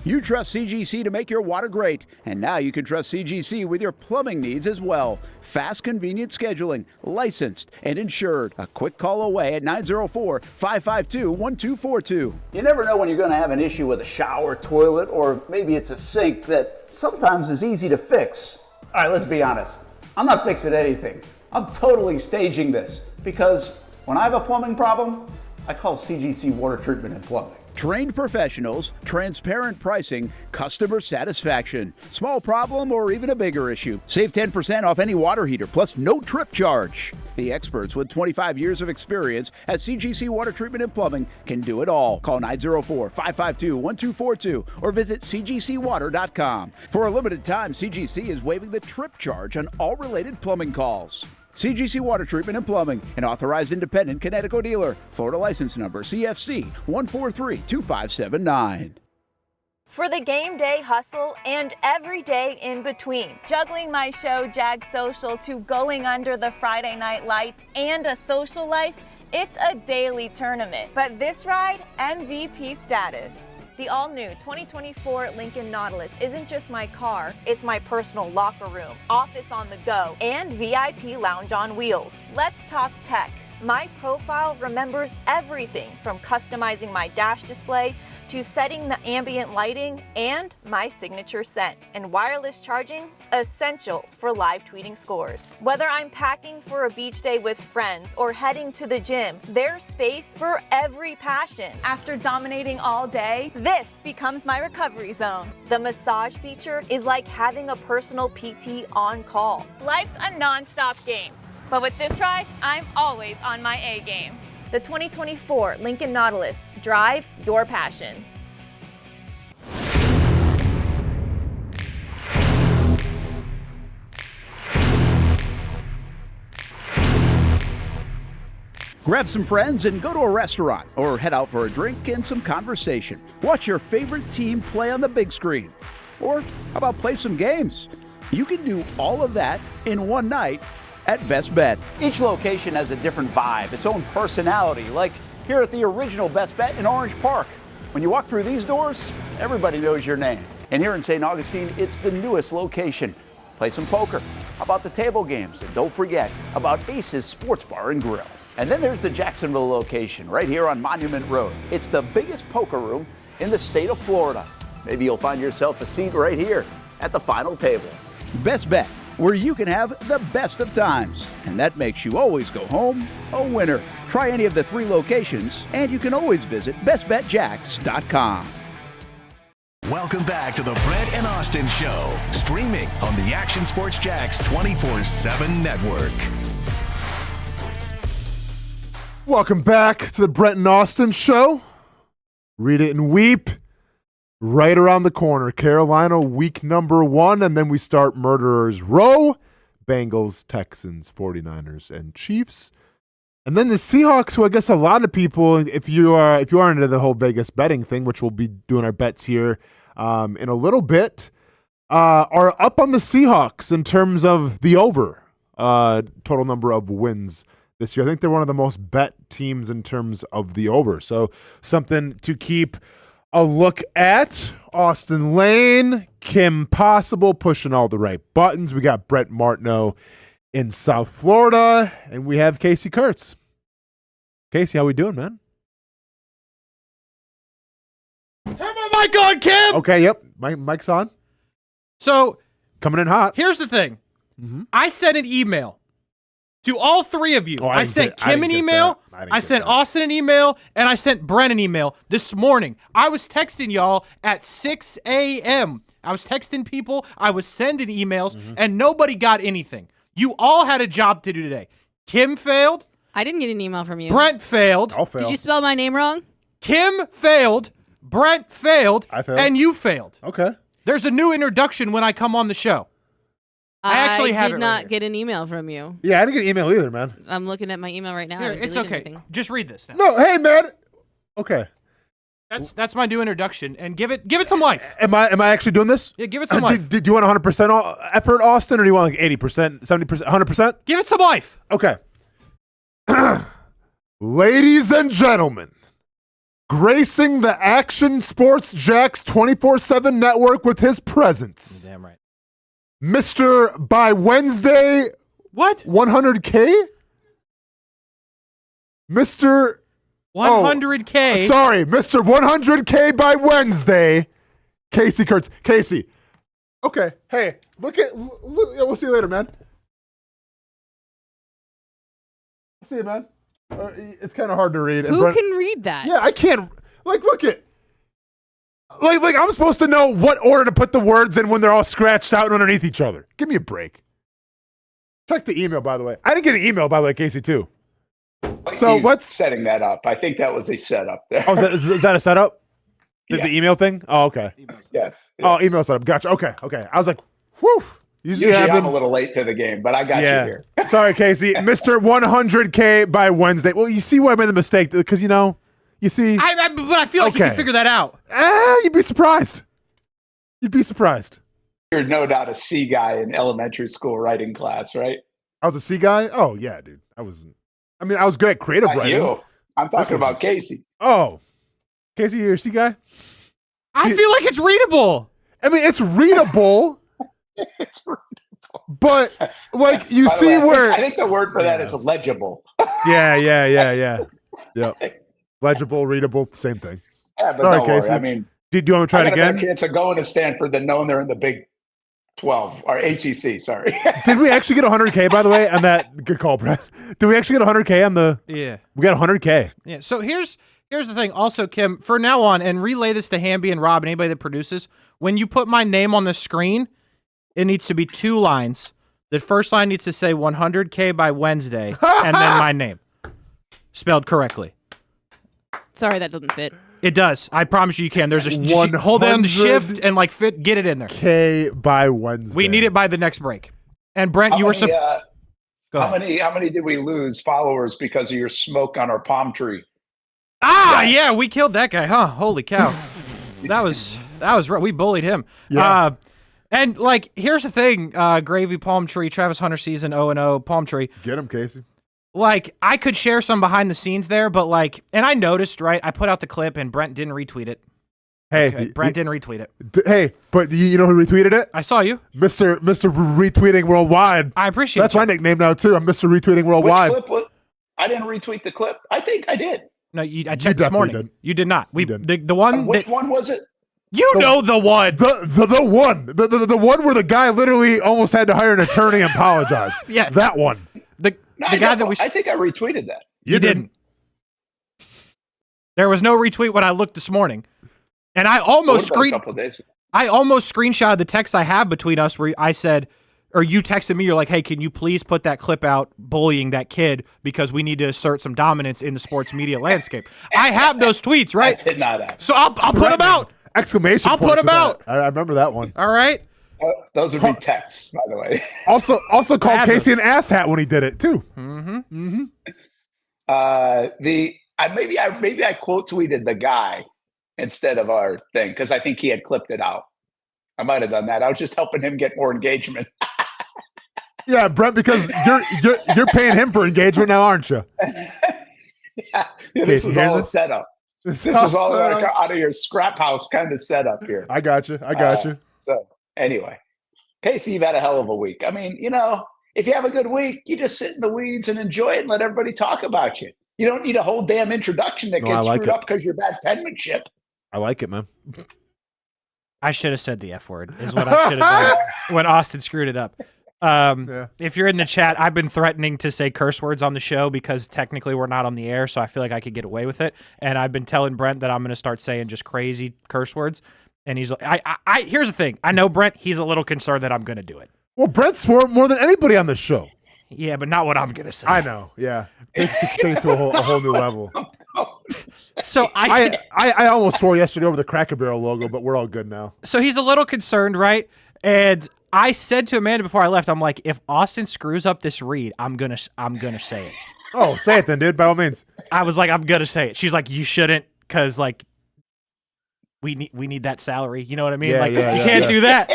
You trust CGC to make your water great, and now you can trust CGC with your plumbing needs as well. Fast, convenient scheduling, licensed and insured. A quick call away at 904-552-1242. You never know when you're going to have an issue with a shower, toilet, or maybe it's a sink that sometimes is easy to fix. All right, let's be honest. I'm not fixing anything. I'm totally staging this because when I have a plumbing problem, I call CGC Water Treatment and Plumbing. Trained professionals, transparent pricing, customer satisfaction. Small problem or even a bigger issue. Save 10% off any water heater plus no trip charge. The experts with 25 years of experience at CGC Water Treatment and Plumbing can do it all. Call 904-552-1242 or visit cgcwater.com. For a limited time, CGC is waiving the trip charge on all related plumbing calls. CGC Water Treatment and Plumbing, an authorized independent Connecticut dealer. Florida license number CFC 1432579. For the game day hustle and every day in between, juggling my show Jag Social to going under the Friday night lights and a social life, it's a daily tournament. But this ride, MVP status. The all-new 2024 Lincoln Nautilus isn't just my car, it's my personal locker room, office on the go, and VIP lounge on wheels. Let's talk tech. My profile remembers everything from customizing my dash display to setting the ambient lighting and my signature scent. And wireless charging, essential for live tweeting scores. Whether I'm packing for a beach day with friends or heading to the gym, there's space for every passion. After dominating all day, this becomes my recovery zone. The massage feature is like having a personal PT on call. Life's a non-stop game, but with this ride, I'm always on my A game. The 2024 Lincoln Nautilus. Drive your passion. Grab some friends and go to a restaurant or head out for a drink and some conversation. Watch your favorite team play on the big screen. Or how about play some games? You can do all of that in one night at Best Bet. Each location has a different vibe, its own personality, like here at the original Best Bet in Orange Park. When you walk through these doors, everybody knows your name. And here in St. Augustine, it's the newest location. Play some poker. How about the table games? And don't forget about Ace's Sports Bar and Grill. And then there's the Jacksonville location, right here on Monument Road. It's the biggest poker room in the state of Florida. Maybe you'll find yourself a seat right here at the final table. Best Bet, where you can have the best of times. And that makes you always go home a winner. Try any of the 3 locations, and you can always visit bestbetjacks.com. Welcome back to the Brent and Austen Show, streaming on the Action Sports Jacks 24/7 network. Welcome back to the Brent and Austen Show. Read it and weep. Right around the corner, Carolina week number 1, and then we start Murderers Row, Bengals, Texans, 49ers, and Chiefs. And then the Seahawks, who I guess a lot of people, if you are into the whole Vegas betting thing, which we'll be doing our bets here in a little bit, are up on the Seahawks in terms of the over total number of wins this year. I think they're one of the most bet teams in terms of the over. So something to keep a look at. Austen Lane, Kim Possible pushing all the right buttons. We got Brent Martineau in South Florida, and we have Kasey Kuhrts. Kasey, how we doing, man? Turn my mic on, Kim! Okay, yep. My mic's on. So, coming in hot. Here's the thing. I sent an email to all 3 of you. I sent Kim an email, I sent Austen an email, and I sent Brent an email this morning. I was texting y'all at 6 a.m. I was texting people, I was sending emails, and nobody got anything. You all had a job to do today. Kim failed. I didn't get an email from you. Brent failed. I'll fail. Did you spell my name wrong? Kim failed. Brent failed. I failed. And you failed. Okay. There's a new introduction when I come on the show. I actually have it did right not here. get an email from you. Yeah, I didn't get an email either, man. I'm looking at my email right now. Here, I didn't it's delete okay. anything. Just read this now. No, hey, man. Okay. That's my new introduction, and give it some life. Am I actually doing this? Yeah, give it some life. Do you want 100% effort, Austen, or do you want like 80%, 70%, 100%? Give it some life. Okay. Ladies and gentlemen, gracing the Action Sports Jacks 24/7 network with his presence. Damn right. Mr. By Wednesday, what? 100K? Mr. 100K. Sorry, Mr. 100K by Wednesday, Kasey Kuhrts. Kasey. Okay. Hey, we'll see you later, man. See you, man. It's kind of hard to read. Who can read that? Yeah, I can't. Look at. Like I'm supposed to know what order to put the words in when they're all scratched out and underneath each other. Give me a break. Check the email, by the way. I didn't get an email, by the way, Kasey, too. So what's setting that up? I think that was a setup there. Oh, is that a setup? Yes. The email thing? Oh, okay. Yes. Oh, email setup. Gotcha. Okay. I was like, whew. Usually I'm a little late to the game, but I got you here. Sorry, Kasey. Mr. 100K by Wednesday. Well, you see where I made the mistake because, you see. But I feel like you can figure that out. You'd be surprised. You're no doubt a C guy in elementary school writing class, right? I was a C guy? Oh, yeah, dude. I was good at creative writing. You. I'm talking about Kasey. Oh. Kasey, you're a C guy? I feel like it's readable. I mean, it's readable. It's readable. But, you see where. I think the word for that is legible. Yeah. Yep. Legible, readable, same thing. Yeah, but Sorry, don't worry. Kasey. I mean, do you want to try it again? I got a chance of going to Stanford than knowing they're in the Big 12 or ACC. Sorry. Did we actually get 100K, by the way, on that? Good call, Brent. Did we actually get 100K on the? Yeah. We got 100K. Yeah. So here's the thing. Also, Kim, for now on, and relay this to Hamby and Rob and anybody that produces. When you put my name on the screen, it needs to be 2 lines. The first line needs to say 100K by Wednesday, and then my name, spelled correctly. Sorry, that doesn't fit. It does. I promise you can. There's a hold down the shift and get it in there. K by Wednesday. We need it by the next break. And Brent, How many did we lose followers because of your smoke on our palm tree? Yeah, we killed that guy, huh? Holy cow. that was right. We bullied him. Yeah. And here's the thing, Gravy Palm Tree, Travis Hunter season 0-0 Palm Tree. Get him, Kasey. I could share some behind the scenes there, but and I noticed, right? I put out the clip and Brent didn't retweet it. Hey, okay, Brent didn't retweet it. Hey, but you know who retweeted it? I saw you, Mr. Retweeting Worldwide. I appreciate that's my nickname now too. I'm Mr. Retweeting Worldwide. Which clip? I didn't retweet the clip. I think I did. No, I checked this morning. Did. You did not. The one. Which one was it? You know the one. The one. The one where the guy literally almost had to hire an attorney and apologize. Yeah, that one. I think I retweeted that. You didn't. There was no retweet when I looked this morning, and I almost screenshotted the text I have between us where I said, or you texted me, you're like, "Hey, can you please put that clip out bullying that kid because we need to assert some dominance in the sports media landscape." I have those tweets, right? I did not have. So I'll put them out. Exclamation! I'll put them out. I remember that one. All right. Those would be texts, by the way. Also called Kasey an asshat when he did it too. Mm-hmm. Maybe I quote tweeted the guy instead of our thing because I think he had clipped it out. I might have done that. I was just helping him get more engagement. Yeah, Brent, because you're paying him for engagement now, aren't you? Yeah, this is all a setup. This is all out of your scrap house kind of setup here. I got you. So anyway, Kasey, you've had a hell of a week. I mean, if you have a good week, you just sit in the weeds and enjoy it and let everybody talk about you. You don't need a whole damn introduction that gets screwed up because you're bad penmanship. I like it, man. I should have said the F word is what I should have done when Austen screwed it up. If you're in the chat, I've been threatening to say curse words on the show because technically we're not on the air, so I feel like I could get away with it. And I've been telling Brent that I'm going to start saying just crazy curse words. And he's like, here's the thing. I know Brent, he's a little concerned that I'm going to do it. Well, Brent swore more than anybody on the show. Yeah, but not what I'm going to say. I know. Yeah. Take it to a whole new level. So I almost swore yesterday over the Cracker Barrel logo, but we're all good now. So he's a little concerned, right? And I said to Amanda before I left, I'm like, if Austen screws up this read, I'm gonna say it. Oh, say it then, dude. By all means. I was like, I'm gonna say it. She's like, you shouldn't, because we need that salary. You know what I mean? Yeah, you can't do that.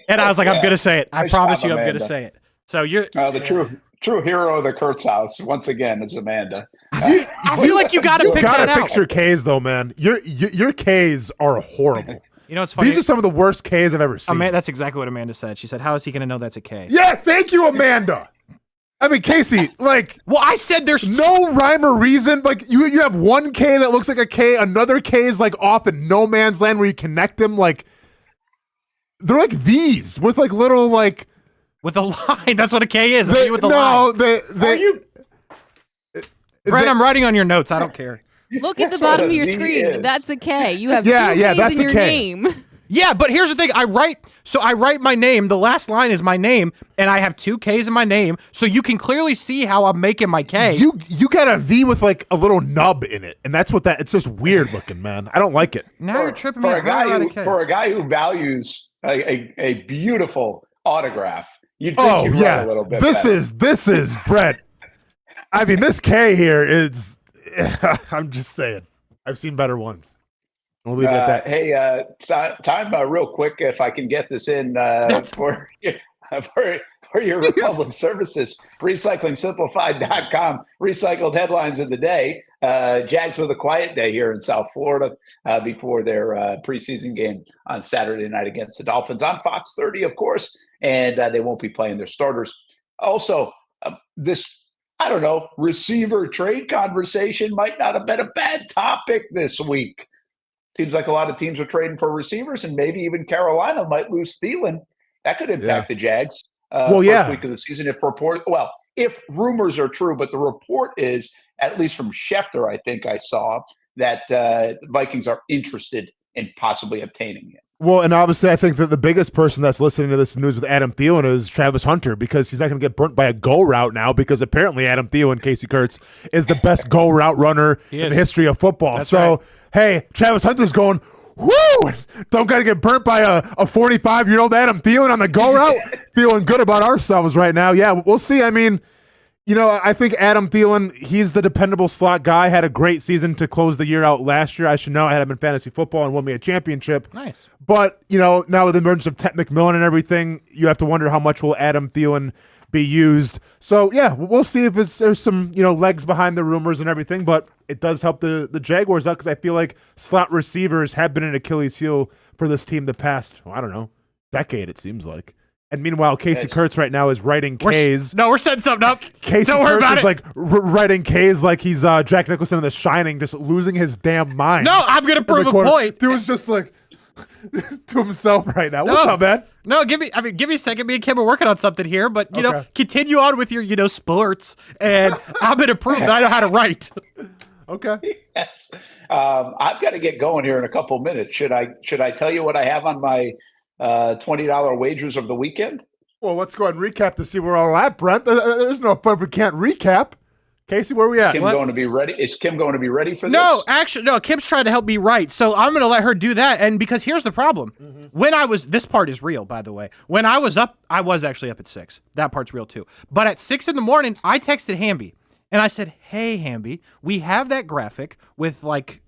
And I was like, I'm gonna say it. I promise you, I'm gonna say it. So you're the true hero of the Kuhrts house once again is Amanda. I feel like you got to pick that out. Fix your K's though, man. Your K's are horrible. You know, it's funny. These are some of the worst K's I've ever seen. That's exactly what Amanda said. She said, "How is he going to know that's a K?" Yeah, thank you, Amanda. I mean, Kasey, like, well, I said there's no rhyme or reason. Like, you have one K that looks like a K, another K is like off in no man's land where you connect them. Like, they're like V's with like little like with a line. That's what a K is. A V with a line. Brent, I'm writing on your notes. I don't care. Look at the bottom of your screen. That's a K. You have two K's that's in your a K. name. Yeah, but here's the thing. I write my name. The last line is my name, and I have two K's in my name, so you can clearly see how I'm making my K. You got a V with like a little nub in it, and that's what it's just weird looking, man. I don't like it. Now you're tripping me for out. a guy who values a beautiful autograph. You'd think you'd write a little bit better. This is Brent. I mean, this K here is. I'm just saying. I've seen better ones. We'll leave it at that. Hey, time real quick, if I can get this in for your Republic Services, recyclingsimplified.com. Recycled headlines of the day. Jags with a quiet day here in South Florida before their preseason game on Saturday night against the Dolphins on Fox 30, of course, and they won't be playing their starters. Also, I don't know, receiver trade conversation might not have been a bad topic this week. Seems like a lot of teams are trading for receivers, and maybe even Carolina might lose Thielen. That could impact the Jags first week of the season if rumors are true. But the report is, at least from Schefter, I think I saw, that Vikings are interested in possibly obtaining him. Well, and obviously I think that the biggest person that's listening to this news with Adam Thielen is Travis Hunter, because he's not going to get burnt by a go route now, because apparently Adam Thielen, Kasey Kuhrts, is the best go route runner in the history of football. That's right. Hey, Travis Hunter's going, woo! Don't got to get burnt by a 45-year-old Adam Thielen on the go route. Feeling good about ourselves right now. Yeah, we'll see. I mean, I think Adam Thielen, he's the dependable slot guy. Had a great season to close the year out last year. I should know. I had him in fantasy football and won me a championship. Nice. But, now with the emergence of Ted McMillan and everything, you have to wonder how much will Adam Thielen be used. So, yeah, we'll see if there's some, legs behind the rumors and everything, but it does help the Jaguars out, because I feel like slot receivers have been an Achilles heel for this team the past, decade, it seems like. And meanwhile, Kasey Kuhrts right now is writing K's. We're setting something up. Don't worry about it. Like writing K's like he's Jack Nicholson in The Shining, just losing his damn mind. No, I'm going to prove a point. Dude's just like to himself right now. What's up, man? No, give me a second. Me and Kim are working on something here, but continue on with your sports, and I'm going to prove that I know how to write. Okay. Yes. I've got to get going here in a couple minutes. Should I tell you what I have on my $20 wagers of the weekend? Well, let's go ahead and recap to see where we're all at, Brent. There's no point we can't recap. Kasey, where are we at? Is Kim going to be ready? Is Kim going to be ready for this? No, actually, no. Kim's trying to help me write, so I'm going to let her do that. And because here's the problem: when this part is real, by the way. When I was up, I was actually up at 6. That part's real too. But at 6 in the morning, I texted Hamby and I said, "Hey, Hamby, we have that graphic with like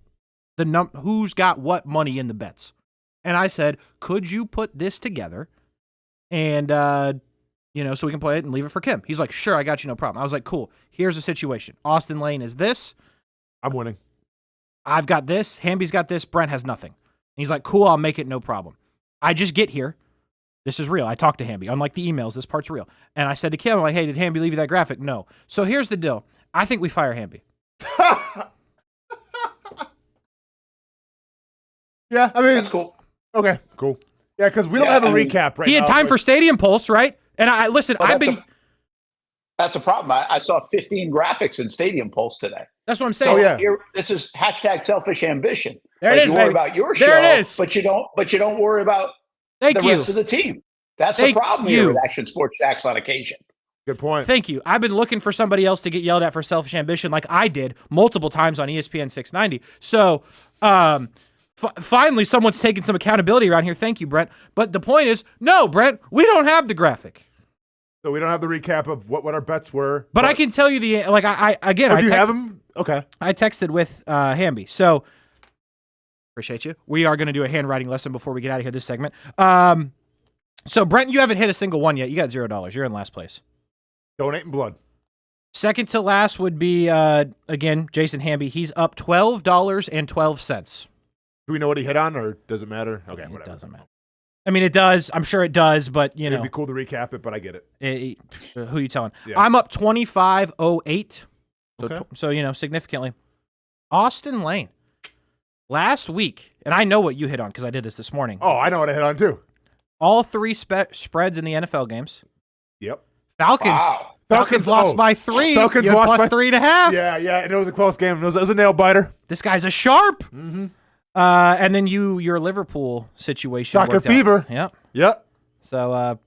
the who's got what money in the bets." And I said, "Could you put this together and, so we can play it and leave it for Kim?" He's like, "Sure, I got you, no problem." I was like, "Cool. Here's the situation. Austen Lane is this. I'm winning. I've got this. Hamby's got this. Brent has nothing." And he's like, "Cool, I'll make it, no problem." I just get here. This is real. I talked to Hamby. Unlike the emails, this part's real. And I said to Kim, I'm like, "Hey, did Hamby leave you that graphic?" "No." So here's the deal. I think we fire Hamby. Yeah, I mean, that's cool. Okay, cool. Yeah, because we don't have a recap right now. He had time for Stadium Pulse, right? And that's a problem. I saw 15 graphics in Stadium Pulse today. That's what I'm saying. So this is hashtag selfish ambition. There it is, you worry about your show, but you don't worry about the rest of the team. That's the problem here with Action Sports Jacks on occasion. Good point. Thank you. I've been looking for somebody else to get yelled at for selfish ambition like I did multiple times on ESPN 690. So, finally, someone's taking some accountability around here. Thank you, Brent. But the point is, no, Brent, we don't have the graphic. So we don't have the recap of what our bets were. But I can tell you do you have them? Okay. I texted with Hamby. So appreciate you. We are going to do a handwriting lesson before we get out of here this segment. So Brent, you haven't hit a single one yet. You got $0. You're in last place. Donating blood. Second to last would be, again, Jason Hamby. He's up $12.12. Do we know what he hit on, or does it matter? Okay, whatever. It doesn't matter. I mean, it does. I'm sure it does, but, you know. It'd be cool to recap it, but I get it. Who you telling? Yeah. I'm up 25.08. Okay. So, you know, significantly. Austen Lane. Last week, and I know what you hit on because I did this morning. Oh, I know what I hit on, too. All three spreads in the NFL games. Yep. Falcons. Wow. Falcons lost by 3. Falcons lost lost by by 3.5. Yeah, and it was a close game. It was a nail biter. This guy's a sharp. Mm-hmm. And then your Liverpool situation. Soccer worked out. fever. Yep. So,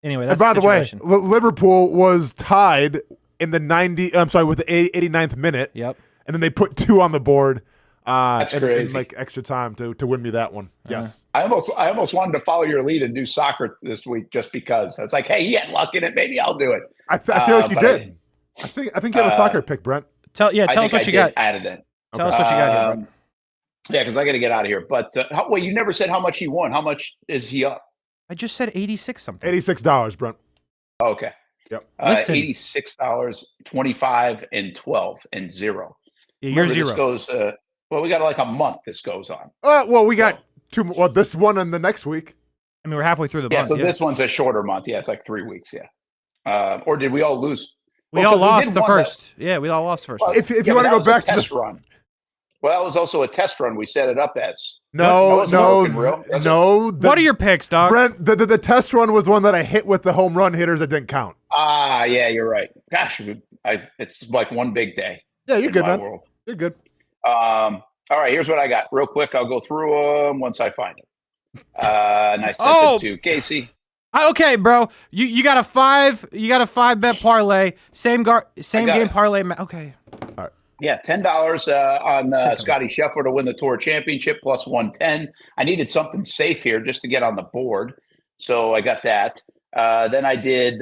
anyway, that's and by the way, situation. Liverpool was tied in the 89th minute. Yep. And then they put 2 on the board. That's crazy. In like extra time to win me that one. Yes. I almost wanted to follow your lead and do soccer this week just because. I was like, hey, you had luck in it. Maybe I'll do it. I feel like you did. I think you have a soccer pick, Brent. Tell us what you got. Added it. Tell us what you got here, Brent. Yeah, because I got to get out of here. But wait, you never said how much he won. How much is he up? I just said 86 something. $86, Brent. Okay. Yep. $86, 25 and 12 and 0. Yeah, you're Remember, 0. This goes. Well, we got like a month. This goes on. Well, we got 2 more. Well, this one and the next week. I mean, we're halfway through the month. So this one's a shorter month. Yeah, it's like 3 weeks. Yeah. Or did we all lose? We all lost the first. Yeah, we all lost first. Well, if you want to go back to test run. Well, that was also a test run. We set it up as. No. What are your picks, dog? Brent, the test run was one that I hit with the home run hitters that didn't count. Yeah, you're right. Gosh, it's like one big day. Yeah, you're good, man. World. You're good. All right, here's what I got. Real quick, I'll go through them once I find it. And I sent it to Casey. Okay, bro. You got a 5. You got a 5-bet parlay. Same game parlay. Okay. All right. Yeah, $10 on Scotty Scheffler to win the Tour Championship plus 110. I needed something safe here just to get on the board, so I got that. Then I did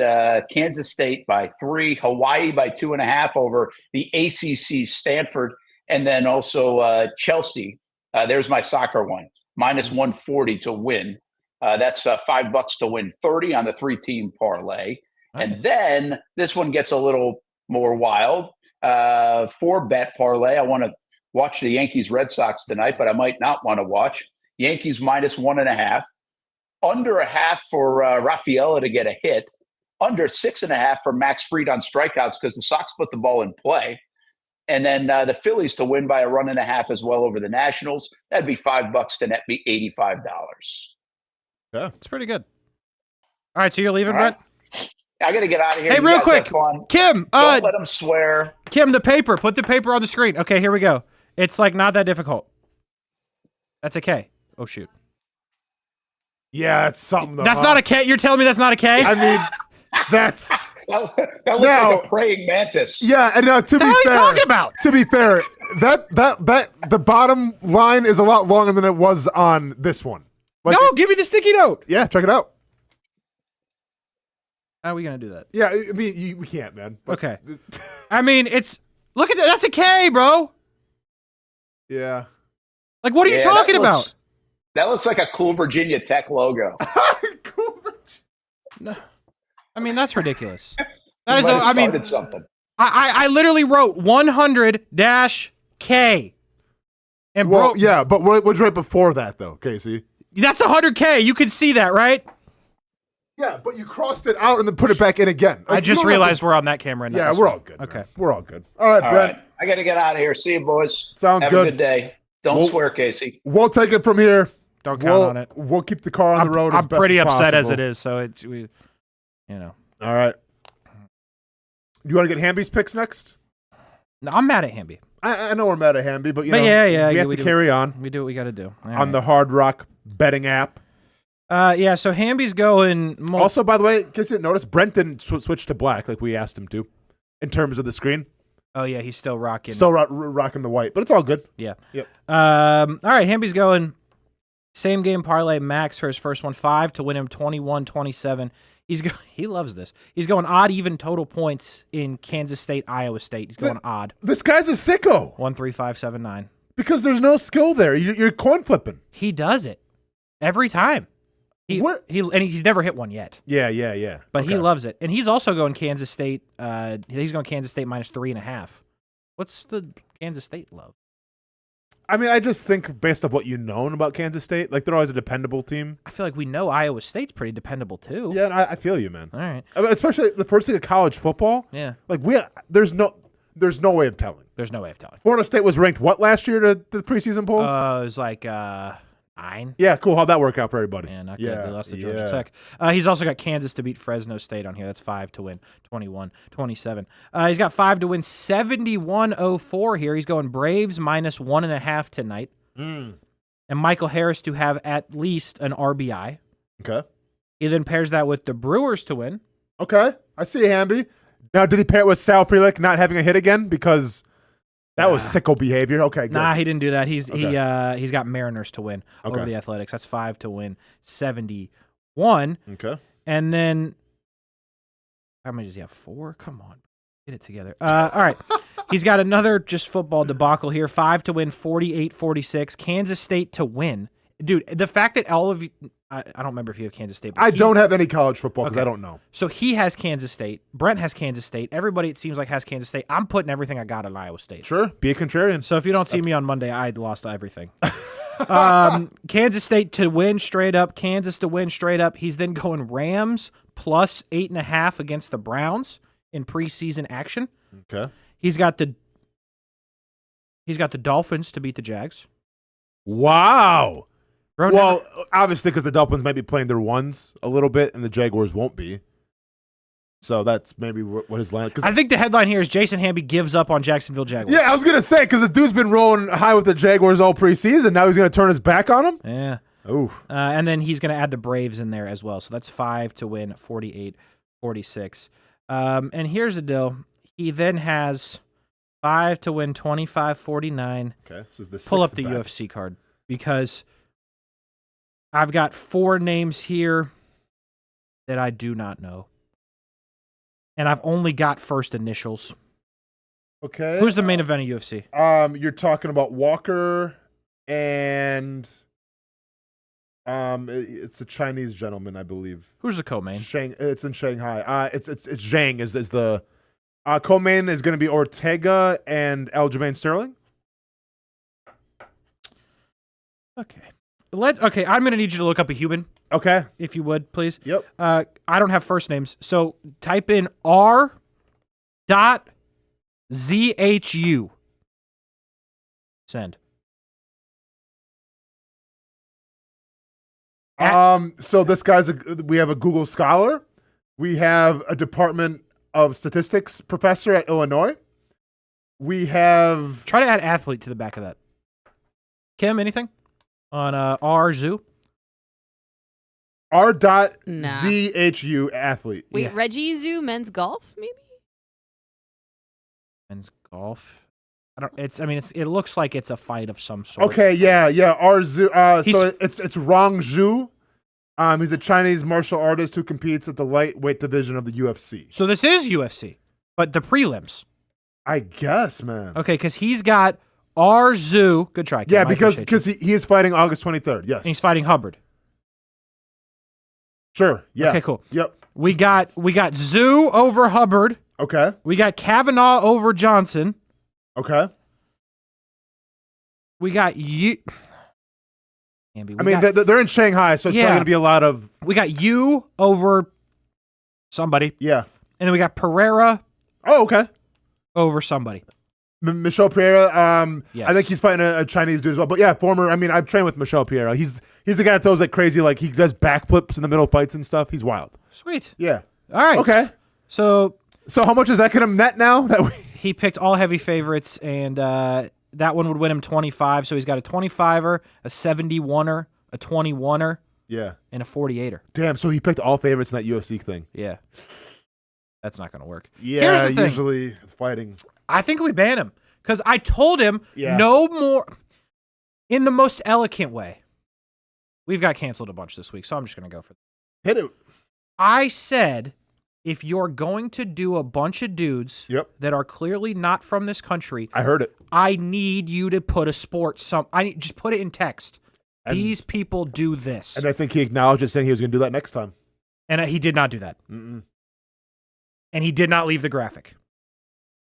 Kansas State by 3, Hawaii by 2.5 over the ACC Stanford, and then also Chelsea. There's my soccer one, minus 140 to win. That's $5 to win 30 on the 3-team parlay. Nice. And then this one gets a little more wild. 4-bet parlay. I want to watch the Yankees Red Sox tonight, but I might not want to watch. Yankees minus 1.5. Under 0.5 for Rafaela to get a hit. Under 6.5 for Max Fried on strikeouts because the Sox put the ball in play. And then the Phillies to win by 1.5 as well over the Nationals. That'd be $5 to net me $85. Yeah, it's pretty good. All right, so you're leaving, Brent? I got to get out of here. Hey, real quick, Kim. Don't let him swear. Kim, the paper. Put the paper on the screen. Okay, here we go. It's like not that difficult. That's a K. Oh shoot. Yeah, it's something. Though, that's not a K. You're telling me that's not a K? I mean, that's that looks like a praying mantis. Yeah, and to be fair, what are you talking about? To be fair, that the bottom line is a lot longer than it was on this one. Like, no, give me the sticky note. Yeah, check it out. How are we gonna do that? Yeah, I mean, we can't, man. Okay. I mean, look at that. That's a K, bro. Yeah. Like, what are you talking about? That looks like a cool Virginia Tech logo. Cool Virginia. No, I mean that's ridiculous. That is. Something. I literally wrote 100-K. And yeah, but what was right before that though, Casey? That's 100K. You can see that, right? Yeah, but you crossed it out and then put it back in again. I just realized we're on that camera now. Yeah, we're all good. Okay. Man. We're all good. All right, Brent. Right. I got to get out of here. See you, boys. Sounds good. Have a good day. Don't swear, Casey. We'll take it from here. Don't count on it. We'll keep the car on the road. I'm pretty upset as it is, so All right. You want to get Hamby's picks next? No, I'm mad at Hamby. I know we're mad at Hamby, but we have to carry on. We do what we got to do. On the Hard Rock betting app. So Hamby's going. Also, by the way, in case you didn't notice, Brent didn't switch to black like we asked him to in terms of the screen. Oh, yeah, he's still rocking. Rocking the white, but it's all good. Yeah. Yep. All right, Hamby's going same game parlay max for his first one, 5 to win him 21-27. He loves this. He's going odd even total points in Kansas State, Iowa State. He's going odd. This guy's a sicko. 1-3-5-7-9. Because there's no skill there. You're coin flipping. He does it every time. He's never hit one yet. Yeah. But he loves it. And he's also going Kansas State. He's going Kansas State minus 3.5. What's the Kansas State love? I mean, I just think based off what you known about Kansas State, like they're always a dependable team. I feel like we know Iowa State's pretty dependable too. Yeah, and I feel you, man. All right. I mean, especially the first thing of college football. Yeah. Like there's no way of telling. There's no way of telling. Florida State was ranked what last year to the preseason polls? It was like 9. Yeah, cool. How'd that work out for everybody? Yeah, not good. They lost to Georgia Tech. He's also got Kansas to beat Fresno State on here. That's 5 to win, 21-27. He's got 5 to win, 71-04 here. He's going Braves minus 1.5 tonight. And Michael Harris to have at least an RBI. Okay. He then pairs that with the Brewers to win. Okay. I see Hamby. Now, did he pair it with Sal Frelick not having a hit again? Because that was sicko behavior. Okay, good. Nah, he didn't do that. He's got Mariners to win over the Athletics. That's 5 to win, 71. Okay. And then how many does he have? 4? Come on. Get it together. All right. He's got another just football debacle here. 5 to win, 48-46. Kansas State to win. Dude, the fact that all of you I don't remember if you have Kansas State. But I don't have any college football because I don't know. So he has Kansas State. Brent has Kansas State. Everybody, it seems like, has Kansas State. I'm putting everything I got on Iowa State. Sure. Be a contrarian. So if you don't see me on Monday, I lost everything. Kansas State to win straight up. Kansas to win straight up. He's then going Rams plus 8.5 against the Browns in preseason action. Okay. He's got the Dolphins to beat the Jags. Wow. Well, obviously because the Dolphins might be playing their ones a little bit and the Jaguars won't be. So that's maybe what his line. I think the headline here is Jason Hamby gives up on Jacksonville Jaguars. Yeah, I was going to say because the dude's been rolling high with the Jaguars all preseason. Now he's going to turn his back on them? Yeah. Ooh. And then he's going to add the Braves in there as well. So that's 5 to win, 48-46. And here's the deal. He then has 5 to win, 25-49. Okay. So the pull up the UFC card because I've got 4 names here that I do not know. And I've only got first initials. Okay. Who's the main event of UFC? You're talking about Walker and it's a Chinese gentleman, I believe. Who's the co-main? It's in Shanghai. It's Zhang is the co-main is going to be Ortega and Aljamain Sterling. Okay. Okay, I'm going to need you to look up a human. Okay. If you would, please. Yep. I don't have first names. So type in R.ZHU. Send. So this guy's we have a Google Scholar. We have a Department of Statistics professor at Illinois. We have... Try to add athlete to the back of that. Kim, anything? On R.ZHU? R.ZHU athlete. Wait, Reggie Zoo men's golf, maybe? Men's golf. It looks like it's a fight of some sort. Okay, yeah. R.ZHU. So it's Rong Zhu. He's a Chinese martial artist who competes at the lightweight division of the UFC. So this is UFC, but the prelims. I guess, man. Okay, because he's got R.ZHU. Good try, Kim. Yeah, because he is fighting August 23rd. Yes, and he's fighting Hubbard. Sure. Yeah. Okay, cool. Yep. We got Zhu over Hubbard. Okay. We got Kavanaugh over Johnson. Okay. We got you. They're in Shanghai, so it's probably going to be a lot of... We got you over somebody. Yeah. And then we got Pereira. Oh, okay. Over somebody. Michel Pereira. Yes. I think he's fighting a Chinese dude as well. But yeah, I've trained with Michel Pereira. He's the guy that throws like crazy, like he does backflips in the middle of fights and stuff. He's wild. Sweet. Yeah. All right. Okay. So how much is that going to net now? He picked all heavy favorites, and that one would win him 25. So he's got a 25er, a 71er, a 21er, yeah, and a 48er. Damn. So he picked all favorites in that UFC thing. Yeah. That's not going to work. Yeah. Here's the thing. Usually fighting. I think we ban him because I told him Yeah. no more. In the most elegant way. We've got canceled a bunch this week, so I'm just going to go for that. Hit it. I said, if you're going to do a bunch of dudes that are clearly not from this country, I heard it. I need you to put a sport. Just put it in text. These people do this. And I think he acknowledged it, saying he was going to do that next time. And he did not do that. Mm-mm. And he did not leave the graphic.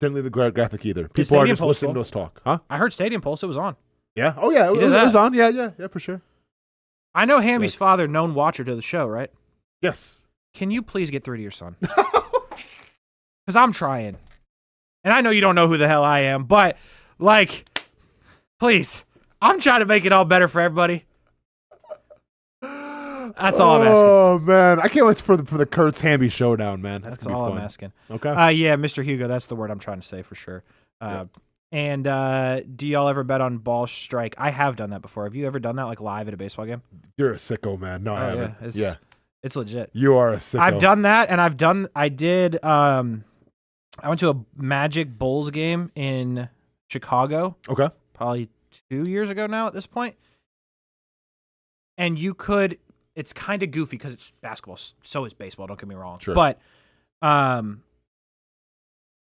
Didn't leave the graphic either. People are just listening to us talk. Huh? I heard Stadium Pulse. It was on. Yeah? Oh, yeah. It was on. Yeah, for sure. I know Hamby's father, known watcher to the show, right? Yes. Can you please get through to your son? Because I'm trying. And I know you don't know who the hell I am, but, please. I'm trying to make it all better for everybody. That's all I'm asking. Oh, man. I can't wait for the Kuhrts Hamby showdown, man. That's all I'm asking. Okay. Yeah, Mr. Hugo, that's the word I'm trying to say for sure. And do y'all ever bet on ball strike? I have done that before. Have you ever done that live at a baseball game? You're a sicko, man. No, I haven't. It's legit. You are a sicko. I've done that, and I went to a Magic Bulls game in Chicago. Okay. Probably 2 years ago now at this point. And it's kind of goofy because it's basketball. So is baseball, don't get me wrong. Sure. But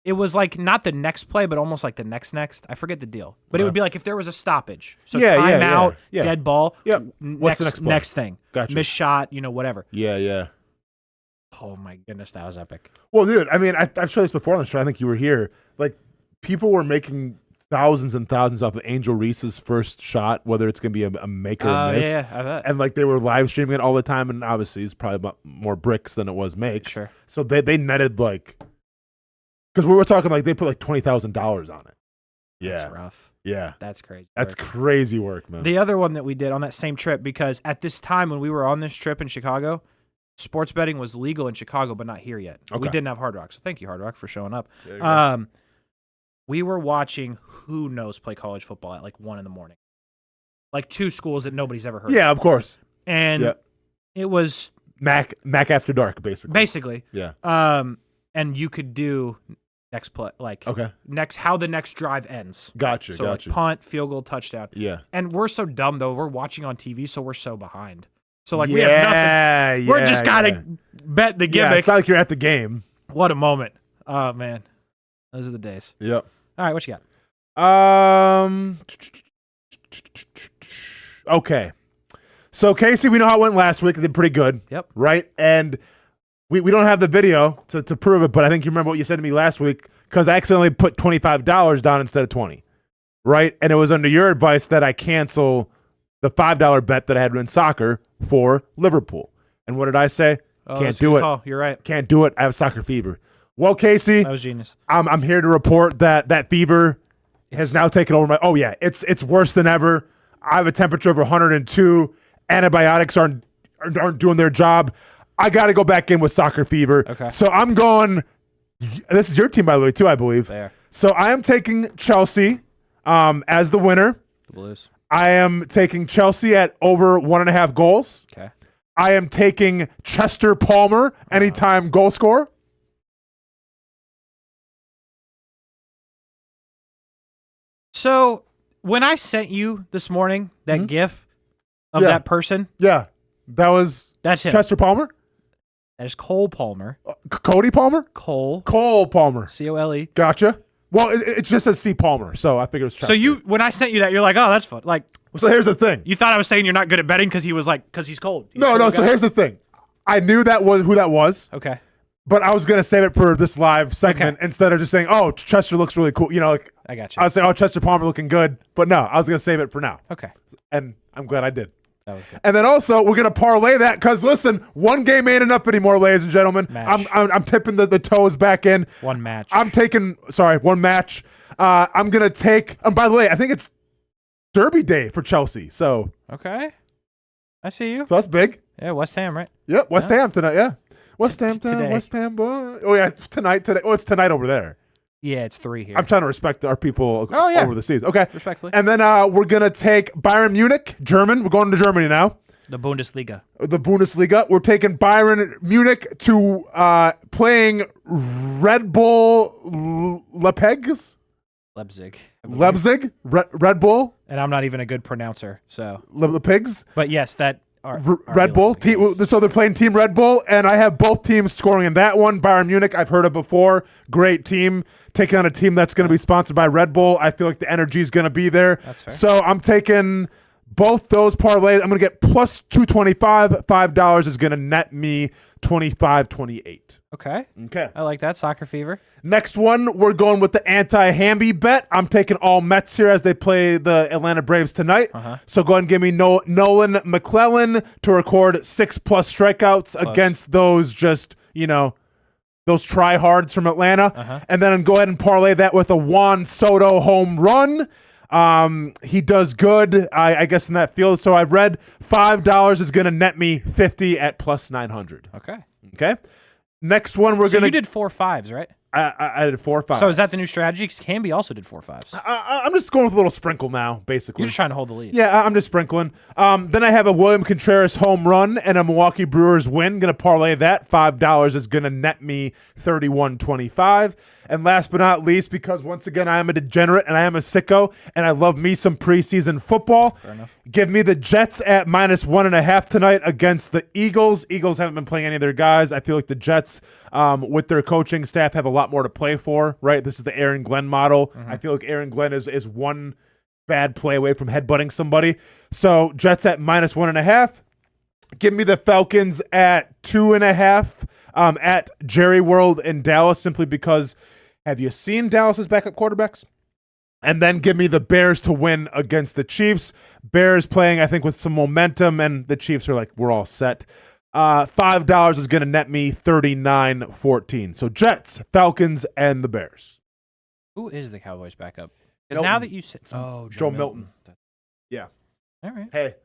it was not the next play, but almost like the next. I forget the deal. But it would be if there was a stoppage. So timeout, dead ball. Yeah. What's the next play? Next thing. Gotcha. Missed shot, whatever. Yeah. Oh, my goodness, that was epic. Well, dude, I mean, I've showed this before on the show. I think you were here. People were making thousands and thousands off of Angel Reese's first shot, whether it's going to be a make or a miss. Yeah, I bet. And they were live streaming it all the time, and obviously it's probably more bricks than it was makes. Sure. So they netted because we were talking they put $20,000 on it. Yeah. That's rough. Yeah. That's crazy. That's crazy work, man. The other one that we did on that same trip, because at this time when we were on this trip in Chicago, sports betting was legal in Chicago, but not here yet. Okay. We didn't have Hard Rock, so thank you, Hard Rock, for showing up. There you go. We were watching who knows play college football at 1 a.m. Two schools that nobody's ever heard of. Yeah, of course. And it was Mac after dark, basically. Basically. Yeah. And you could do next play, how the next drive ends. Gotcha. So punt, field goal, touchdown. Yeah. And we're so dumb though. We're watching on TV, so we're so behind. So we have nothing. We're just gotta bet the gimmick. Yeah, it's not like you're at the game. What a moment. Oh man. Those are the days. Yep. All right, what you got? Okay. So Kasey, we know how it went last week. It did pretty good. Yep. Right? And we don't have the video to prove it, but I think you remember what you said to me last week because I accidentally put $25 down instead of $20. Right? And it was under your advice that I cancel the $5 bet that I had in soccer for Liverpool. And what did I say? Can't do it. Call. You're right. Can't do it. I have soccer fever. Well, Kasey, that was genius. I'm here to report that fever has now taken over my. Oh yeah, it's worse than ever. I have a temperature of 102. Antibiotics aren't doing their job. I got to go back in with soccer fever. Okay. So I'm going. This is your team, by the way, too. I believe. There. So I am taking Chelsea as the winner. The Blues. I am taking Chelsea at over 1.5 goals. Okay. I am taking Chester Palmer anytime goal scorer. So when I sent you this morning that GIF of that person, that's him. Chester Palmer. That is Cole Palmer. Cody Palmer. Cole Palmer. COLE. Gotcha. Well, it just says C Palmer, so I figured it was Chester. So when I sent you that, you're like, oh, that's fun. So here's the thing. You thought I was saying you're not good at betting because he was because he's cold. No. So here's the thing. I knew that was who that was. Okay. But I was gonna save it for this live segment instead of just saying, "Oh, Chester looks really cool." I got you. I was saying, "Oh, Chester Palmer looking good," but no, I was gonna save it for now. Okay. And I'm glad I did. That was good. And then also we're gonna parlay that because listen, one game ain't enough anymore, ladies and gentlemen. Match. I'm tipping the toes back in. One match. One match. I'm gonna take. And by the way, I think it's Derby Day for Chelsea. So okay, I see you. So that's big. Yeah, West Ham, right? Yep, West Ham tonight. Yeah. West Ham, today. West Ham, boy. Oh, yeah, today. Oh, it's tonight over there. Yeah, it's 3 here. I'm trying to respect our people over the seas. Okay. Respectfully. And then we're going to take Bayern Munich, German. We're going to Germany now. The Bundesliga. We're taking Bayern Munich to playing Red Bull Leipzig. Red Bull. And I'm not even a good pronouncer, so. The Pigs. But yes, that. Red Bull. So they're playing Team Red Bull, and I have both teams scoring in that one. Bayern Munich, I've heard of before. Great team. Taking on a team that's going to be sponsored by Red Bull. I feel like the energy is going to be there. That's fair. So I'm taking Both those parlays, I'm going to get plus 225. $5 is going to net me 25-28. Okay. Okay. I like that. Soccer fever. Next one, we're going with the anti-Hamby bet. I'm taking all Mets here as they play the Atlanta Braves tonight. So go ahead and give me Nolan McClellan to record 6+ strikeouts against those those tryhards from Atlanta. And then go ahead and parlay that with a Juan Soto home run. He does good, I guess, in that field. So I've read $5 is going to net me 50 at plus 900. Okay. Next one, we're going to. You did 4 5s, right? I did 4 5. So is that the new strategy? Because Camby also did 4 5s. I'm just going with a little sprinkle now, basically. You're just trying to hold the lead. Yeah, I'm just sprinkling. Then I have a William Contreras home run and a Milwaukee Brewers win. Going to parlay that. $5 is going to net me 31-25. And last but not least, because once again, I am a degenerate and I am a sicko, and I love me some preseason football. Fair enough. Give me the Jets at -1.5 tonight against the Eagles. Eagles haven't been playing any of their guys. I feel like the Jets, with their coaching staff, have a lot more to play for, right? This is the Aaron Glenn model. I feel like Aaron Glenn is one bad play away from headbutting somebody. So Jets at -1.5. Give me the Falcons at 2.5 at Jerry World in Dallas, simply because have you seen Dallas's backup quarterbacks? And then give me the Bears to win against the Chiefs. Bears playing, I think, with some momentum, and the Chiefs are like, we're all set. $5 is going to net me 39-14. So Jets, Falcons, and the Bears. Who is the Cowboys backup? Because now that you said, Joe Milton. Yeah. All right. Hey,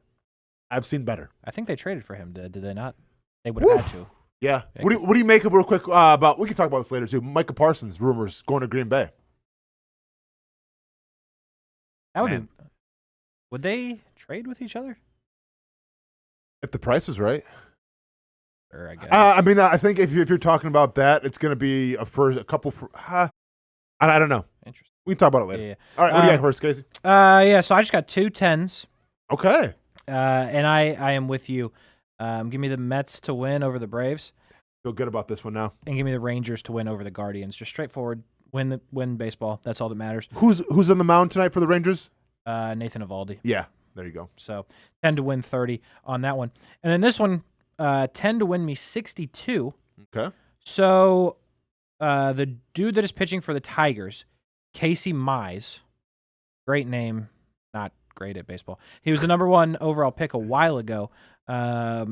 I've seen better. I think they traded for him. Did they not? They would have had to. Yeah. What do you make of real quick about? We can talk about this later too. Micah Parsons rumors going to Green Bay. That would be. Would they trade with each other? If the price is right. Sure, I guess. I think if you're talking about that, it's going to be a couple. I don't know. Interesting. We can talk about it later. Yeah. All right. What do you got first, Casey? Yeah. So I just got 2 10s. Okay. And I am with you. Give me the Mets to win over the Braves. Feel good about this one now. And give me the Rangers to win over the Guardians. Just straightforward. Win baseball. That's all that matters. Who's on the mound tonight for the Rangers? Nathan Eovaldi. Yeah, there you go. So 10 to win 30 on that one. And then this one, 10 to win me 62. Okay. So the dude that is pitching for the Tigers, Casey Mize, great name, not great at baseball. He was the number 1 overall pick a while ago. Out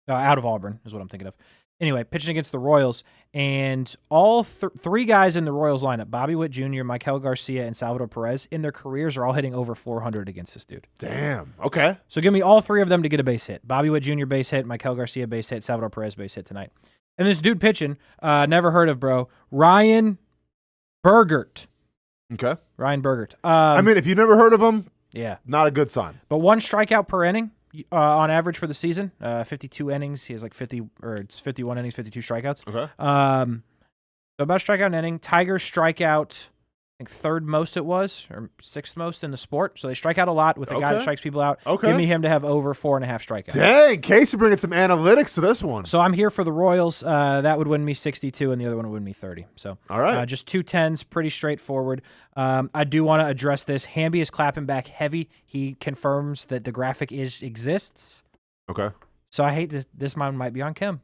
of Auburn is what I'm thinking of. Anyway, pitching against the Royals, and all 3 guys in the Royals lineup, Bobby Witt Jr., Maikel Garcia, and Salvador Perez, in their careers are all hitting over 400 against this dude. Damn. Okay. So give me all 3 of them to get a base hit. Bobby Witt Jr. base hit, Maikel Garcia base hit, Salvador Perez base hit tonight. And this dude pitching, never heard of, bro, Ryan Bergert. Okay. Ryan Bergert. If you've never heard of him, yeah, not a good sign. But 1 strikeout per inning. On average for the season, 52 innings. He has like 51 innings, 52 strikeouts. Okay. So about a strikeout an inning. Tigers strike out, I think 3rd most it was, or 6th most in the sport. So they strike out a lot with the guy that strikes people out. Okay. Give me him to have over 4.5 strikeouts. Dang, Casey bringing some analytics to this one. So I'm here for the Royals. That would win me 62, and the other one would win me 30. So all right, just 2 10s, pretty straightforward. I do want to address this. Hamby is clapping back heavy. He confirms that the graphic exists. Okay. So I hate this. This one might be on Kim.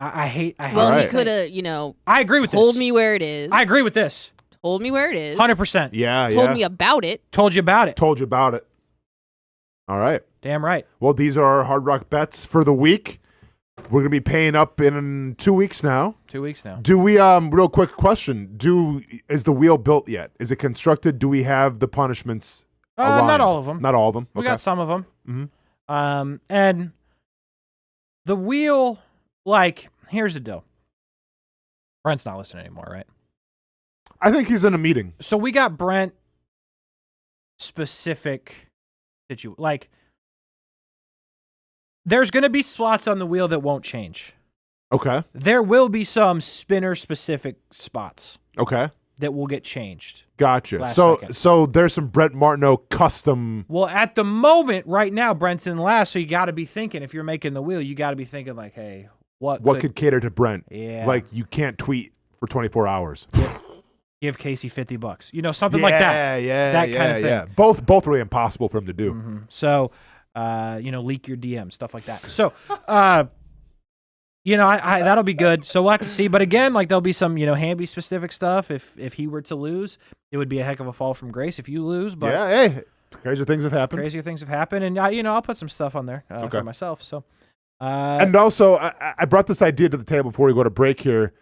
I hate. Well, he could have, I agree with told this. me where it is. I agree with this. Told me where it is. 100%. Yeah. Told me about it. Told you about it. Told you about it. All right. Damn right. Well, these are our Hard Rock bets for the week. We're going to be paying up in 2 weeks now. 2 weeks now. Do we, real quick question, is the wheel built yet? Is it constructed? Do we have the punishments aligned? Not all of them. Not all of them. We got some of them. Mm-hmm. And the wheel, here's the deal. Brent's not listening anymore, right? I think he's in a meeting. So we got Brent specific there's going to be slots on the wheel that won't change. Okay. There will be some spinner-specific spots. Okay. That will get changed. Gotcha. So there's some Brent Martineau custom. Well, at the moment, right now, Brent's in last, so you got to be thinking, if you're making the wheel, you got to be thinking hey, what could cater to Brent? Yeah. Like you can't tweet for 24 hours. give Kasey $50. You know, something like that. That kind of thing. Yeah. Both really impossible for him to do. Mm-hmm. So, you know, leak your DM, stuff like that. So, you know, I that'll be good. So we'll have to see. But again, like there'll be some, you know, Hamby specific stuff. If he were to lose, it would be a heck of a fall from grace if you lose. But yeah, hey, crazier things have happened. Crazier things have happened, and you know, I'll put some stuff on there for myself. So, and also, I brought this idea to the table before we go to break here.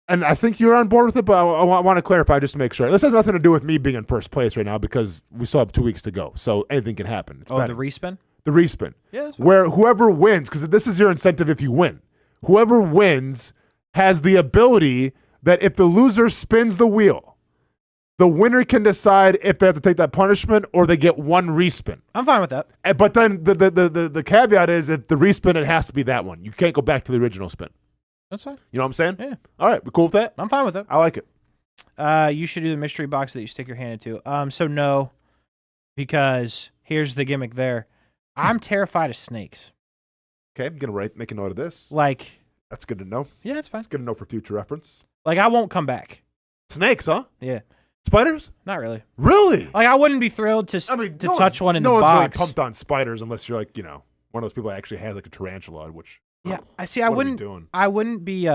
And I think you're on board with it, but I want to clarify just to make sure. This has nothing to do with me being in first place right now because we still have 2 weeks to go. So anything can happen. It's the betting. respin? The respin. Yeah, that's fine. Where whoever wins, because this is your incentive if you win. Whoever wins has the ability that if the loser spins the wheel, the winner can decide if they have to take that punishment or they get one respin. I'm fine with that. But then the caveat is if the respin, it has to be that one. You can't go back to the original spin. That's fine. You know what I'm saying? Yeah. All right, we cool with that? I'm fine with it. I like it. You should do the mystery box that you stick your hand into. So no, because here's the gimmick there. I'm terrified of snakes. Okay, I'm gonna make a note of this. Like, that's good to know. Yeah, that's fine. It's good to know for future reference. Like, I won't come back. Snakes, huh? Yeah. Spiders? Not really. Really? Like, I wouldn't be thrilled to touch one in the box. No one's really pumped on spiders unless you're like, you know, one of those people that actually has like a tarantula, which. Yeah, I see. I wouldn't be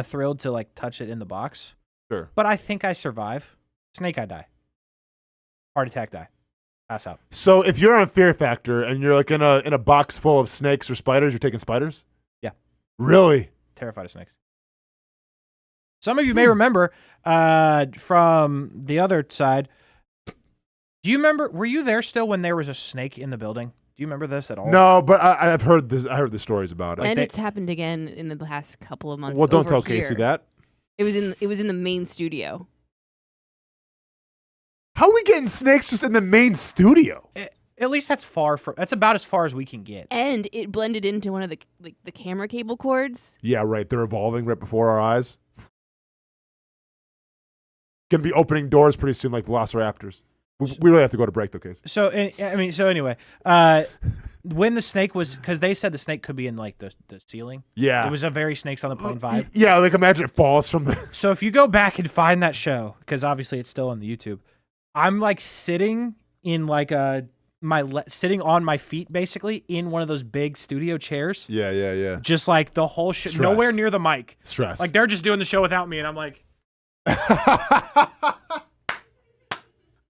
thrilled to like touch it in the box. Sure. But I think I survive. Snake, I die. Heart attack, die. Pass out. So if you're on Fear Factor and you're like in a box full of snakes or spiders, you're taking spiders? Yeah. Really? Terrified of snakes. Some of you may remember from the other side. Do you remember? Were you there still when there was a snake in the building? Do you remember this at all? No, but I've heard this. I heard the stories about it. And it's happened again in the past couple of months. Well, don't tell here. Kasey that. It was in the main studio. How are we getting snakes just in the main studio? At least that's about as far as we can get. And it blended into one of the camera cable cords. Yeah, right. They're evolving right before our eyes. Gonna be opening doors pretty soon, like velociraptors. We really have to go to break, though, Kasey. So anyway, when the snake was, because they said the snake could be in like the ceiling. Yeah, it was a very Snakes on the Plane vibe. Yeah, like imagine it falls from the. So if you go back and find that show, because obviously it's still on the YouTube, I'm like sitting in like sitting on my feet basically in one of those big studio chairs. Yeah. Just like the whole shit, nowhere near the mic. Stressed. Like they're just doing the show without me, and I'm like.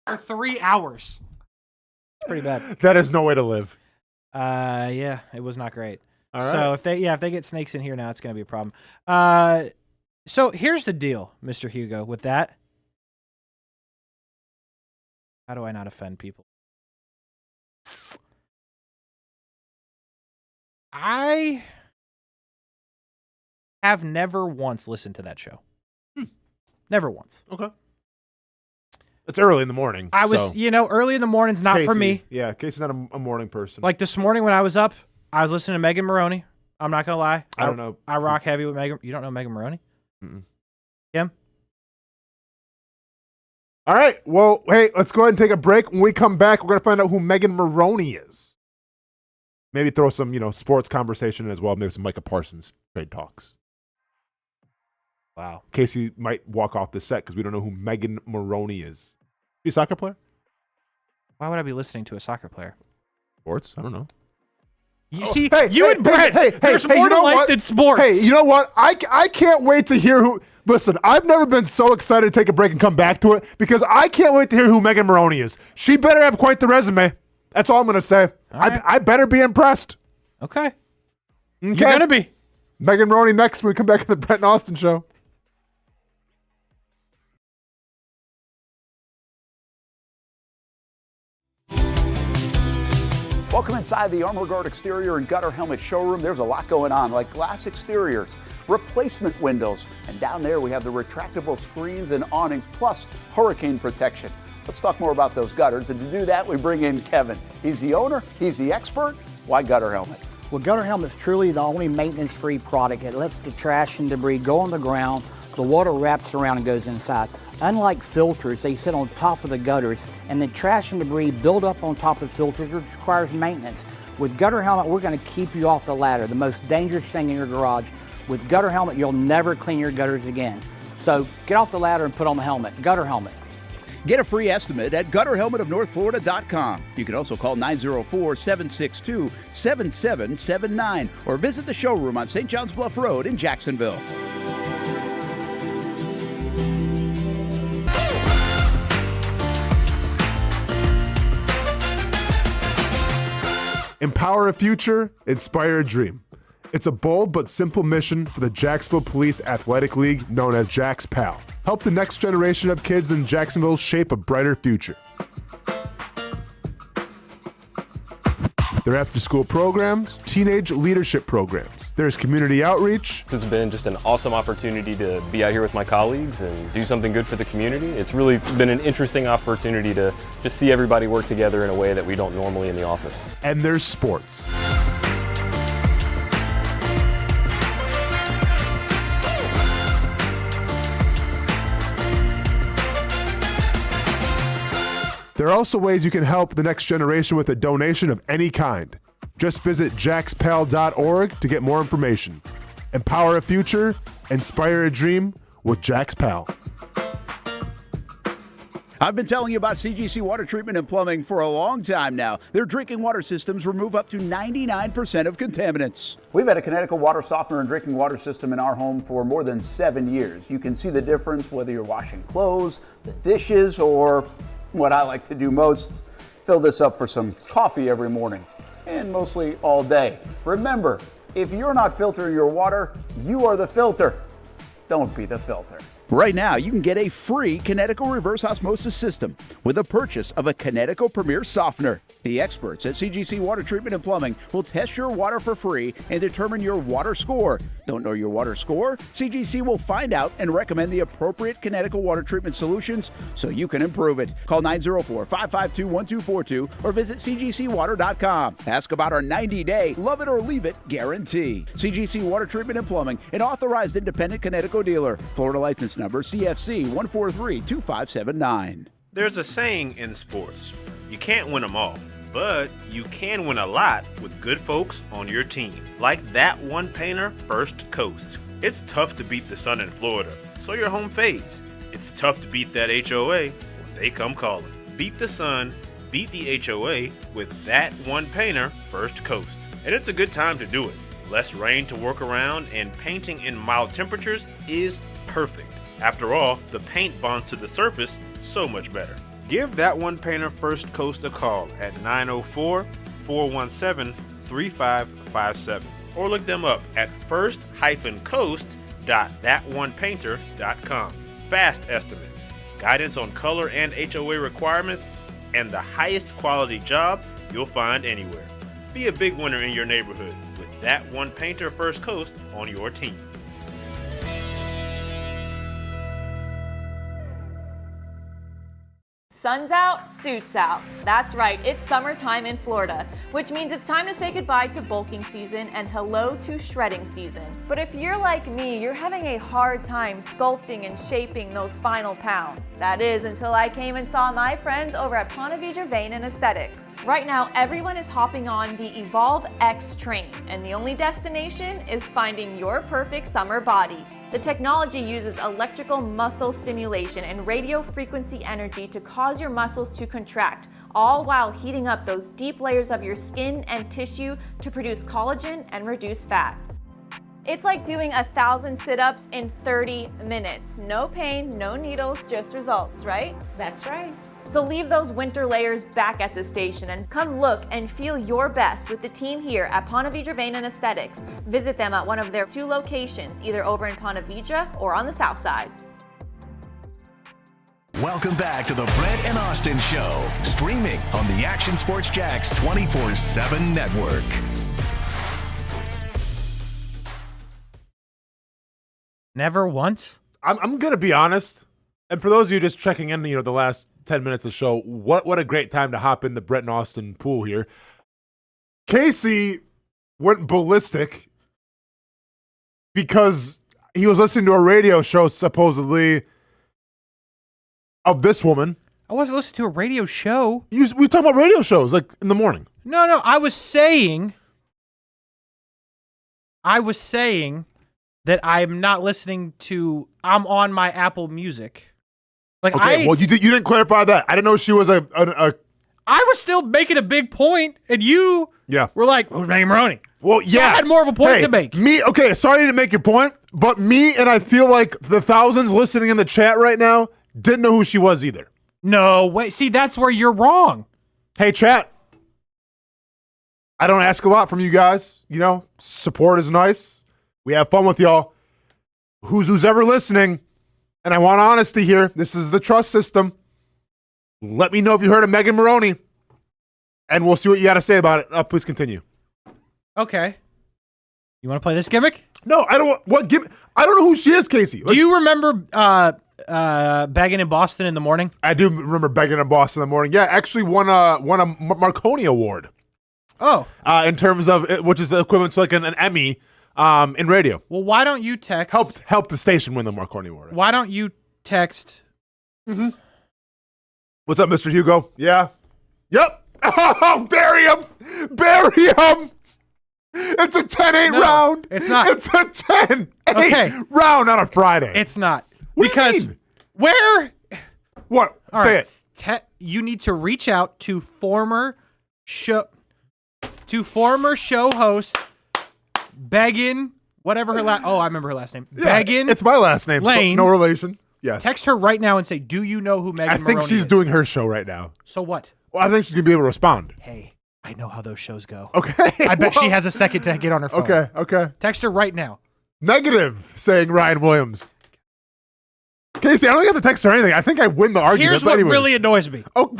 For 3 hours. It's pretty bad. That is no way to live. Yeah, it was not great. All right. So if they get snakes in here now, it's gonna be a problem. So here's the deal, Mr. Hugo, with that. How do I not offend people? I have never once listened to that show. Never once. Okay. It's early in the morning. I was, early in the morning's not Kasey, for me. Yeah, Kasey's not a morning person. Like this morning when I was up, I was listening to Megan Maroney. I'm not going to lie. I don't know. I rock heavy with Megan. You don't know Megan Maroney? Mm-mm. Kim? All right. Well, hey, let's go ahead and take a break. When we come back, we're going to find out who Megan Maroney is. Maybe throw some, sports conversation in as well. Maybe some Micah Parsons trade talks. Wow. Kasey might walk off the set because we don't know who Megan Maroney is. She a soccer player? Why would I be listening to a soccer player? Sports? I don't know. You see, and Brent, there's more to life than sports. Hey, you know what? I can't wait to hear who. Listen, I've never been so excited to take a break and come back to it because I can't wait to hear who Megan Maroney is. She better have quite the resume. That's all I'm going to say. Right. I better be impressed. Okay. You're going to be. Megan Maroney next when we come back to the Brent and Austen Show. Welcome inside the Armor Guard exterior and gutter helmet showroom. There's a lot going on, like glass exteriors, replacement windows, and down there we have the retractable screens and awnings, plus hurricane protection. Let's talk more about those gutters, and to do that, we bring in Kevin. He's the owner, he's the expert. Why Gutter Helmet? Well, Gutter Helmet's truly the only maintenance-free product. It lets the trash and debris go on the ground, the water wraps around and goes inside. Unlike filters, they sit on top of the gutters, and the trash and debris build up on top of filters, which requires maintenance. With Gutter Helmet, we're going to keep you off the ladder, the most dangerous thing in your garage. With Gutter Helmet, you'll never clean your gutters again. So get off the ladder and put on the helmet, gutter helmet. Get a free estimate at gutterhelmetofnorthflorida.com. You can also call 904-762-7779 or visit the showroom on St. John's Bluff Road in Jacksonville. Empower a future, inspire a dream. It's a bold but simple mission for the Jacksonville Police Athletic League known as Jax PAL. Help the next generation of kids in Jacksonville shape a brighter future. Their after-school programs, teenage leadership programs. There's community outreach. This has been just an awesome opportunity to be out here with my colleagues and do something good for the community. It's really been an interesting opportunity to just see everybody work together in a way that we don't normally in the office. And there's sports. There are also ways you can help the next generation with a donation of any kind. Just visit jaxpal.org to get more information. Empower a future, inspire a dream with Jax PAL. I've been telling you about CGC Water Treatment and Plumbing for a long time now. Their drinking water systems remove up to 99% of contaminants. We've had a Connecticut water softener and drinking water system in our home for more than 7 years. You can see the difference whether you're washing clothes, the dishes, or what I like to do most, fill this up for some coffee every morning, and mostly all day. Remember, if you're not filtering your water, you are the filter. Don't be the filter. Right now, you can get a free Connecticut reverse osmosis system with a purchase of a Connecticut Premier softener. The experts at CGC Water Treatment and Plumbing will test your water for free and determine your water score. Don't know your water score? CGC will find out and recommend the appropriate Connecticut water treatment solutions so you can improve it. Call 904-552-1242 or visit cgcwater.com. Ask about our 90-day love it or leave it guarantee. CGC Water Treatment and Plumbing, an authorized independent Connecticut dealer. Florida license number CFC 1432579. There's a saying in sports, you can't win them all, but you can win a lot with good folks on your team. Like that one painter, First Coast. It's tough to beat the sun in Florida, so your home fades. It's tough to beat that HOA when they come calling. Beat the sun, beat the HOA with that one painter, First Coast. And it's a good time to do it. Less rain to work around and painting in mild temperatures is perfect. After all, the paint bonds to the surface so much better. Give that one painter First Coast a call at 904-417-3557 or look them up at first-coast.thatonepainter.com. Fast estimate, guidance on color and HOA requirements, and the highest quality job you'll find anywhere. Be a big winner in your neighborhood with that one painter First Coast on your team. Sun's out, suits out. That's right, it's summertime in Florida, which means it's time to say goodbye to bulking season and hello to shredding season. But if you're like me, you're having a hard time sculpting and shaping those final pounds. That is until I came and saw my friends over at Ponte Vedra Vein and Aesthetics. Right now, everyone is hopping on the Evolve X train, and the only destination is finding your perfect summer body. The technology uses electrical muscle stimulation and radio frequency energy to cause your muscles to contract, all while heating up those deep layers of your skin and tissue to produce collagen and reduce fat. It's like doing 1,000 sit-ups in 30 minutes. No pain, no needles, just results, right? That's right. So leave those winter layers back at the station and come look and feel your best with the team here at Ponte Vedra Vein and Aesthetics. Visit them at one of their 2 locations, either over in Ponte Vedra or on the south side. Welcome back to the Brent and Austen Show, streaming on the Action Sports Jax 24/7 network. Never once? I'm going to be honest. And for those of you just checking in, the last 10 minutes of the show, what a great time to hop in the Brent and Austen pool here. Kasey went ballistic because he was listening to a radio show, supposedly, of this woman. I wasn't listening to a radio show. We talk about radio shows, like, in the morning. No, I was saying that I'm not listening to. I'm on my Apple Music. Like Okay, well, you didn't clarify that. I didn't know she was a I was still making a big point, and you were like, who's Megan Maroney? Well, So I had more of a point to make. Okay, sorry to make your point, but me and I feel like the thousands listening in the chat right now didn't know who she was either. No, wait. See, that's where you're wrong. Hey, chat. I don't ask a lot from you guys. You know, support is nice. We have fun with y'all. Who's ever listening, and I want honesty here. This is the trust system. Let me know if you heard of Megan Maroney, and we'll see what you got to say about it. Please continue. Okay. You want to play this gimmick? No, I don't. What gimmick? I don't know who she is, Casey. Do you remember begging in Boston in the morning? I do remember begging in Boston in the morning. Yeah, actually won a Marconi Award. Oh. In terms of, which is the equivalent to like an Emmy in radio. Well, why don't you text? Help the station win the Marconi Award. Why don't you text? Mm-hmm. What's up, Mr. Hugo? Yeah. Yep. Oh, bury him. Bury him. It's a 10-8 round. It's not. It's a 10-8 round on a Friday. It's not. What do you mean? Where? What? All Say right. it. You need to reach out to former show host Beggin, whatever her last. Oh, I remember her last name. Yeah, Beggin. It's my last name. Lane. No relation. Yes. Text her right now and say, "Do you know who Megan Maroney is?" I think she's doing her show right now. So what? Well, I think she's gonna be able to respond. Hey, I know how those shows go. Okay. I bet she has a second to get on her phone. Okay. Text her right now. Negative, saying Ryan Williams. Casey, I don't have to text her anything. I think I win the argument. Here's what really annoys me. Oh,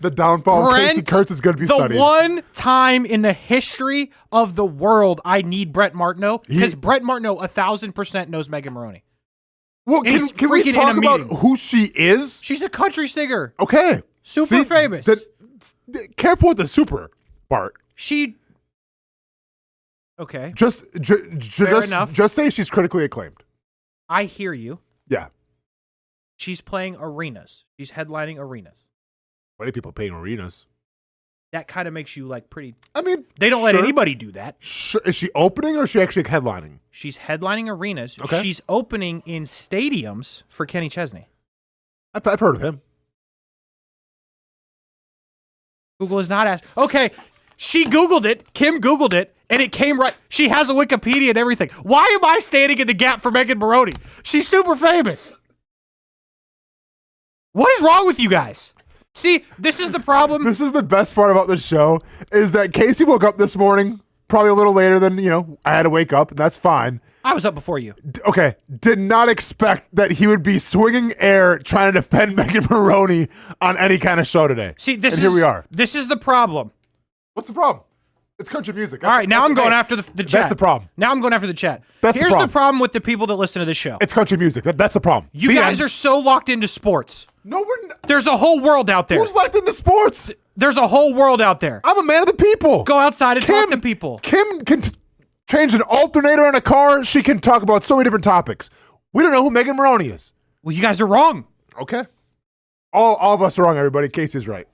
the downfall of Kasey Kuhrts is going to be studied. The one time in the history of the world I need Brent Martineau, because Brent Martineau 1,000% knows Megan Maroney. Well, can we talk about who she is? She's a country singer. Okay. Super famous. Careful with the super part. Okay. Just say she's critically acclaimed. I hear you. Yeah. She's playing arenas. She's headlining arenas. Why do people pay in arenas? That kind of makes you like pretty. I mean, they don't let anybody do that. Is she opening or is she actually headlining? She's headlining arenas. Okay. She's opening in stadiums for Kenny Chesney. I've heard of him. Google is not asked. Okay, she Googled it. Kim Googled it, and it came right. She has a Wikipedia and everything. Why am I standing in the gap for Megan Maroney? She's super famous. What is wrong with you guys? See, this is the problem. This is the best part about this show, is that Casey woke up this morning, probably a little later than, I had to wake up, and that's fine. I was up before you. Okay. Did not expect that he would be swinging air trying to defend Megan Maroney on any kind of show today. See, here we are. This is the problem. What's the problem? It's country music. All right, now I'm going after the chat. That's the problem. Now I'm going after the chat. Here's the problem with the people that listen to this show. It's country music. That's the problem. You guys are so locked into sports. No, we're not. There's a whole world out there. Who's locked into sports? There's a whole world out there. I'm a man of the people. Go outside and talk to people. Kim can change an alternator in a car. She can talk about so many different topics. We don't know who Megan Maroney is. Well, you guys are wrong. Okay. All of us are wrong, everybody. Casey's right.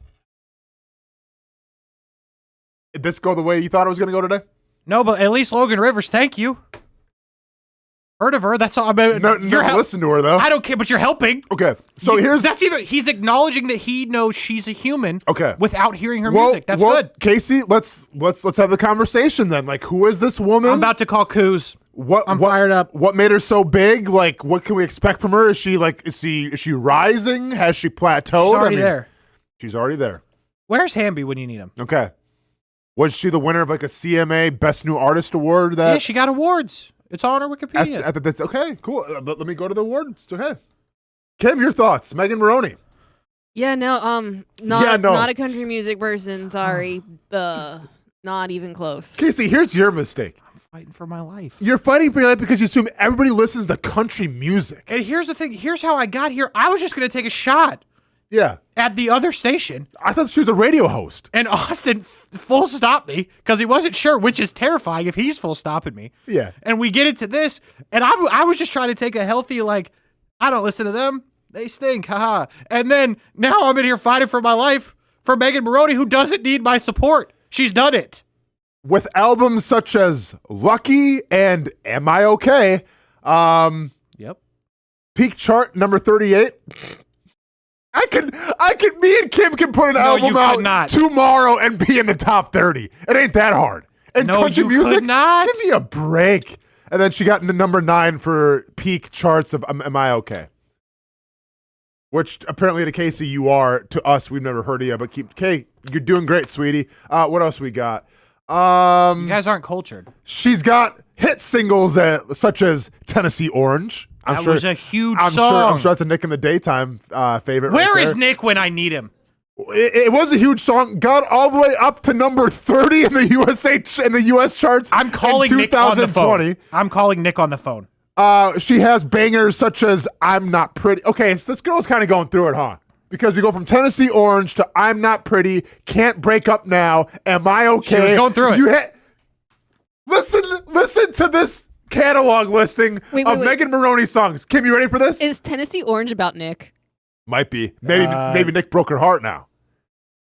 Did this go the way you thought it was going to go today? No, but at least Logan Rivers, thank you. Heard of her. That's all. I mean, never listened to her, though. I don't care, but you're helping. Okay. So he's acknowledging that he knows she's a human. Okay. Without hearing her music. That's good. Casey, let's have the conversation then. Like, who is this woman? I'm about to call Coos. I'm fired up. What made her so big? Like, what can we expect from her? Is she rising? Has she plateaued? She's already there. She's already there. Where's Hamby when you need him? Okay. Was she the winner of like a CMA Best New Artist award? Yeah, she got awards. It's all on her Wikipedia. That's okay, cool. Let me go to the awards. Okay. Kim, your thoughts? Megan Maroney. Yeah, no, not a country music person. Sorry, not even close. Casey, here's your mistake. I'm fighting for my life. You're fighting for your life because you assume everybody listens to country music. And here's the thing. Here's how I got here. I was just going to take a shot. Yeah. At the other station. I thought she was a radio host. And Austen full stopped me because he wasn't sure, which is terrifying if he's full stopping me. Yeah. And we get into this, and I was just trying to take a healthy, like, I don't listen to them. They stink, haha. And then now I'm in here fighting for my life for Megan Maroney, who doesn't need my support. She's done it. with albums such as Lucky and Am I Okay? Yep. Peak chart number 38. Me and Kim can put an album out tomorrow and be in the top 30. It ain't that hard. And country music, could not. give me a break. And then she got into number 9 for peak charts of Am I Okay? Which apparently to Kasey you are. To us, we've never heard of you. But Kay, you're doing great, sweetie. What else we got? You guys aren't cultured. She's got hit singles such as Tennessee Orange. That was a huge song. I'm sure that's a Nick in the Daytime favorite. Where is Nick when I need him? It was a huge song. Got all the way up to number 30 in the US charts. I'm calling Nick on the phone. I'm calling Nick on the phone. She has bangers such as I'm Not Pretty. Okay, so this girl's kind of going through it, huh? Because we go from Tennessee Orange to I'm Not Pretty, Can't Break Up Now, Am I Okay? She was going through it. Listen to this catalog listing of Megan Maroney songs. Kim, you ready for this? Is Tennessee Orange about Nick? Might be. Maybe Nick broke her heart now.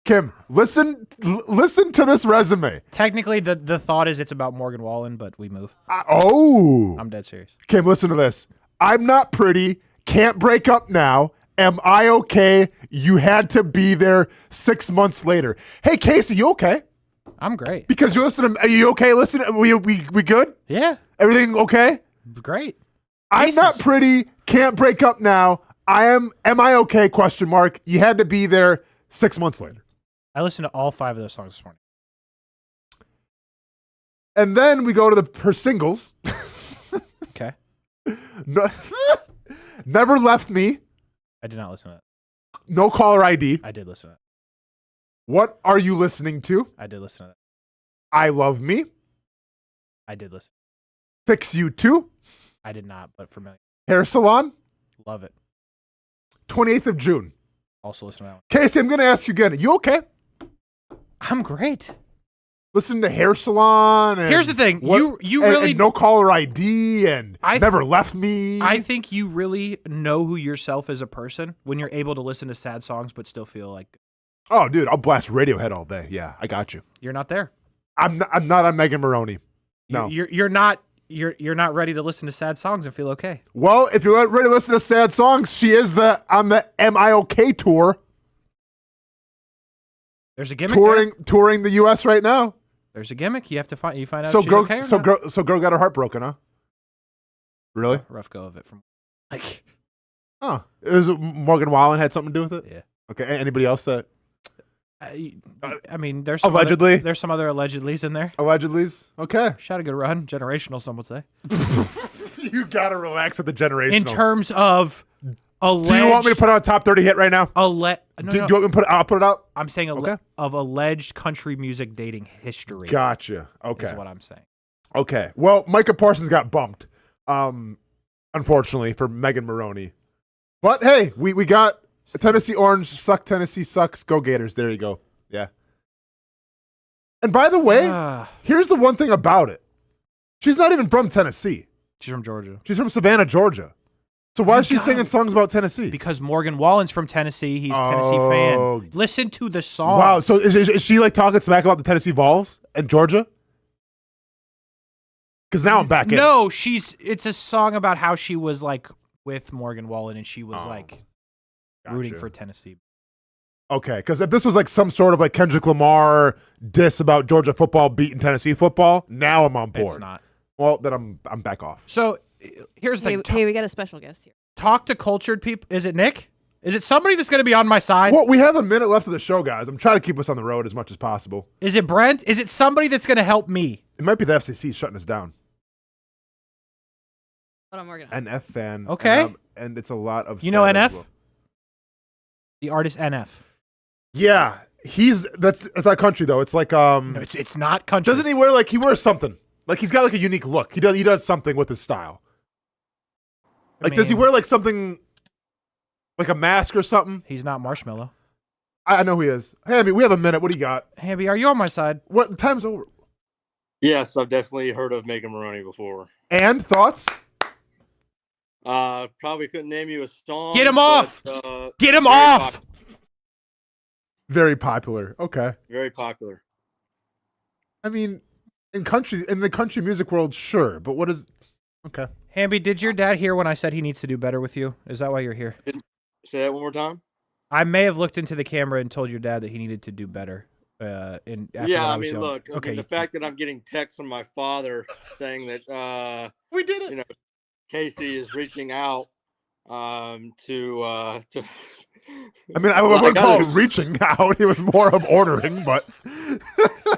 Kim, listen to this resume. Technically, the thought is it's about Morgan Wallen, but we move. I'm dead serious. Kim, listen to this. I'm Not Pretty, Can't Break Up Now, Am I Okay? You Had to Be There 6 months later. Hey, Kasey, you okay? I'm great. Because you listen. Are you okay? Listen, we good? Yeah. Everything okay? Great. I'm Not Pretty, Can't Break Up Now. Am I okay? Question mark. You Had to Be There 6 months later. I listened to all 5 of those songs this morning. And then we go to her singles. Okay. Never Left Me. I did not listen to that. No Caller ID. I did listen to that. What Are You Listening To? I did listen to that. I Love Me. I did listen. Fix You Too. I did not, but familiar. Hair Salon. Love it. 28th of June. Also listen to that one. Kasey, I'm going to ask you again. You okay? I'm great. Listen to Hair Salon. And here's the thing. You really and No Caller ID and Never Left Me. I think you really know who yourself as a person when you're able to listen to sad songs but still feel like. Oh, dude, I'll blast Radiohead all day. Yeah, I got you. You're not there. I'm not on Megan Maroney. No, you're not. You're not ready to listen to sad songs and feel okay. Well, if you're ready to listen to sad songs, she is on the Am I Okay tour. There's a gimmick. Touring the U.S. right now. There's a gimmick. You have to find. You find out. So if she's okay or not. So girl got her heart broken, huh? Really? Rough go of it from. Like. Oh, is it Morgan Wallen had something to do with it? Yeah. Okay. Anybody else that? I mean, there's allegedly. There's some other allegedlys in there. Allegedlys. Okay. She had a good run. Generational, some would say. You gotta relax with the generational. In terms of alleged. Do you want me to put out a top 30 hit right now? Do you want me to put? I'll put it out. I'm saying of alleged country music dating history. Gotcha. Okay. Is what I'm saying. Okay. Well, Micah Parsons got bumped. Unfortunately for Megan Maroney. But hey, we got Tennessee Orange, suck Tennessee sucks, go Gators. There you go. Yeah. And by the way, here's the one thing about it. She's not even from Tennessee. She's from Georgia. She's from Savannah, Georgia. So why is she singing songs about Tennessee? Because Morgan Wallen's from Tennessee. He's a Tennessee fan. Listen to the song. Wow. So is she like talking smack about the Tennessee Vols and Georgia? Because now I'm back in. No, it's a song about how she was like with Morgan Wallen and she was rooting for Tennessee. Okay, because if this was like some sort of like Kendrick Lamar diss about Georgia football beating Tennessee football, now I'm on board. It's not. Well, then I'm back off. So here's the thing. Hey, we got a special guest here. Talk to cultured people. Is it Nick? Is it somebody that's going to be on my side? Well, we have a minute left of the show, guys. I'm trying to keep us on the road as much as possible. Is it Brent? Is it somebody that's going to help me? It might be the FCC shutting us down. Hold on, Morgan. NF fan. Okay. And it's a lot of. You know NF? Well. The artist NF. Yeah, it's not country though. It's like No, it's not country. Doesn't he wears something? Like he's got like a unique look. He does something with his style. Does he wear like something like a mask or something? He's not Marshmello. I know who he is. Hamby, we have a minute. What do you got? Hamby, are you on my side? What? The time's over. Yes, I've definitely heard of Megan Maroney before. And thoughts? Probably couldn't name you a song. Get him off! Get him off! Very popular. Okay. Very popular. I mean, In the country music world, sure. But what is okay? Hamby, did your dad hear when I said he needs to do better with you? Is that why you're here? Say that one more time. I may have looked into the camera and told your dad that he needed to do better. Look, the fact that I'm getting texts from my father saying that we did it. You know, Kasey is reaching out to. I mean, I wouldn't call it reaching out. It was more of ordering, but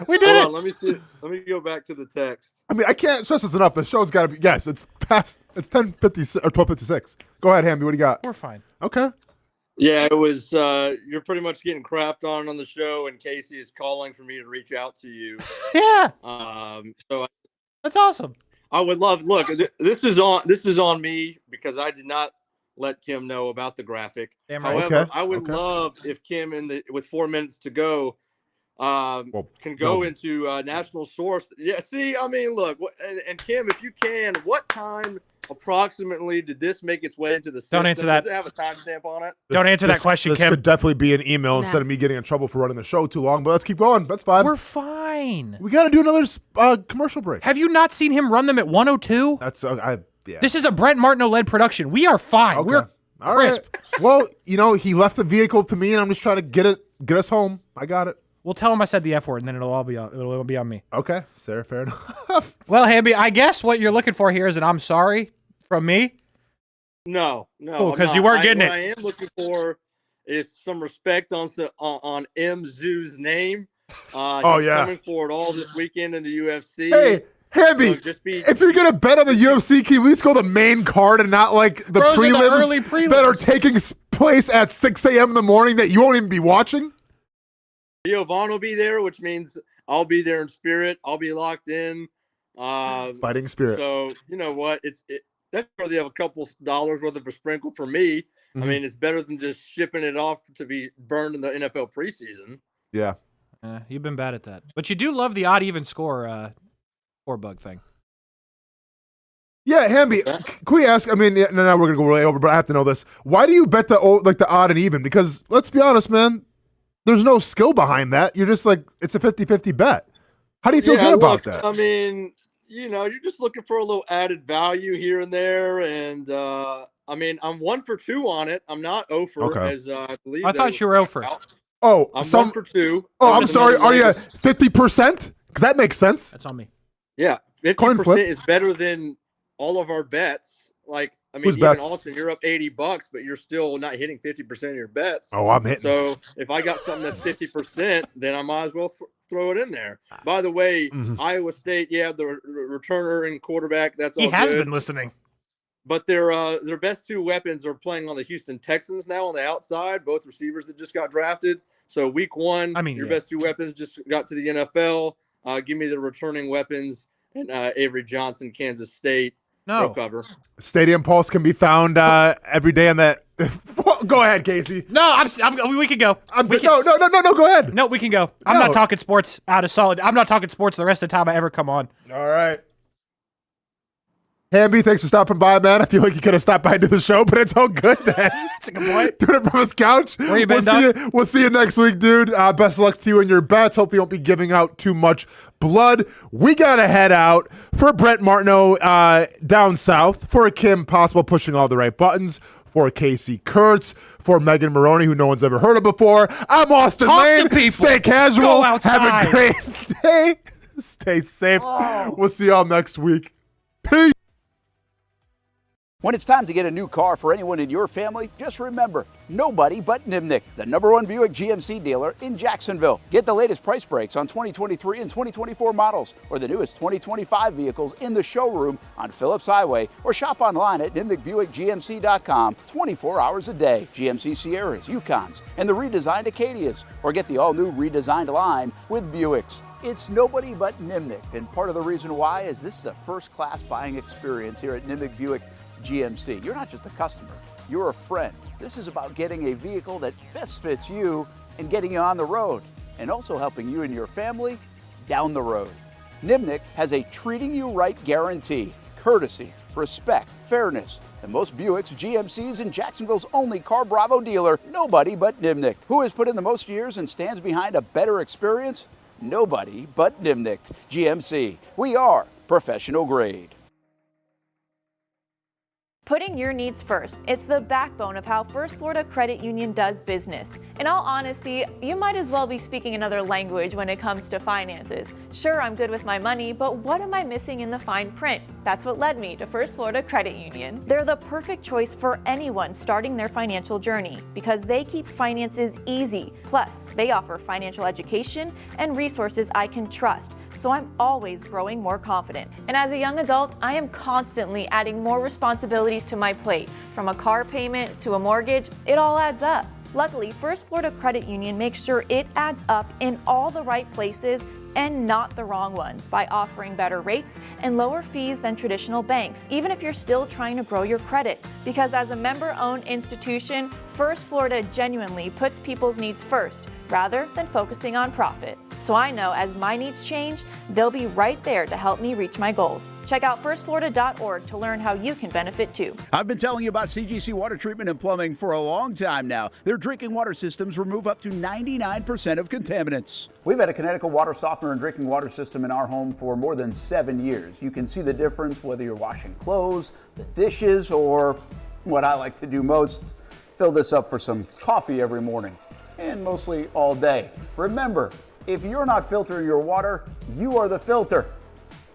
we did it. Let me see. Let me go back to the text. I mean, I can't stress this enough. The show's got to be. Yes, it's past. It's 10:50 or 12:56. Go ahead, Hamby. What do you got? We're fine. Okay. Yeah, it was. You're pretty much getting crapped on the show, and Kasey is calling for me to reach out to you. Yeah. So that's awesome. I would love. Look, this is on me because I did not let Kim know about the graphic. Damn right. However, I would love if Kim with 4 minutes to go can go into national source. Yeah. See, I mean, look, and Kim, if you can, what time approximately did this make its way into the system? Don't answer that. Does it have a timestamp on it? Don't answer that question, This Kim. could definitely be an email instead of me getting in trouble for running the show too long. But let's keep going. That's fine. We're fine. We got to do another commercial break. Have you not seen him run them at 102? That's yeah. This is a Brent Martineau led production. We are fine. Okay. We're all crisp. right. Well, he left the vehicle to me, and I'm just trying to get us home. I got it. We'll tell him I said the F word, and then it'll be on me. Okay, Sarah, fair enough. Well, Hamby, I guess what you're looking for here is an I'm sorry from me. No, because you weren't getting it. What I am looking for is some respect on M. Zoo's name. He's coming forward all this weekend in the UFC. Hey, Hamby, if you're gonna bet on the UFC, can you at least go the main card and not like the prelims that are taking place at 6 a.m. in the morning that you won't even be watching? Giovanni will be there, which means I'll be there in spirit. I'll be locked in. Fighting spirit. So you know what? That's probably have a couple dollars worth of a sprinkle for me. Mm-hmm. I mean, it's better than just shipping it off to be burned in the NFL preseason. Yeah. You've been bad at that. But you do love the odd even score bug thing. Yeah, Hamby, can we ask, I mean, now we're going to go way over, but I have to know this. Why do you bet the odd and even? Because let's be honest, man, there's no skill behind that. You're just like, it's a 50-50 bet. How do you feel good about that? I mean, you're just looking for a little added value here and there. And, I mean, I'm 1 for 2 on it. I'm not 0 for, as I believe. I thought you were 0 for. Oh, I'm 1 for 2. Oh, I'm sorry. Are you 50%? Because that makes sense. That's on me. Yeah, 50% is better than all of our bets. Like, I mean, even Austin, you're up $80, but you're still not hitting 50% of your bets. Oh, I'm hitting. So if I got something that's 50%, then I might as well throw it in there. By the way, Iowa State, the returner and quarterback. That's all. He has been listening. But their best 2 weapons are playing on the Houston Texans now on the outside. Both receivers that just got drafted. So week 1, your best 2 weapons just got to the NFL. Give me the returning weapons and Avery Johnson, Kansas State. No. Cover. Stadium Pulse can be found every day on that. Go ahead, Kasey. No, we can go. No, go ahead. No, we can go. I'm not talking sports out of solid. I'm not talking sports the rest of the time I ever come on. All right. Hamby, thanks for stopping by, man. I feel like you could have stopped by to the show, but it's all good, man. That's a good point. Doing it from his couch. Where you been, We'll see you next week, dude. Best of luck to you in your bets. Hope you don't be giving out too much blood. We got to head out for Brent Martineau down south, for Kim Possible pushing all the right buttons, for Kasey Kuhrts, for Megan Maroney, who no one's ever heard of before. I'm Austen Lane. Stay casual. Go outside. Have a great day. Stay safe. We'll see y'all next week. Peace. When it's time to get a new car for anyone in your family, just remember, nobody but Nimnick, the #1 Buick GMC dealer in Jacksonville. Get the latest price breaks on 2023 and 2024 models or the newest 2025 vehicles in the showroom on Phillips Highway or shop online at NimnickBuickGMC.com 24 hours a day. GMC Sierras, Yukons, and the redesigned Acadias, or get the all-new redesigned line with Buicks. It's nobody but Nimnick, and part of the reason why is this is a first-class buying experience here at Nimnick Buick GMC. You're not just a customer, you're a friend. This is about getting a vehicle that best fits you and getting you on the road, and also helping you and your family down the road. Nimnick has a treating you right guarantee, courtesy, respect, fairness, and most Buicks, GMCs, and Jacksonville's only Car Bravo dealer, nobody but Nimnick. Who has put in the most years and stands behind a better experience? Nobody but Nimnicht. GMC, we are professional grade. Putting your needs first. It's the backbone of how First Florida Credit Union does business. In all honesty, you might as well be speaking another language when it comes to finances. Sure, I'm good with my money, but what am I missing in the fine print? That's what led me to First Florida Credit Union. They're the perfect choice for anyone starting their financial journey because they keep finances easy. Plus, they offer financial education and resources I can trust. So I'm always growing more confident. And as a young adult, I am constantly adding more responsibilities to my plate. From a car payment to a mortgage, it all adds up. Luckily, First Florida Credit Union makes sure it adds up in all the right places and not the wrong ones by offering better rates and lower fees than traditional banks, even if you're still trying to grow your credit. Because as a member-owned institution, First Florida genuinely puts people's needs first rather than focusing on profit. So I know as my needs change, they'll be right there to help me reach my goals. Check out firstflorida.org to learn how you can benefit too. I've been telling you about CGC Water Treatment and Plumbing for a long time now. Their drinking water systems remove up to 99% of contaminants. We've had a Connecticut water softener and drinking water system in our home for more than 7 years. You can see the difference whether you're washing clothes, the dishes, or what I like to do most, fill this up for some coffee every morning and mostly all day. Remember, if you're not filtering your water, you are the filter.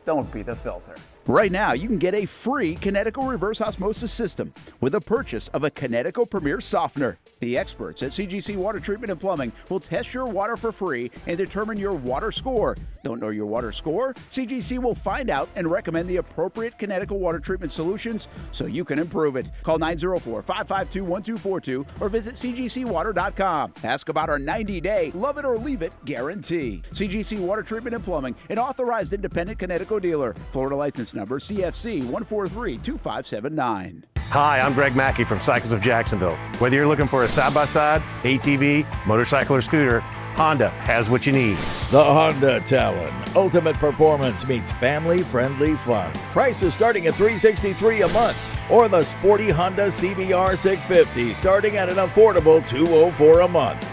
Don't be the filter. Right now, you can get a free Connecticut reverse osmosis system with a purchase of a Connecticut Premier Softener. The experts at CGC Water Treatment and Plumbing will test your water for free and determine your water score. Don't know your water score? CGC will find out and recommend the appropriate Connecticut water treatment solutions so you can improve it. Call 904-552-1242 or visit cgcwater.com. Ask about our 90-day love it or leave it guarantee. CGC Water Treatment and Plumbing, an authorized independent Connecticut dealer. Florida license number CFC 1432579. Hi, I'm Greg Mackey from Cycles of Jacksonville. Whether you're looking for a side-by-side, ATV, motorcycle, or scooter, Honda has what you need. The Honda Talon. Ultimate performance meets family-friendly fun. Prices starting at $363 a month. Or the sporty Honda CBR 650 starting at an affordable $204 a month.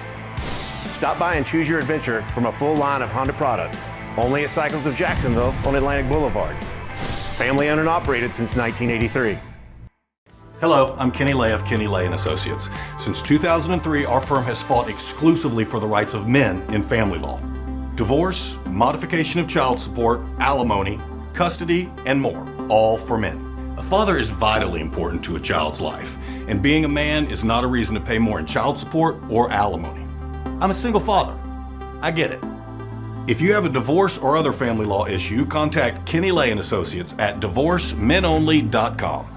Stop by and choose your adventure from a full line of Honda products. Only at Cycles of Jacksonville on Atlantic Boulevard. Family owned and operated since 1983. Hello, I'm Kenny Lay of Kenny Lay & Associates. Since 2003, our firm has fought exclusively for the rights of men in family law. Divorce, modification of child support, alimony, custody, and more, all for men. A father is vitally important to a child's life, and being a man is not a reason to pay more in child support or alimony. I'm a single father. I get it. If you have a divorce or other family law issue, contact Kenny Lay & Associates at divorcemenonly.com.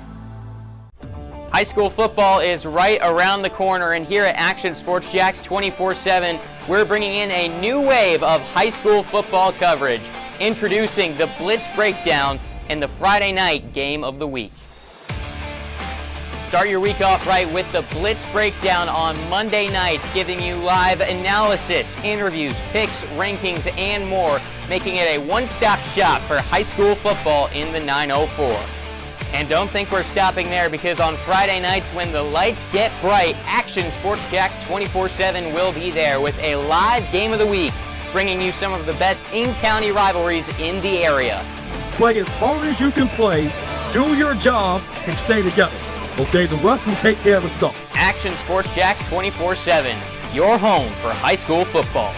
High school football is right around the corner, and here at Action Sports Jacks 24/7, we're bringing in a new wave of high school football coverage, introducing the Blitz Breakdown and the Friday night game of the week. Start your week off right with the Blitz Breakdown on Monday nights, giving you live analysis, interviews, picks, rankings, and more, making it a one-stop shop for high school football in the 904. And don't think we're stopping there, because on Friday nights when the lights get bright, Action Sports Jacks 24/7 will be there with a live game of the week, bringing you some of the best in-county rivalries in the area. Play as hard as you can play, do your job, and stay together. Okay, the rest will take care of itself. Action Sports Jacks 24/7, your home for high school football.